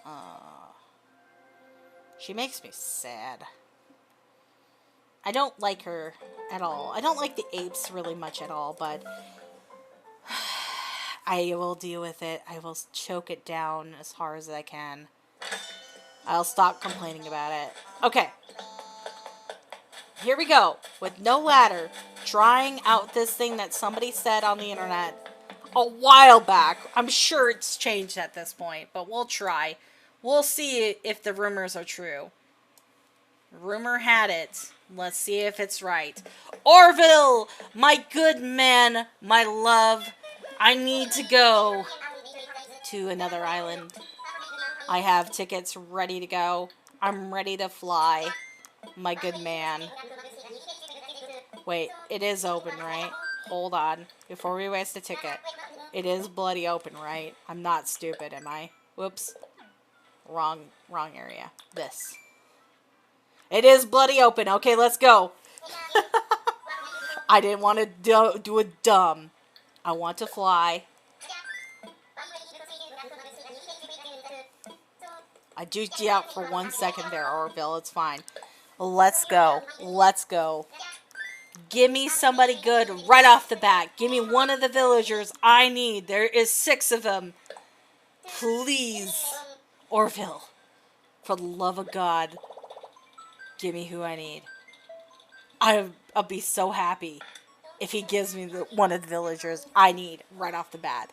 She makes me sad. I don't like her at all. I don't like the apes really much at all, but I will deal with it. I will choke it down as hard as I can. I'll stop complaining about it. Okay. Here we go. With no ladder. Trying out this thing that somebody said on the internet a while back. I'm sure it's changed at this point, but we'll try. We'll see if the rumors are true. Rumor had it. Let's see if it's right. Orville! My good man, my love. I need to go to another island. I have tickets ready to go. I'm ready to fly. My good man. Wait, it is open, right? Hold on. Before we waste a ticket. It is bloody open, right? I'm not stupid, am I? Whoops. Wrong area. This. It is bloody open. Okay, let's go. I didn't want to do a dumb. I want to fly. I juked you out for 1 second there, Orville. It's fine. Let's go. Let's go. Give me somebody good right off the bat. Give me one of the villagers I need. There is 6 of them. Please. Orville. For the love of God. Give me who I need. I'll be so happy if he gives me one of the villagers I need right off the bat.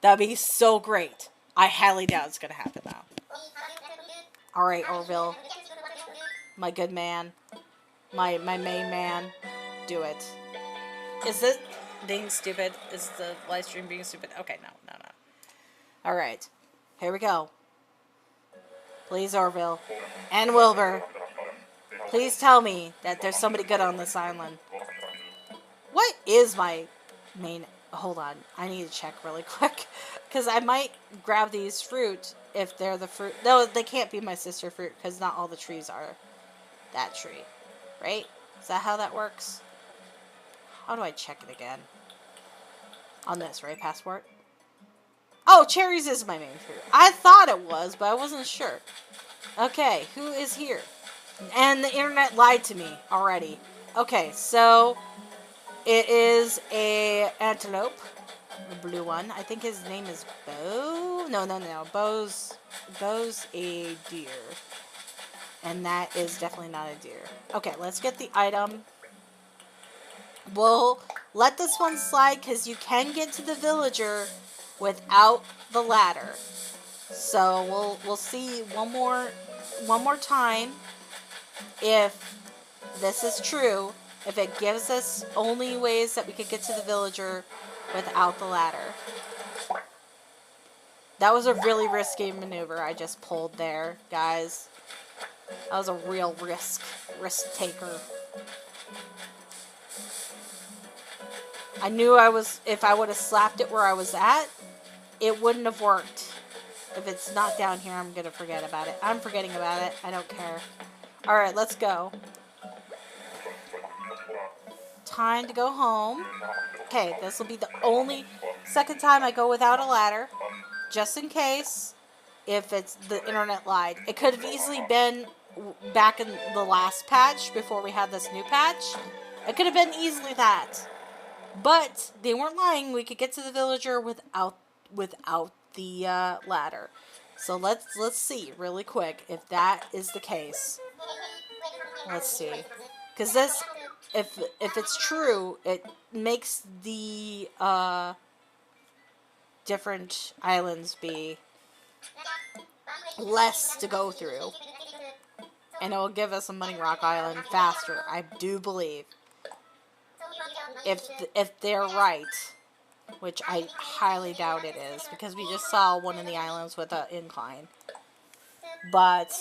That'd be so great. I highly doubt it's going to happen though. Alright, Orville. My good man. My main man. Do it. Is this being stupid? Is the live stream being stupid? Okay, no. Alright. Here we go. Please, Orville. And Wilbur. Please tell me that there's somebody good on this island. What is my main... Hold on. I need to check really quick. Because I might grab these fruit if they're the fruit... No, they can't be my sister fruit because not all the trees are that tree. Right? Is that how that works? How do I check it again? On this, right? Passport? Oh, cherries is my main fruit. I thought it was, but I wasn't sure. Okay, who is here? And the internet lied to me already. Okay, so it is a antelope, the blue one. I think his name is Bo. No. Bo's a deer, and that is definitely not a deer. Okay, let's get the item. We'll let this one slide because you can get to the villager without the ladder. So we'll see one more time if this is true, if it gives us only ways that we could get to the villager without the ladder. That was a really risky maneuver I just pulled there, guys. That was a real risk taker. I knew if I would have slapped it where I was at, it wouldn't have worked. If it's not down here, I'm going to forget about it. I'm forgetting about it. I don't care. Alright, let's go. Time to go home. Okay, this will be the only second time I go without a ladder. Just in case, if it's the internet lied. It could have easily been back in the last patch, before we had this new patch. It could have been easily that. But they weren't lying. We could get to the villager without the ladder. So let's see really quick if that is the case. Let's see, because this, if it's true, it makes the different islands be less to go through, and it will give us a Money Rock Island faster. I do believe, if they're right, which I highly doubt it is, because we just saw one of the islands with an incline. But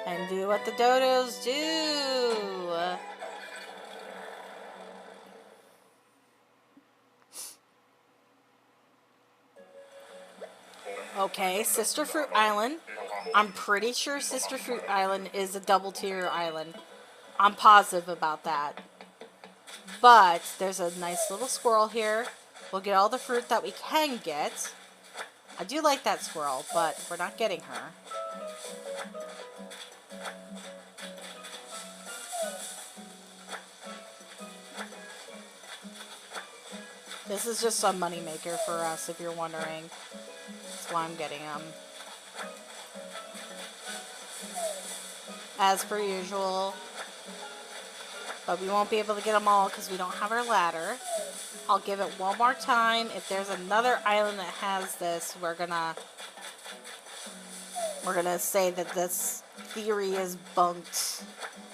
and do what the dodos do. Okay, Sister Fruit Island. I'm pretty sure Sister Fruit Island is a double tier island. I'm positive about that. But there's a nice little squirrel here. We'll get all the fruit that we can get. I do like that squirrel, but we're not getting her. This is just a moneymaker for us, if you're wondering. That's why I'm getting them. As per usual. But we won't be able to get them all because we don't have our ladder. I'll give it one more time. If there's another island that has this, we're gonna say that this theory is bunked.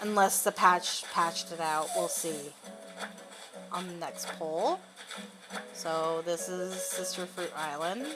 Unless the patched it out. We'll see. On the next poll. So this is Sister Fruit Island.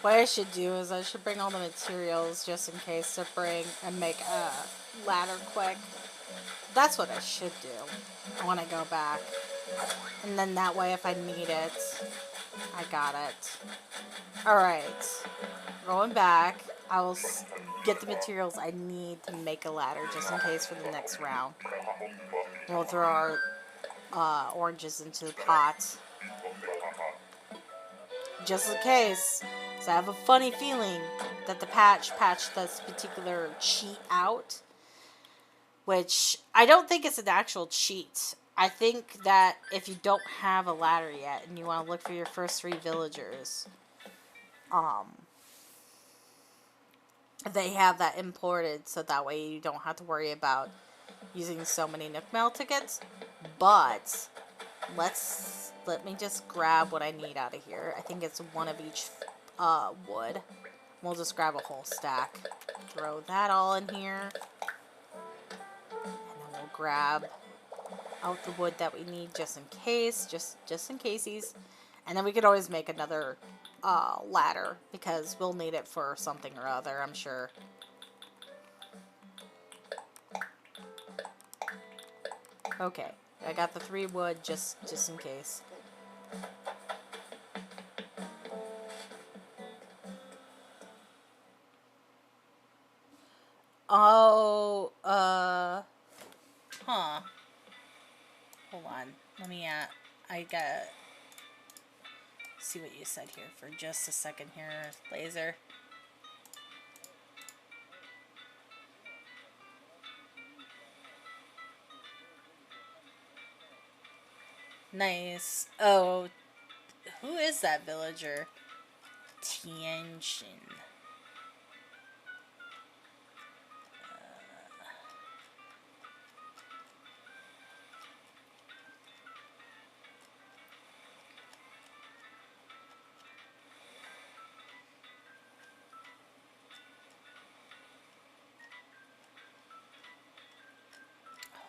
What I should do is I should bring all the materials just in case to bring and make a ladder quick. That's what I should do when I go back. And then that way if I need it, I got it. Alright. Going back, I will get the materials I need to make a ladder just in case for the next round. We'll throw our oranges into the pot. Just in case. So I have a funny feeling that the patched this particular cheat out. Which, I don't think it's an actual cheat. I think that if you don't have a ladder yet and you want to look for your first 3 villagers, they have that imported so that way you don't have to worry about using so many Nook Mail tickets. But, let me just grab what I need out of here. I think it's 1 of each wood. We'll just grab a whole stack. Throw that all in here. And then we'll grab out the wood that we need just in case. Just in caseies. And then we could always make another ladder because we'll need it for something or other, I'm sure. Okay. I got the 3 wood just in case. Oh, huh. Hold on. Let me, I gotta see what you said here for just a second here, Laser. Nice. Oh, who is that villager? Tianjin.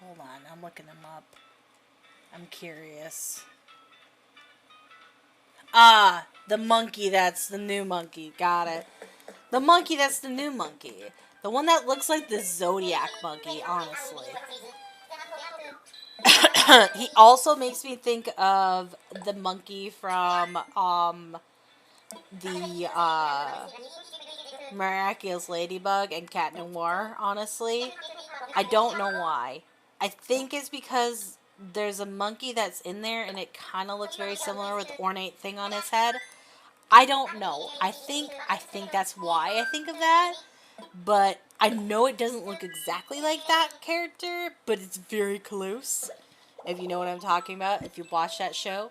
Hold on, I'm looking him up. I'm curious. Ah, the monkey that's the new monkey. Got it. The monkey that's the new monkey. The one that looks like the Zodiac monkey, honestly. He also makes me think of the monkey from, the, Miraculous Ladybug and Cat Noir, honestly. I don't know why. I think it's because there's a monkey that's in there and it kind of looks very similar with the ornate thing on his head. I don't know. I think that's why I think of that. But I know it doesn't look exactly like that character, but it's very close. If you know what I'm talking about, if you watch that show.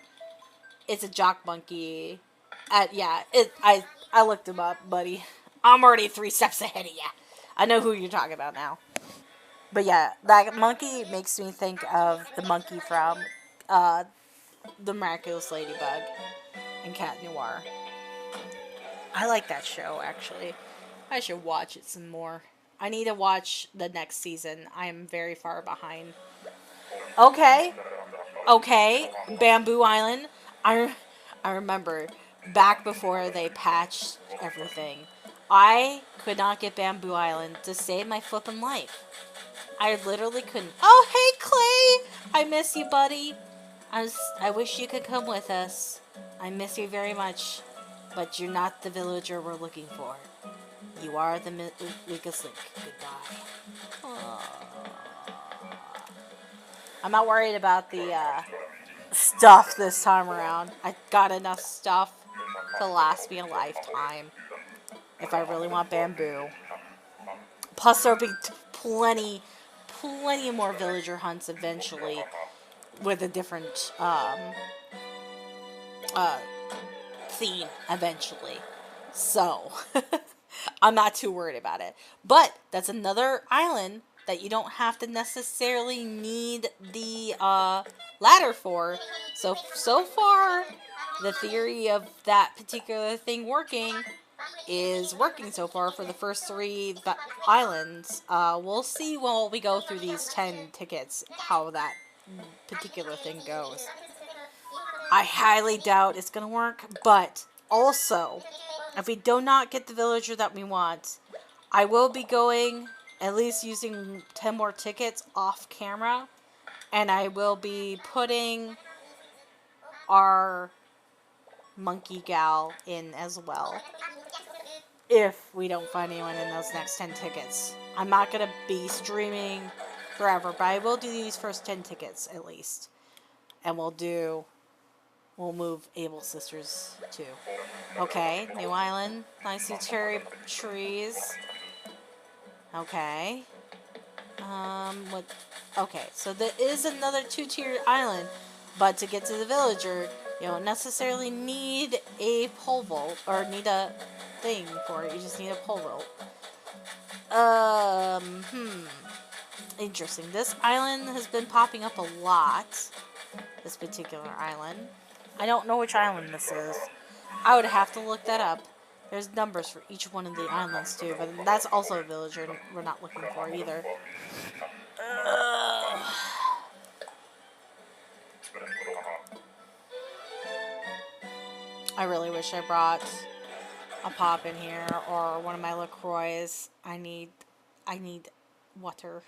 It's a jock monkey I looked him up, buddy. I'm already 3 steps ahead of you. I know who you're talking about now. But yeah, that monkey makes me think of the monkey from uh, The Miraculous Ladybug and Cat Noir. I like that show, actually. I should watch it some more. I need to watch the next season. I am very far behind. Okay, okay. Bamboo Island. I, I remember back before they patched everything. I could not get Bamboo Island to save my flippin' life. I literally couldn't. Oh, hey, Clay! I miss you, buddy. I wish you could come with us. I miss you very much. But you're not the villager we're looking for. You are the weakest link. Goodbye. Aww. I'm not worried about the stuff this time around. I got enough stuff to last me a lifetime. If I really want bamboo. Plus, there'll be plenty more villager hunts eventually with a different uh, theme eventually. So, I'm not too worried about it. But that's another island that you don't have to necessarily need the ladder for. So far, the theory of that particular thing working is working so far for the first 3 islands. We'll see while we go through these 10 tickets how that particular thing goes. I highly doubt it's going to work, but also, if we do not get the villager that we want, I will be going, at least using 10 more tickets off camera, and I will be putting our monkey gal in as well. If we don't find anyone in those next 10 tickets. I'm not going to be streaming forever, but I will do these first 10 tickets at least. And we'll move Able Sisters too. Okay, new island. Nice new cherry trees. Okay. Okay, so there is another 2-tiered island, but to get to the villager, you don't necessarily need a pole vault, or need a thing for it, you just need a pole vault. Interesting. This island has been popping up a lot, this particular island. I don't know which island this is. I would have to look that up. There's numbers for each one of the islands too, but that's also a villager we're not looking for either. I really wish I brought a pop in here or one of my LaCroix. I need water.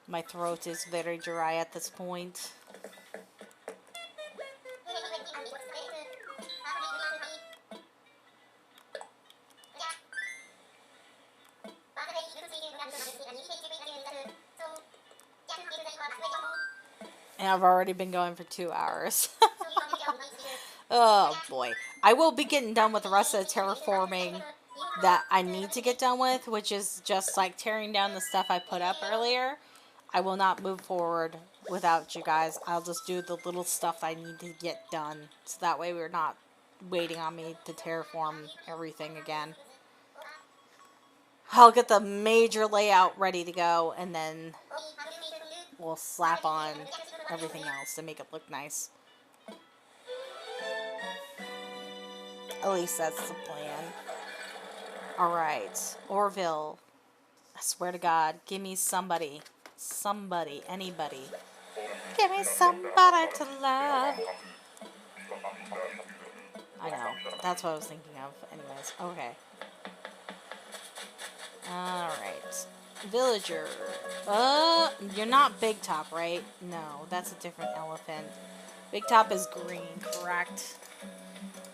My throat is very dry at this point. And I've already been going for 2 hours. Oh boy. I will be getting done with the rest of the terraforming that I need to get done with, which is just like tearing down the stuff I put up earlier. I will not move forward without you guys. I'll just do the little stuff I need to get done. So that way we're not waiting on me to terraform everything again. I'll get the major layout ready to go, and then we'll slap on everything else to make it look nice. At least that's the plan. Alright. Orville. I swear to God, give me somebody. Somebody. Anybody. Give me somebody to love. I know. That's what I was thinking of. Anyways. Okay. Alright. Villager. You're not Big Top, right? No, that's a different elephant. Big Top is green, correct?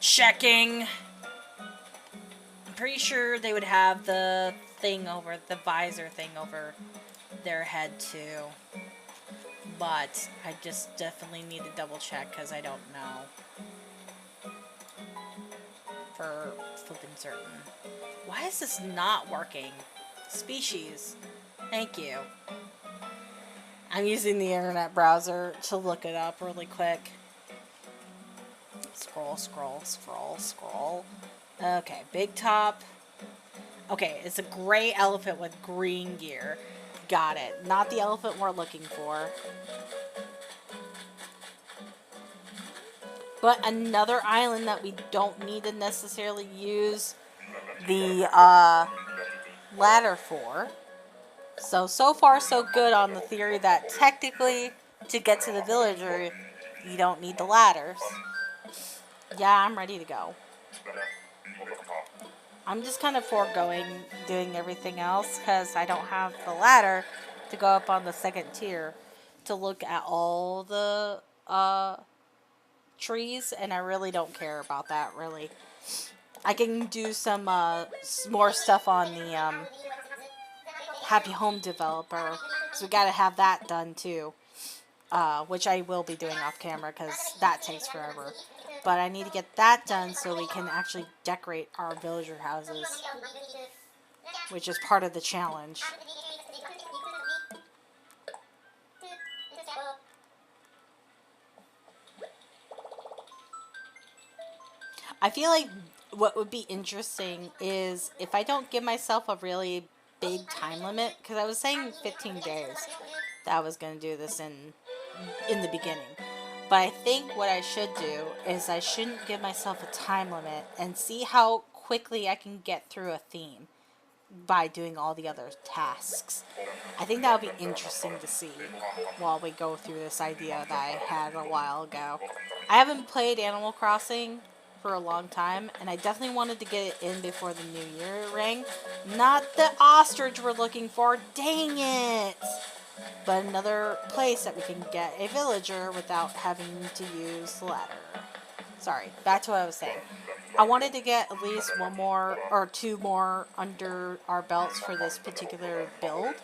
Checking. I'm pretty sure they would have the thing over, the visor thing over their head too. But I just definitely need to double check because I don't know. For flipping certain. Why is this not working? Species. Thank you. I'm using the internet browser to look it up really quick. scroll. Okay, big top. Okay, it's a gray elephant with green gear. Got it. Not the elephant we're looking for. But another island that we don't need to necessarily use the ladder for. So far so good on the theory that technically to get to the villager you don't need the ladders. Yeah, I'm ready to go. I'm just kind of foregoing doing everything else because I don't have the ladder to go up on the second tier to look at all the trees, and I really don't care about that, really. I can do some more stuff on the Happy Home Developer, so we gotta have that done too, which I will be doing off camera because that takes forever. But I need to get that done so we can actually decorate our villager houses, which is part of the challenge. I feel like what would be interesting is if I don't give myself a really big time limit, because I was saying 15 days that I was going to do this in the beginning. But I think what I should do is I shouldn't give myself a time limit and see how quickly I can get through a theme by doing all the other tasks. I think that would be interesting to see while we go through this idea that I had a while ago. I haven't played Animal Crossing for a long time, and I definitely wanted to get it in before the new year rang. Not the ostrich we're looking for, dang it! But another place that we can get a villager without having to use the ladder. Sorry, back to what I was saying. I wanted to get at least one more or two more under our belts for this particular build.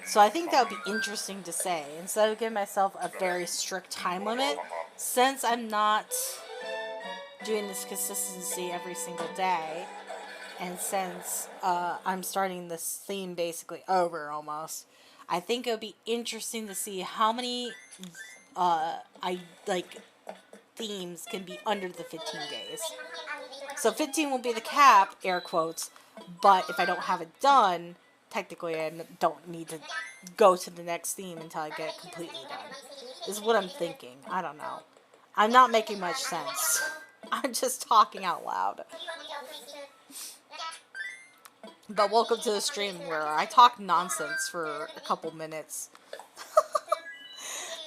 So I think that would be interesting to say. Instead of giving myself a very strict time limit, since I'm not doing this consistency every single day, and since I'm starting this theme basically over almost, I think it would be interesting to see how many themes can be under the 15 days. So 15 will be the cap, air quotes, but if I don't have it done, technically I don't need to go to the next theme until I get it completely done. Is what I'm thinking. I don't know. I'm not making much sense. I'm just talking out loud. But welcome to the stream where I talk nonsense for a couple minutes.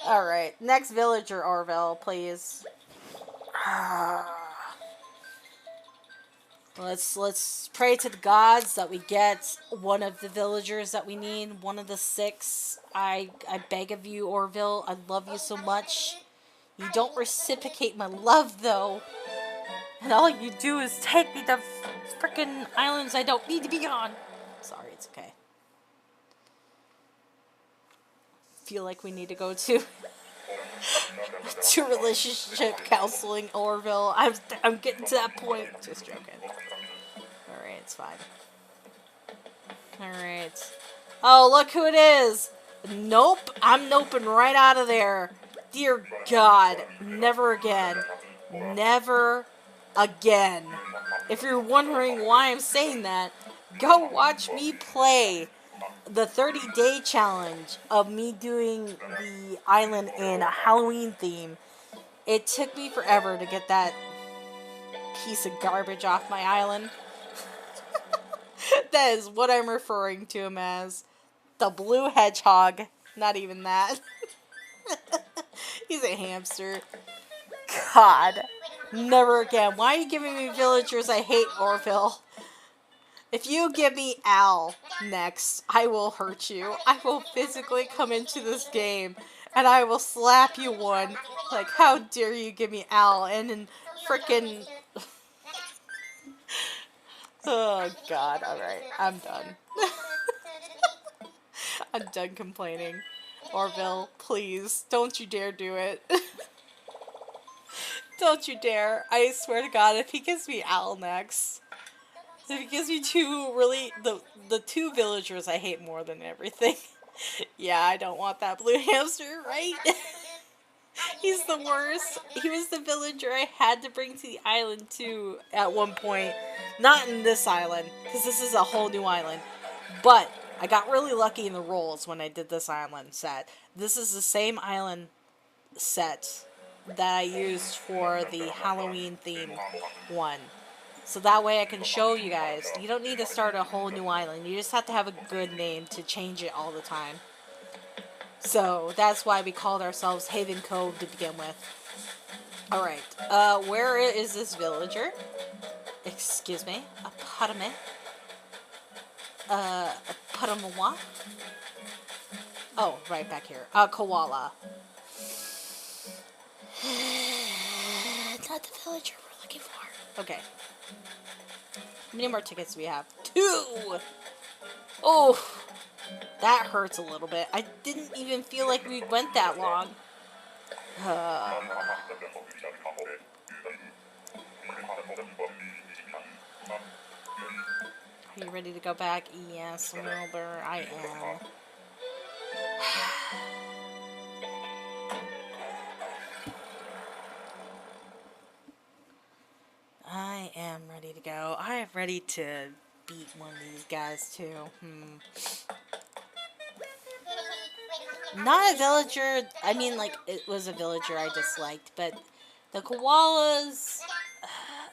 Alright, next villager, Orville, please. Let's pray to the gods that we get one of the villagers that we need, one of the 6. I beg of you, Orville, I love you so much. You don't reciprocate my love, though. And all you do is take me to frickin' islands I don't need to be on. Sorry, it's okay. Feel like we need to go to relationship counseling, Orville. I'm getting to that point. Just joking. Alright, it's fine. Alright. Oh, look who it is! Nope, I'm noping right out of there. Dear God, never again. Never again. If you're wondering why I'm saying that, go watch me play the 30-day challenge of me doing the island in a Halloween theme. It took me forever to get that piece of garbage off my island. That is what I'm referring to him as. The blue hedgehog. Not even that. He's a hamster. God. Never again. Why are you giving me villagers I hate, Orville? If you give me Al next, I will hurt you. I will physically come into this game and I will slap you one. Like, how dare you give me Al? And then frickin'... Oh, God. Alright. I'm done. I'm done complaining. Orville, please. Don't you dare do it. Don't you dare. I swear to God, if he gives me Al next... If he gives me the 2 villagers I hate more than everything. Yeah, I don't want that blue hamster, right? He's the worst. He was the villager I had to bring to the island too at one point. Not in this island, because this is a whole new island. But I got really lucky in the rolls when I did this island set. This is the same island set that I used for the Halloween theme one. So that way I can show you guys. You don't need to start a whole new island. You just have to have a good name to change it all the time. So that's why we called ourselves Haven Cove to begin with. Alright, where is this villager? Excuse me, a Padame? A Padamawa? Oh, right back here. A koala. Not the villager we're looking for. Okay. How many more tickets do we have? 2! Oh, that hurts a little bit. I didn't even feel like we went that long. Are you ready to go back? Yes, Wilbur, I am. I am ready to go. I am ready to beat one of these guys too. Not a villager. I mean, like, it was a villager I disliked, but the koalas,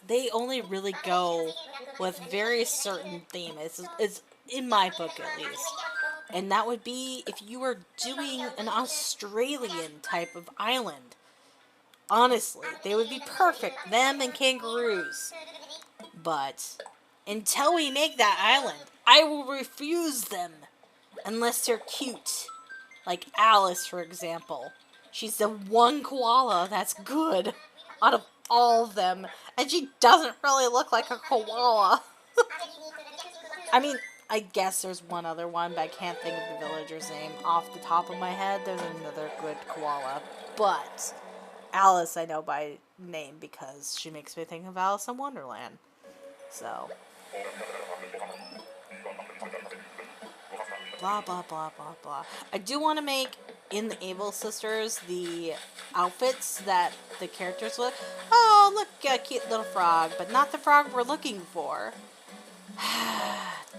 they only really go with very certain theme. It's in my book at least. And that would be if you were doing an Australian type of island. Honestly, they would be perfect. Them and kangaroos. But until we make that island, I will refuse them. Unless they're cute. Like Alice, for example. She's the one koala that's good out of all of them. And she doesn't really look like a koala. I mean, I guess there's one other one, but I can't think of the villager's name off the top of my head. There's another good koala. But Alice I know by name because she makes me think of Alice in Wonderland. So, blah, blah, blah, blah, blah. I do want to make, in the Able Sisters, the outfits that the characters look. Oh, look, a cute little frog, but not the frog we're looking for.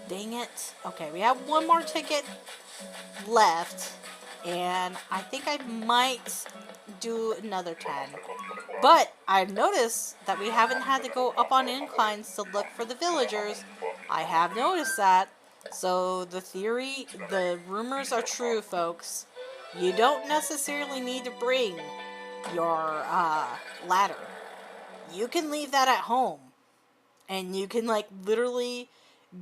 Dang it. Okay, we have one more ticket left, and I think I might do another 10. But I've noticed that we haven't had to go up on inclines to look for the villagers. I have noticed that. So the rumors are true, folks. You don't necessarily need to bring your ladder. You can leave that at home. And you can, like, literally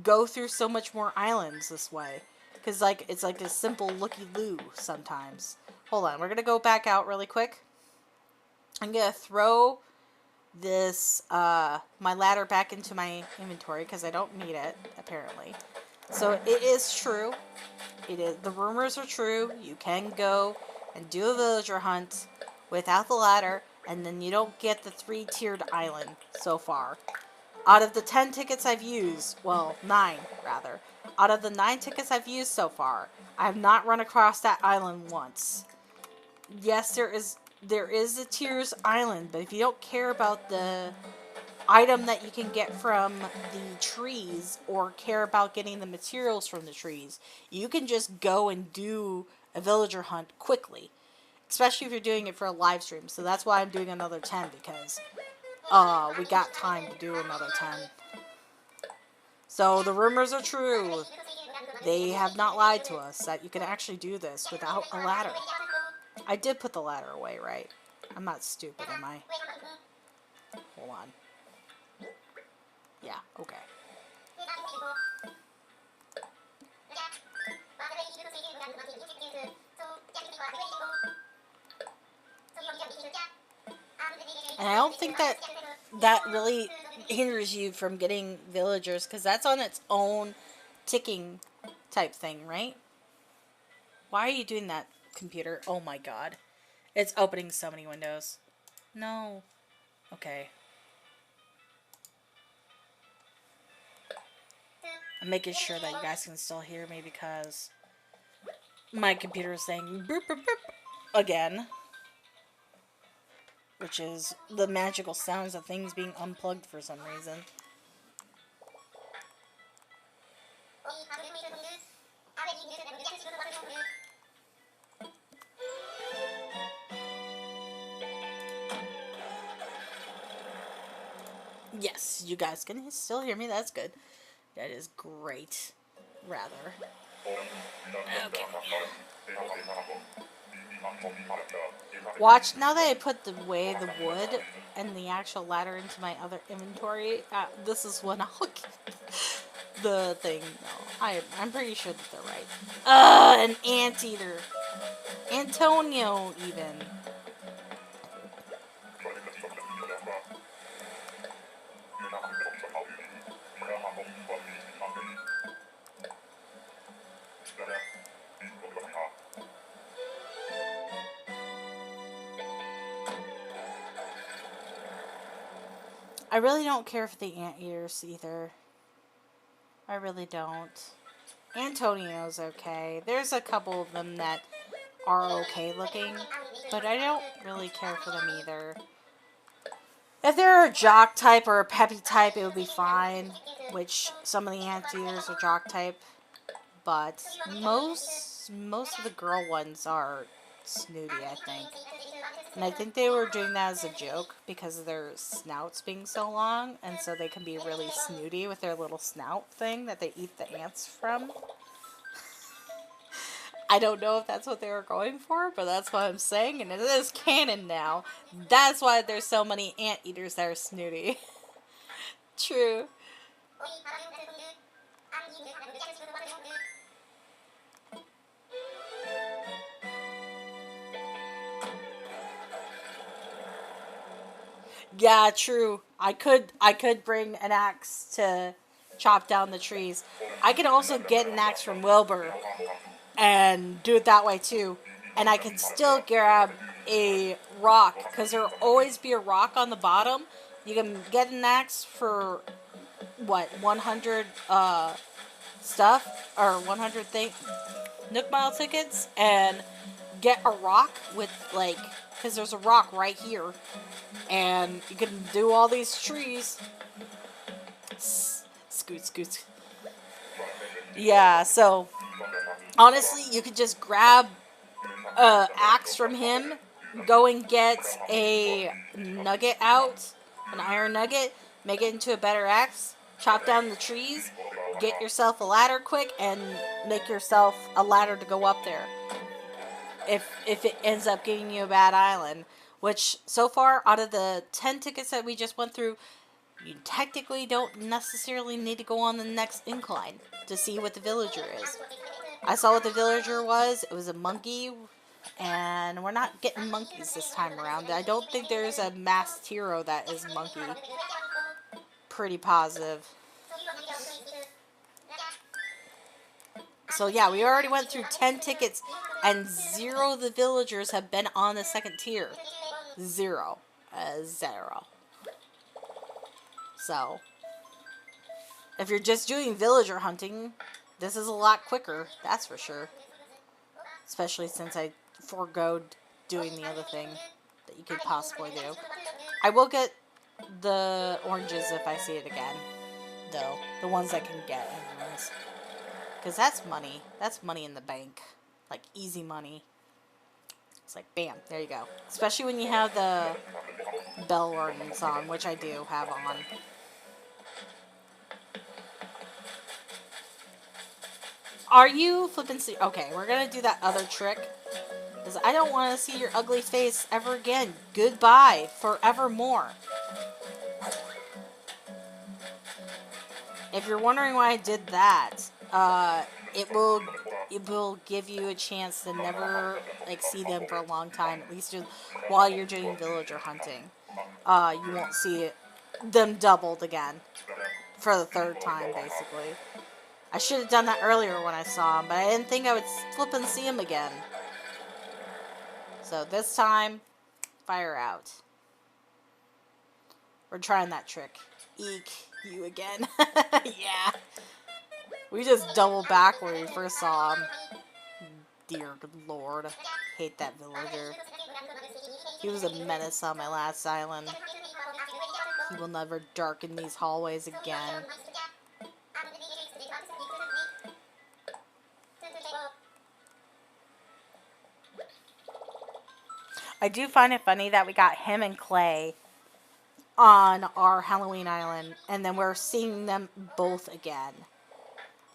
go through so much more islands this way. Because, like, it's like a simple looky-loo sometimes. Hold on, we're going to go back out really quick. I'm going to throw this, my ladder back into my inventory because I don't need it, apparently. So it is true. It is. The rumors are true. You can go and do a villager hunt without the ladder, and then you don't get the 3-tiered island so far. Out of the 10 tickets I've used, well, 9 rather, out of the 9 tickets I've used so far, I have not run across that island once. Yes, there is a Tiers Island, but if you don't care about the item that you can get from the trees or care about getting the materials from the trees, you can just go and do a villager hunt quickly. Especially if you're doing it for a live stream. So that's why I'm doing another 10, because we got time to do another 10. So the rumors are true. They have not lied to us that you can actually do this without a ladder. I did put the ladder away, right? I'm not stupid, am I? Hold on. Yeah, okay. And I don't think that really hinders you from getting villagers, because that's on its own ticking type thing, right? Why are you doing that, computer? Oh my god. It's opening so many windows. No. Okay. I'm making sure that you guys can still hear me because my computer is saying boop, boop, boop again. which is the magical sounds of things being unplugged for some reason. Yes, you guys can still hear me. That's good. That is great. Rather. Okay. Watch, now that I put the wood and the actual ladder into my other inventory, this is when I'll get the thing. No, I'm pretty sure that they're right. An anteater. Antonio, even. I really don't care for the anteaters either. I really don't. Antonio's okay. There's a couple of them that are okay looking, but I don't really care for them either. If they're a jock type or a peppy type, it would be fine, which some of the anteaters are jock type, but most of the girl ones are snooty, I think. And I think they were doing that as a joke because of their snouts being so long, and so they can be really snooty with their little snout thing that they eat the ants from. I don't know if that's what they were going for, but that's what I'm saying, and it is canon now. That's why there's so many anteaters that are snooty. True. Yeah, true. I could bring an axe to chop down the trees. I can also get an axe from Wilbur and do it that way too. And I can still grab a rock, because there'll always be a rock on the bottom. You can get an axe for, what, 100 stuff, or 100 Nook Mile tickets, and get a rock with, like, because there's a rock right here, and you can do all these trees. Scoot. Yeah, so honestly, you could just grab a axe from him, go and get a nugget out, an iron nugget, make it into a better axe, chop down the trees, get yourself a ladder quick, and make yourself a ladder to go up there. If it ends up giving you a bad island, which so far out of the 10 tickets that we just went through, you technically don't necessarily need to go on the next incline to see what the villager is. I saw what the villager was. It was a monkey, and we're not getting monkeys this time around. I don't think there's a masked hero that is monkey. Pretty positive. So yeah, we already went through 10 tickets, and 0 of the villagers have been on the second tier. 0. 0. So, if you're just doing villager hunting, this is a lot quicker, that's for sure. Especially since I foregoed doing the other thing that you could possibly do. I will get the oranges if I see it again, though. The ones I can get, anyways. Because that's money. That's money in the bank. Like, easy money. It's like, bam, there you go. Especially when you have the bell wardens on, which I do have on. Are you flipping? Okay, we're gonna do that other trick. Because I don't want to see your ugly face ever again. Goodbye, forevermore. If you're wondering why I did that, it will give you a chance to never see them for a long time. At least while you're doing villager hunting, you won't see them doubled again for the 3rd time, basically. I should have done that earlier when I saw him, but I didn't think I would flip and see him again. So this time, fire out. We're trying that trick. Eek, you again. Yeah. We just double back where we first saw him. Dear lord. Hate that villager. He was a menace on my last island. He will never darken these hallways again. I do find it funny that we got him and Clay on our Halloween island, and then we're seeing them both again.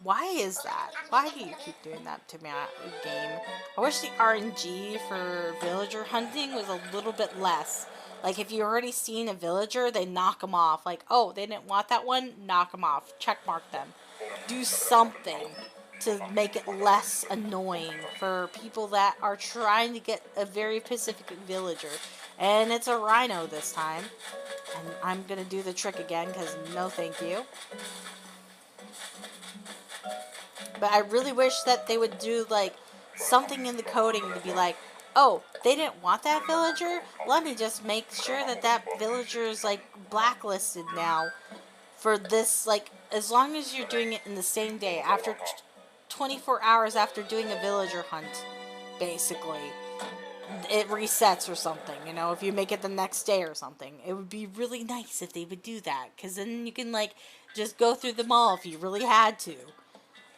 Why is that? Why do you keep doing that to me, game? I wish the RNG for villager hunting was a little bit less. Like, if you already seen a villager, they knock them off. Like, oh, they didn't want that one? Knock them off. Checkmark them. Do something to make it less annoying for people that are trying to get a very specific villager. And it's a rhino this time. And I'm going to do the trick again, because no thank you. But I really wish that they would do, like, something in the coding to be like, oh, they didn't want that villager? Let me just make sure that that villager is, like, blacklisted now for this, like, as long as you're doing it in the same day, after 24 hours after doing a villager hunt, basically, it resets or something, you know, if you make it the next day or something. It would be really nice if they would do that, because then you can, like, just go through them all if you really had to.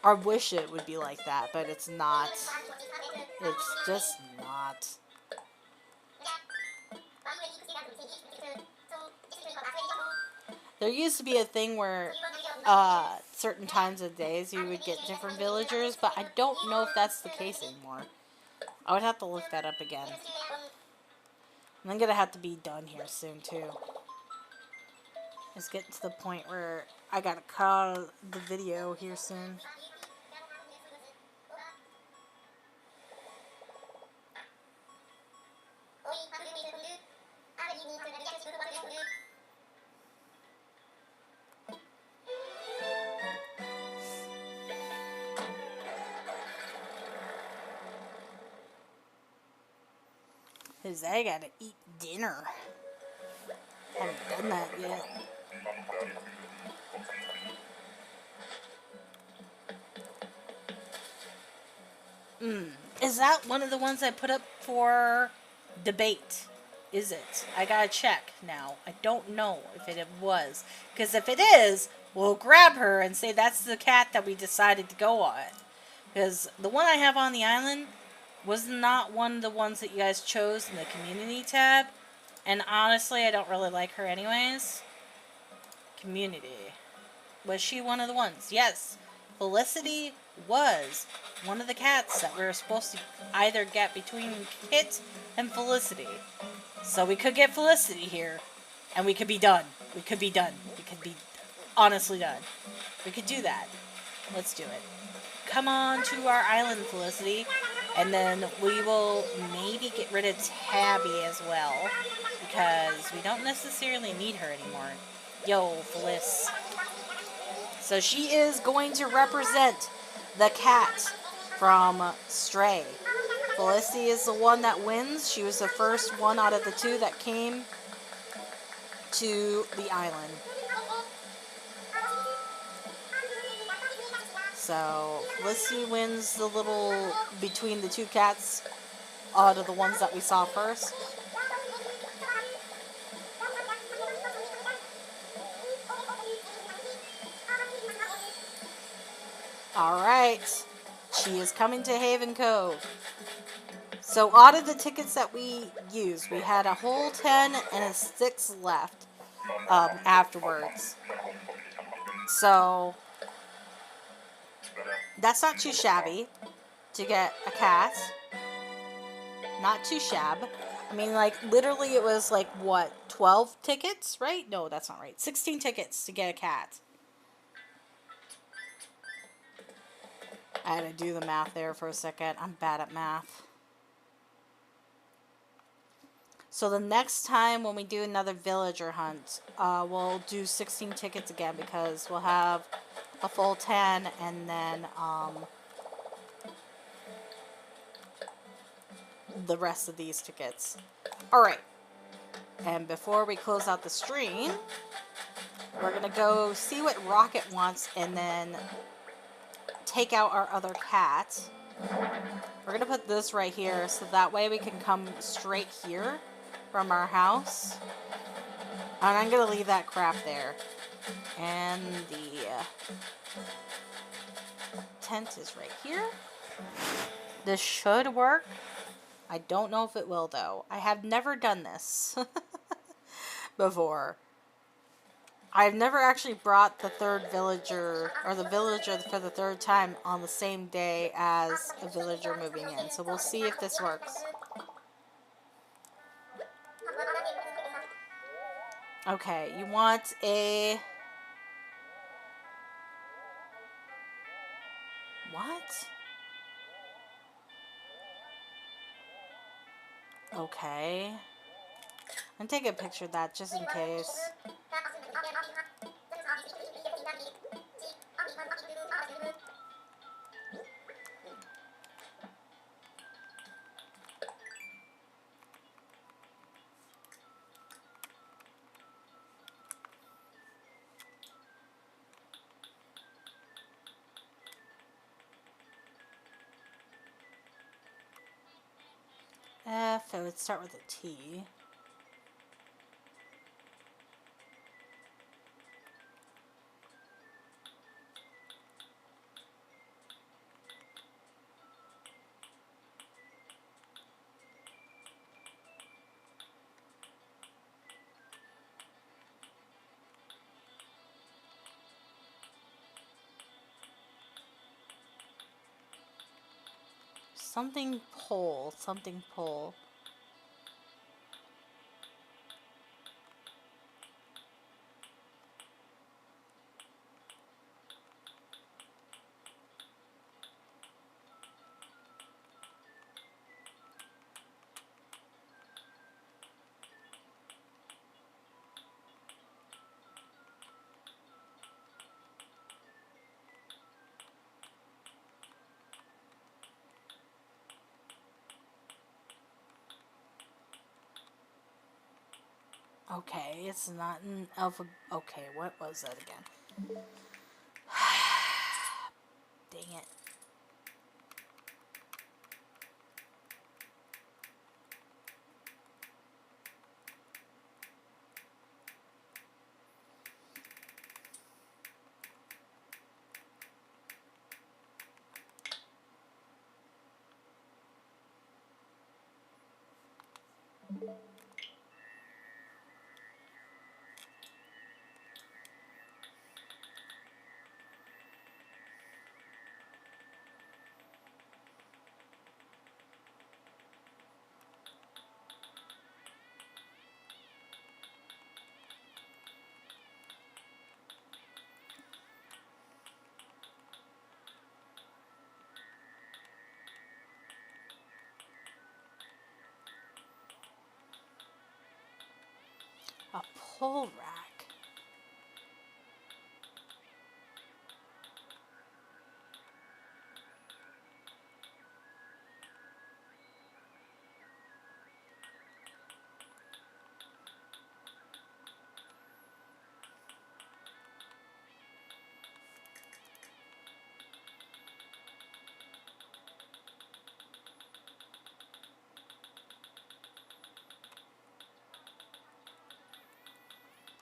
I wish it would be like that, but it's not. It's just not. There used to be a thing where certain times of days you would get different villagers, but I don't know if that's the case anymore. I would have to look that up again. And I'm gonna have to be done here soon too. It's getting to the point where I gotta cut the video here soon. Because I gotta eat dinner. Haven't done that yet. Is that one of the ones I put up for debate? Is it? I gotta check now. I don't know if it was. Because if it is, we'll grab her and say that's the cat that we decided to go on. Because the one I have on the island was not one of the ones that you guys chose in the community tab. And honestly, I don't really like her anyways. Community. Was she one of the ones? Yes. Felicity was one of the cats that we were supposed to either get between Kit and Felicity. So we could get Felicity here. And we could be done. We could be done. We could be honestly done. We could do that. Let's do it. Come on to our island, Felicity. And then we will maybe get rid of Tabby as well. Because we don't necessarily need her anymore. Yo, Feliz. So she is going to represent the cat from Stray. Felicity is the one that wins. She was the first one out of the two that came to the island. So Felicity wins the little between the two cats out of the ones that we saw first. Alright, she is coming to Haven Cove. So out of the tickets that we used, we had a whole 10 and a 6 left afterwards. So that's not too shabby to get a cat. Not too shab. I mean, like, literally it was like, what, 12 tickets, right? No, that's not right. 16 tickets to get a cat. I had to do the math there for a second. I'm bad at math. So the next time when we do another villager hunt, we'll do 16 tickets again because we'll have a full 10 and then the rest of these tickets. Alright. And before we close out the stream, we're going to go see what Rocket wants and then take out our other cat. We're going to put this right here so that way we can come straight here from our house. And I'm going to leave that crap there. And the tent is right here. This should work. I don't know if it will, though. I have never done this before. I've never actually brought the third villager, or the villager for the third time on the same day as a villager moving in. So we'll see if this works. Okay, you want a... What? Okay. I'm taking a picture of that just in case. F, I would start with a T. Something pole, something pole. Okay, it's not an alpha. Okay, what was that again? Dang it. A pole rack.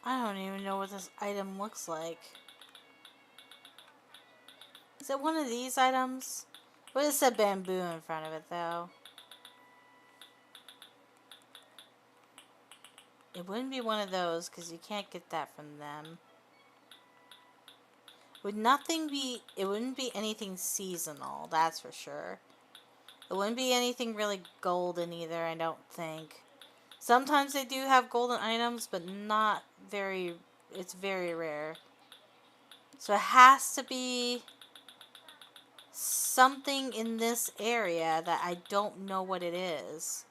I don't even know what this item looks like. Is it one of these items? What is that bamboo in front of it, though? It wouldn't be one of those, because you can't get that from them. Would nothing be... It wouldn't be anything seasonal, that's for sure. It wouldn't be anything really golden either, I don't think. Sometimes they do have golden items, but not very... It's very rare. So it has to be something in this area that I don't know what it is.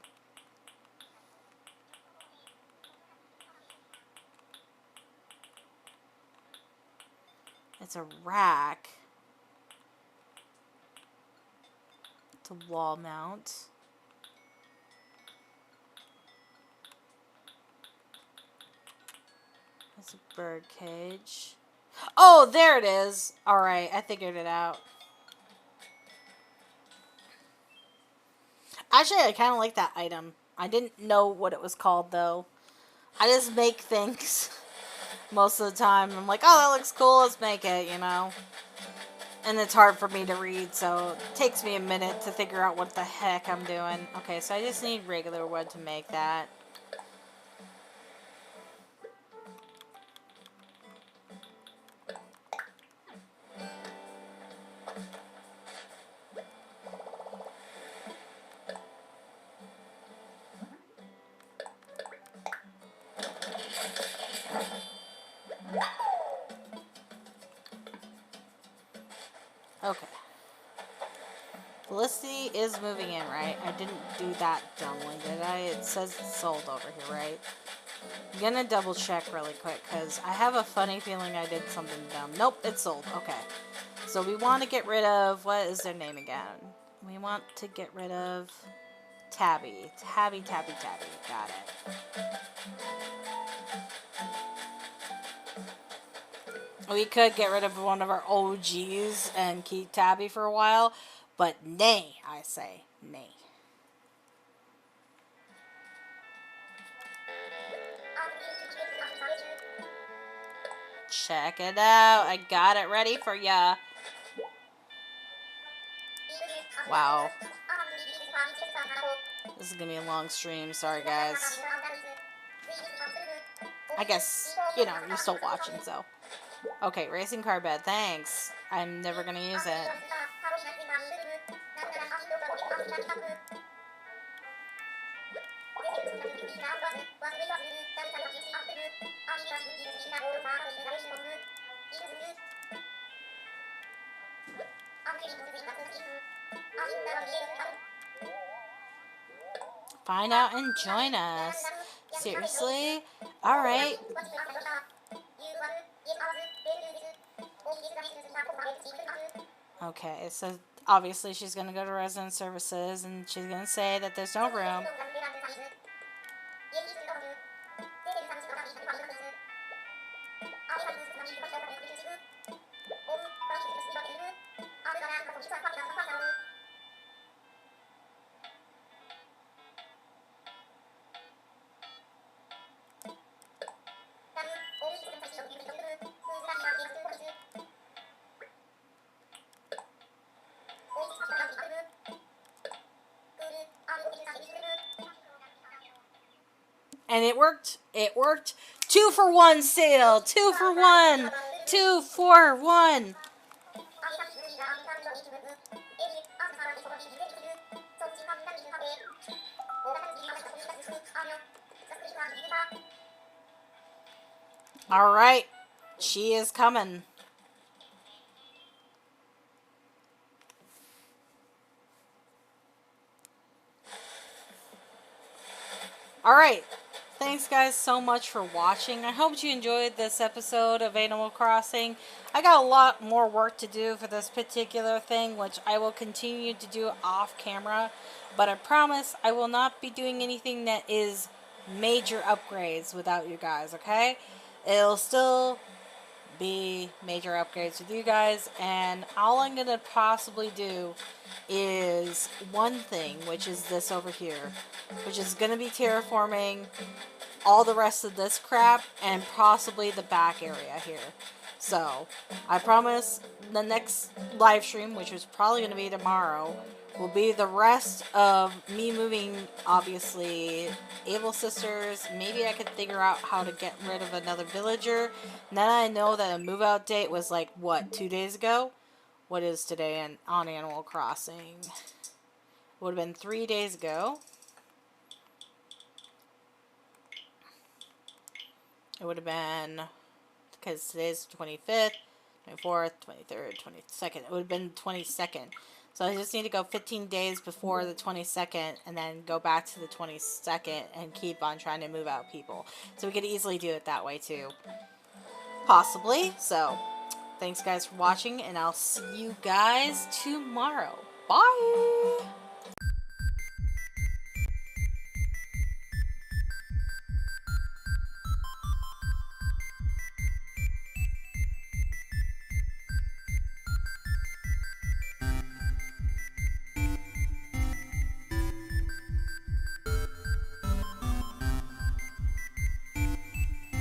It's a rack. It's a wall mount. That's a bird cage. Oh, there it is. Alright, I figured it out. Actually, I kind of like that item. I didn't know what it was called, though. I just make things most of the time. I'm like, oh, that looks cool, let's make it, you know? And it's hard for me to read, so it takes me a minute to figure out what the heck I'm doing. Okay, so I just need regular wood to make that. Okay. Felicity is moving in, right? I didn't do that dumbly, did I? It says it's sold over here, right? I'm gonna double check really quick, because I have a funny feeling I did something dumb. Nope, it's sold. Okay. So we want to get rid of, what is their name again? We want to get rid of Tabby. Tabby. Got it. We could get rid of one of our OGs and keep Tabby for a while, but nay, I say, nay. Check it out. I got it ready for ya. Wow. This is gonna be a long stream. Sorry, guys. I guess, you know, you're still watching, so. Okay, racing car bed. Thanks. I'm never gonna use it. Find out and join us. Seriously? Alright. Okay, so obviously she's going to go to resident services and she's going to say that there's no room. And it worked. It worked. 2 for 1 sale. 2 for 1. 2 for 1. All right. She is coming. All right. Thanks guys so much for watching. I hope you enjoyed this episode of Animal Crossing. I got a lot more work to do for this particular thing, which I will continue to do off camera. But I promise I will not be doing anything that is major upgrades without you guys, okay? It'll still be major upgrades with you guys, and all I'm going to possibly do is one thing, which is this over here, which is going to be terraforming all the rest of this crap and possibly the back area here. So, I promise the next live stream, which is probably going to be tomorrow, will be the rest of me moving, obviously, Able Sisters. Maybe I could figure out how to get rid of another villager. Now I know that a move out date was like, what, 2 days ago? What is today on Animal Crossing? Would have been 3 days ago. It would have been, because today's the 25th, 24th, 23rd, 22nd. It would have been the 22nd. So I just need to go 15 days before the 22nd and then go back to the 22nd and keep on trying to move out people. So we could easily do it that way too. Possibly. So thanks guys for watching, and I'll see you guys tomorrow. Bye!